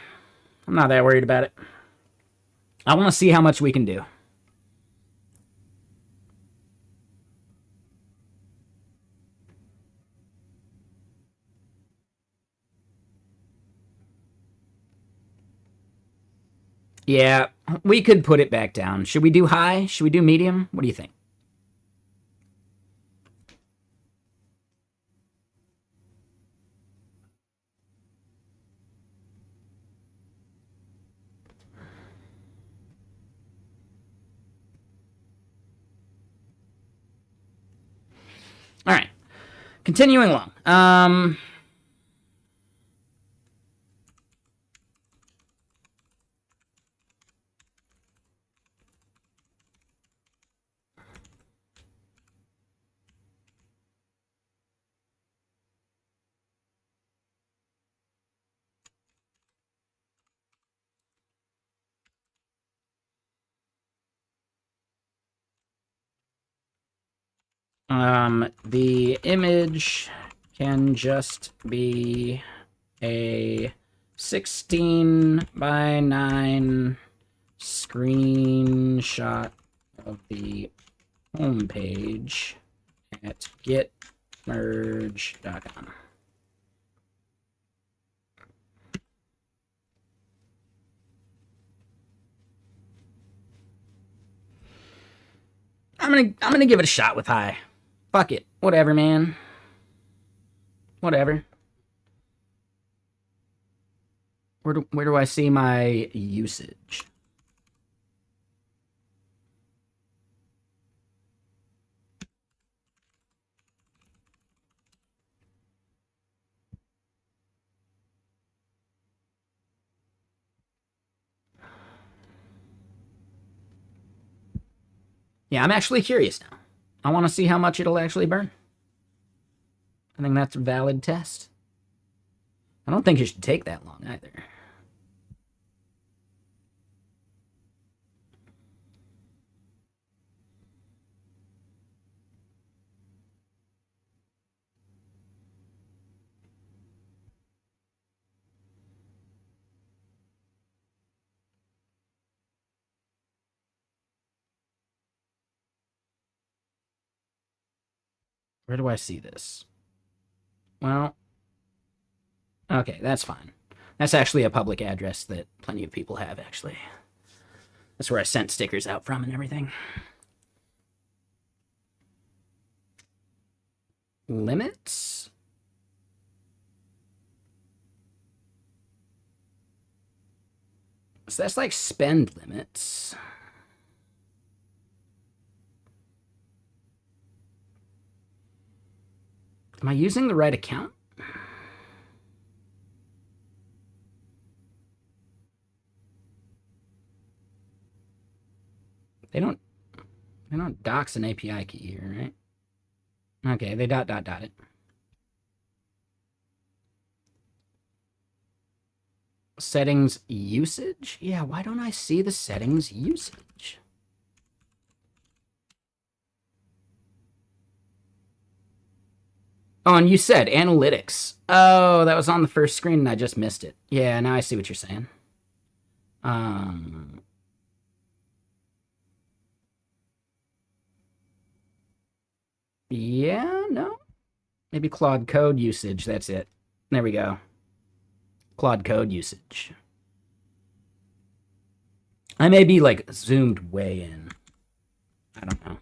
I'm not that worried about it. I want to see how much we can do. Yeah, we could put it back down. Should we do high? Should we do medium? What do you think? All right. Continuing along. The image can just be a 16 by 9 screenshot of the homepage at gitmerge.com. I'm gonna give it a shot with high. Fuck it. Whatever, man. Whatever. Where do I see my usage? Yeah, I'm actually curious now. I want to see how much it'll actually burn. I think that's a valid test. I don't think it should take that long either. Where do I see this? Well, okay, that's fine. That's actually a public address that plenty of people have, actually. That's where I sent stickers out from and everything. Limits? So that's like spend limits. Am I using the right account? They don't dox an API key here, right? Okay, they dot it. Settings usage? Yeah, why don't I see the settings usage? Oh, and you said analytics. Oh, that was on the first screen and I just missed it. Yeah, now I see what you're saying. Yeah, no. Maybe Claude code usage. That's it. There we go. Claude code usage. I may be like zoomed way in. I don't know.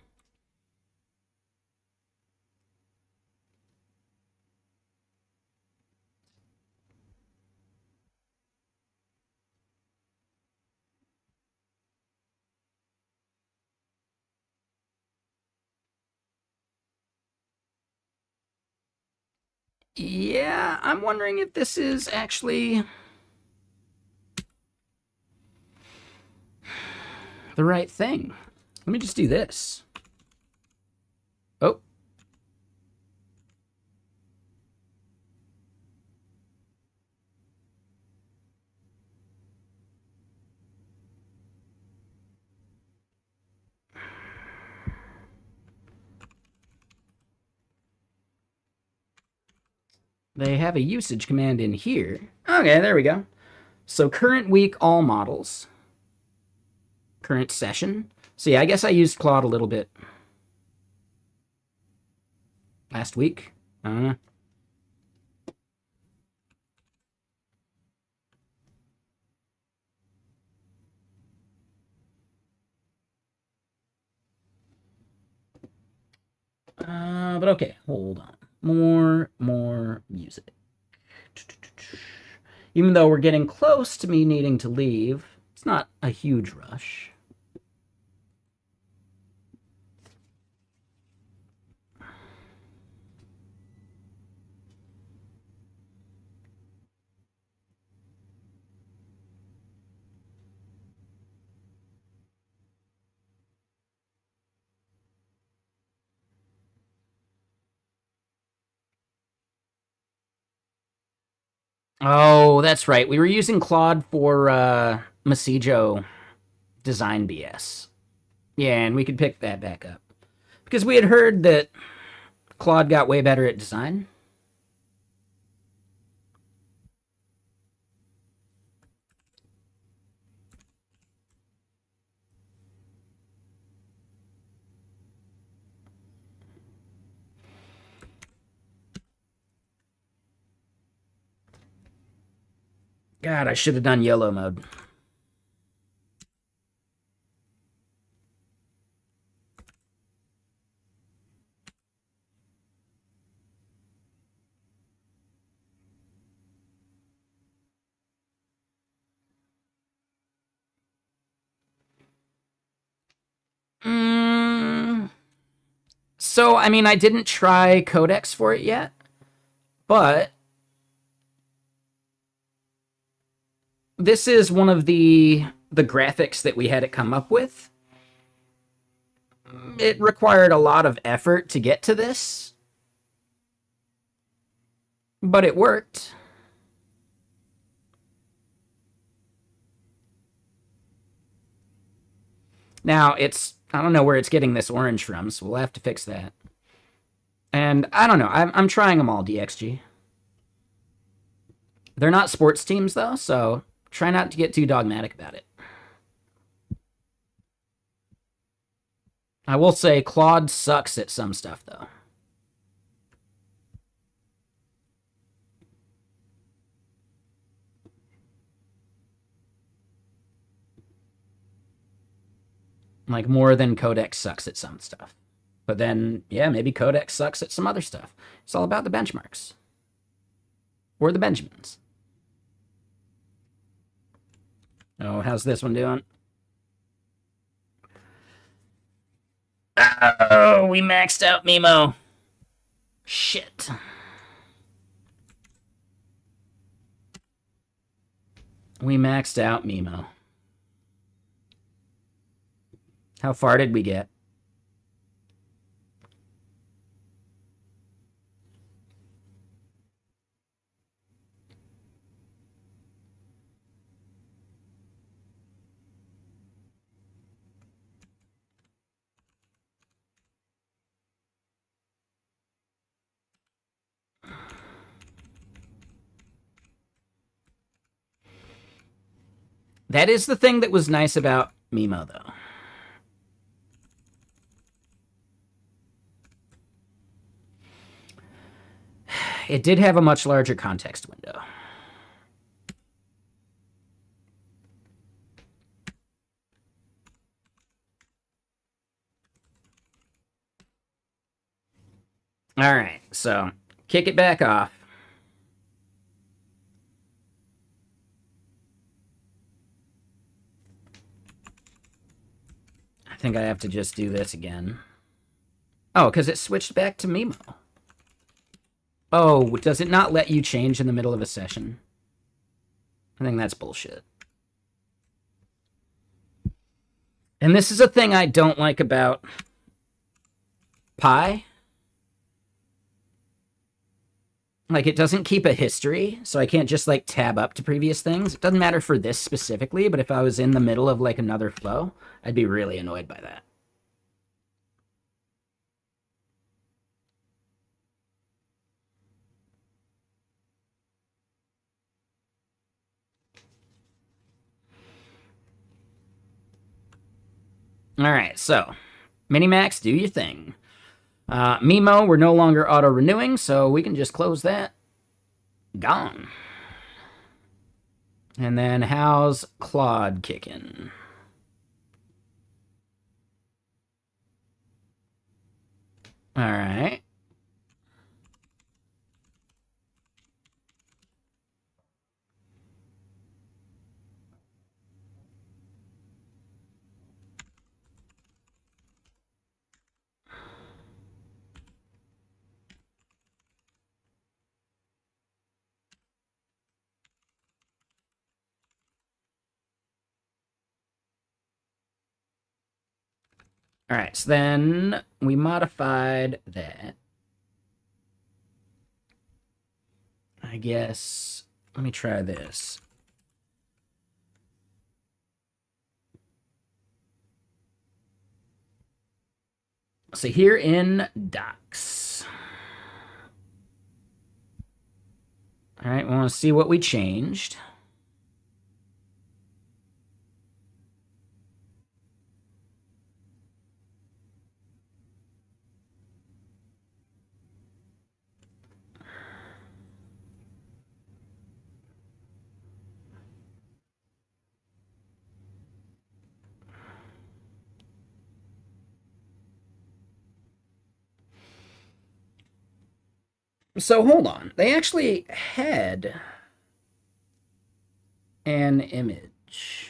Yeah, I'm wondering if this is actually the right thing. Let me just do this. Oh. they have a usage command in here. Okay, there we go. So current week, all models. Current session. So yeah, I guess I used Claude a little bit last week. I don't know. But okay, hold on. More music. Even though we're getting close to me needing to leave, it's not a huge rush. Oh, that's right. We were using Claude for Masijo design BS. Yeah, and we could pick that back up. Because we had heard that Claude got way better at design. God, I should have done YOLO mode. So, I mean, I didn't try codecs for it yet, but this is one of the graphics that we had it come up with. It required a lot of effort to get to this, but it worked. Now, I don't know where it's getting this orange from, so we'll have to fix that. And I don't know, I'm trying them all, DXG. They're not sports teams, though, so try not to get too dogmatic about it. I will say Claude sucks at some stuff, though. Like, more than Codex sucks at some stuff. But then, yeah, maybe Codex sucks at some other stuff. It's all about the benchmarks. Or the Benjamins. Oh, how's this one doing? Oh, we maxed out Mimo. Shit. We maxed out Mimo. How far did we get? That is the thing that was nice about Mimo, though. It did have a much larger context window. All right, so kick it back off. I think I have to just do this again. Oh, because it switched back to Mimo. Oh, does it not let you change in the middle of a session? I think that's bullshit. And this is a thing I don't like about Pi. Like, it doesn't keep a history, so I can't just, like, tab up to previous things. It doesn't matter for this specifically, but if I was in the middle of, like, another flow, I'd be really annoyed by that. All right, so Minimax, do your thing. Mimo, we're no longer auto-renewing, so we can just close that. Gone. And then how's Claude kicking? All right. All right, so then we modified that. I guess, let me try this. So here in Docs. All right, we want to see what we changed. So hold on. They actually had an image.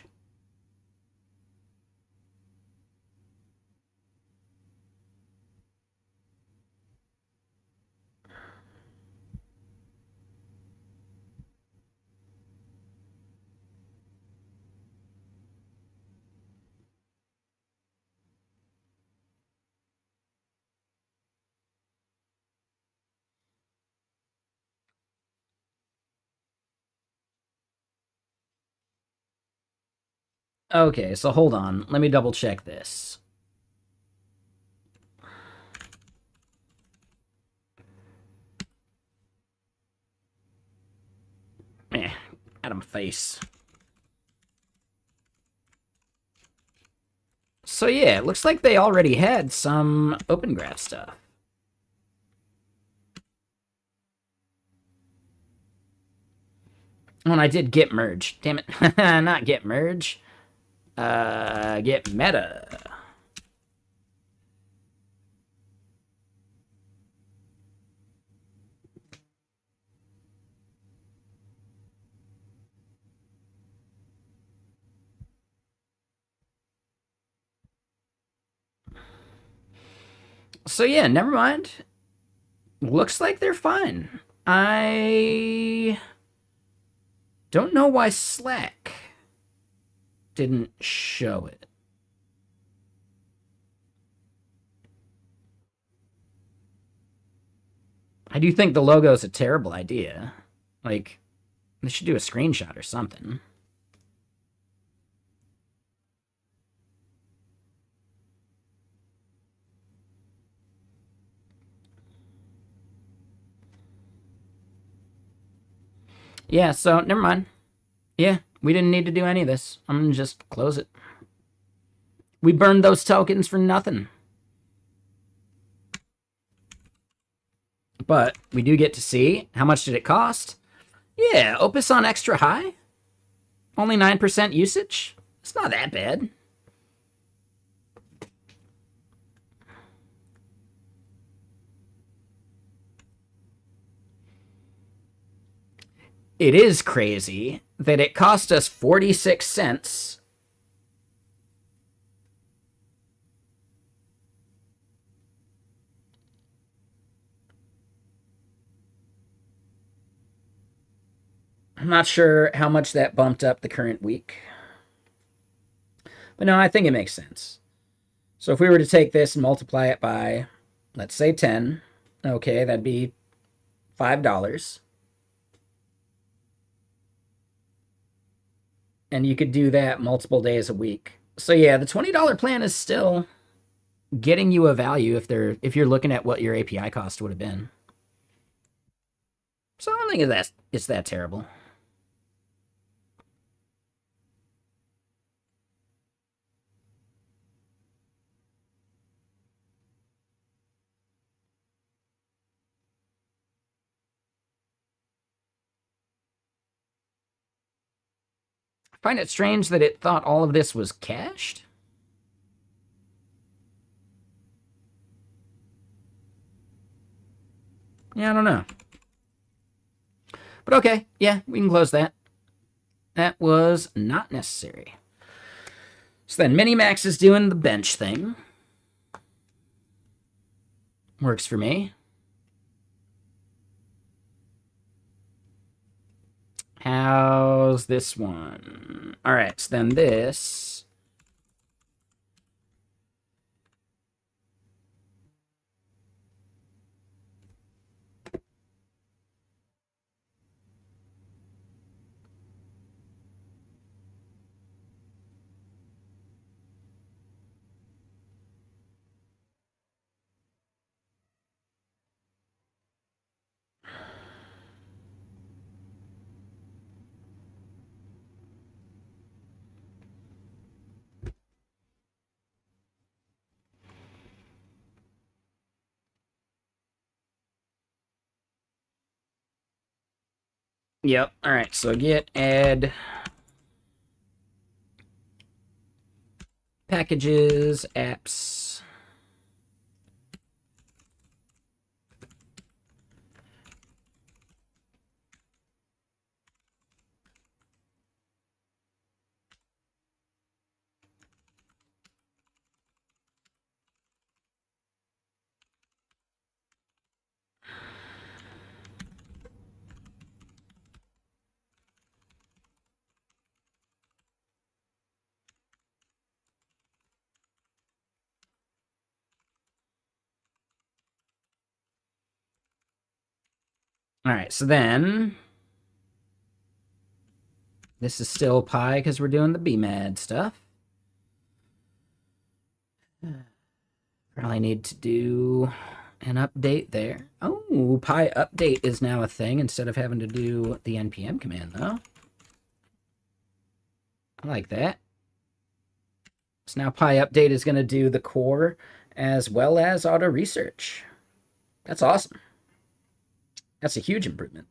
Okay, so hold on. Let me double check this. Out of my face. So yeah, it looks like they already had some Open Graph stuff. Oh, and I did git merge. Damn it. Not git merge. Git meta. So yeah, never mind. Looks like they're fine. I don't know why Slack didn't show it. I do think the logo is a terrible idea. Like, they should do a screenshot or something. Yeah, so never mind. Yeah, we didn't need to do any of this. I'm gonna just close it. We burned those tokens for nothing. But we do get to see how much did it cost. Yeah, Opus on extra high. Only 9% usage. It's not that bad. It is crazy that it cost us 46 cents. I'm not sure how much that bumped up the current week. But no, I think it makes sense. So if we were to take this and multiply it by, let's say 10, okay, that'd be $5. And you could do that multiple days a week. So yeah, the $20 plan is still getting you a value if you're looking at what your API cost would have been. So I don't think it's that terrible. find it strange that it thought all of this was cached. Yeah, I don't know. But okay, yeah, we can close that. That was not necessary. So then Minimax is doing the bench thing. Works for me. How's this one? All right, so then this. Yep. All right, so git add packages, apps. All right, so then this is still pi because we're doing the bmad stuff. Probably need to do an update there. Oh, pi update is now a thing instead of having to do the npm command, though. I like that. So now pi update is going to do the core as well as auto research. That's awesome. That's a huge improvement.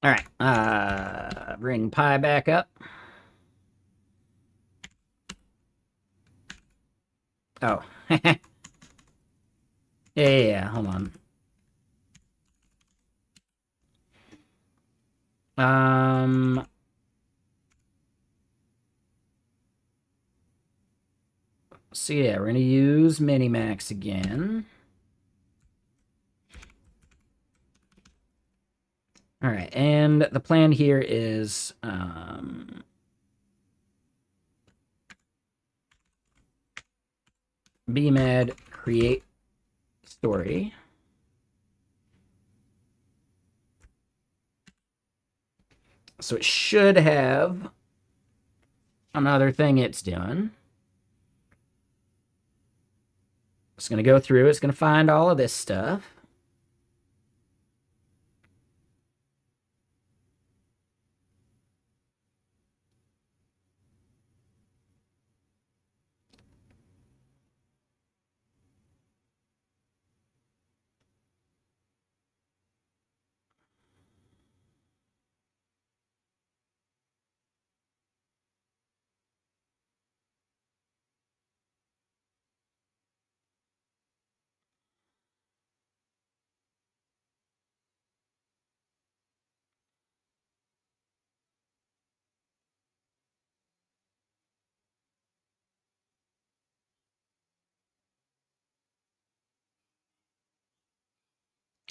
All right, bring pi back up. Oh, yeah, hold on. So yeah, we're gonna use Minimax again. All right, and the plan here is bmad create story. So it should have another thing it's doing. It's going to go through. It's going to find all of this stuff.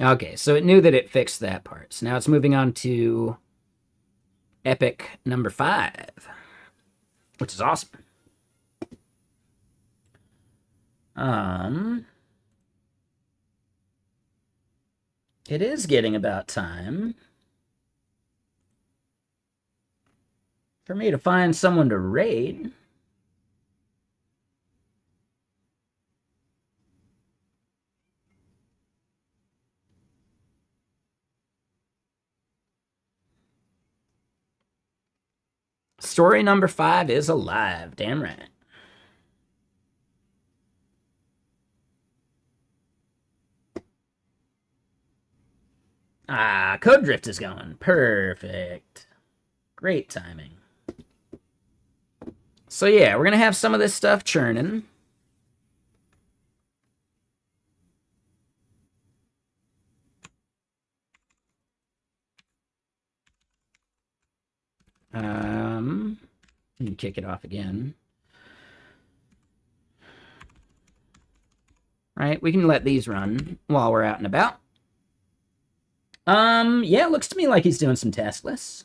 Okay, so it knew that it fixed that part. So now it's moving on to epic number 5, which is awesome. It is getting about time for me to find someone to raid. Story number 5 is alive. Damn right. Ah, Code Drift is going. Perfect. Great timing. So yeah, we're going to have some of this stuff churning. Kick it off again. Right, we can let these run while we're out and about. Yeah, it looks to me like he's doing some task lists.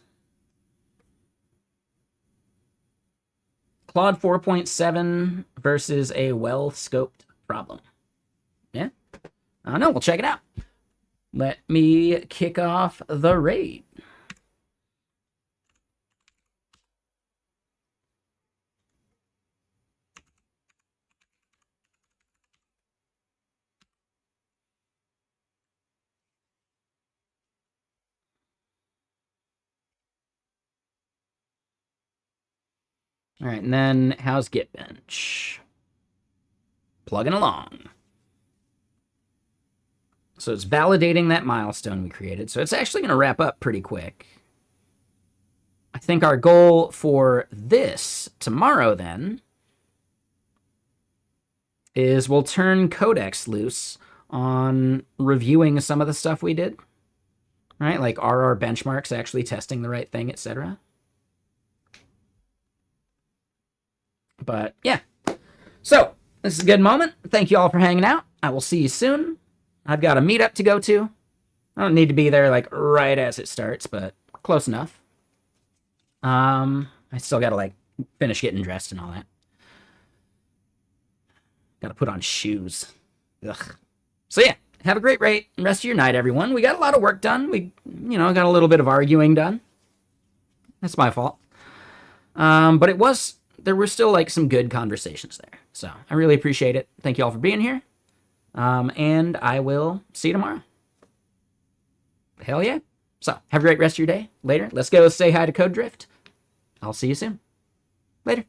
Claude 4.7 versus a well-scoped problem. Yeah? I don't know, we'll check it out. Let me kick off the raid. All right, and then how's GitBench? Plugging along. So it's validating that milestone we created. So it's actually going to wrap up pretty quick. I think our goal for this tomorrow then is we'll turn Codex loose on reviewing some of the stuff we did. Right? Like, are our benchmarks actually testing the right thing, etc.? But yeah. So this is a good moment. Thank you all for hanging out. I will see you soon. I've got a meetup to go to. I don't need to be there like right as it starts, but close enough. I still gotta like finish getting dressed and all that. Gotta put on shoes. Ugh. So yeah, have a great rest of your night, everyone. We got a lot of work done. We, got a little bit of arguing done. That's my fault. But there were still like some good conversations there. So I really appreciate it. Thank you all for being here. And I will see you tomorrow. Hell yeah. So have a great rest of your day. Later. Let's go say hi to Code Drift. I'll see you soon. Later.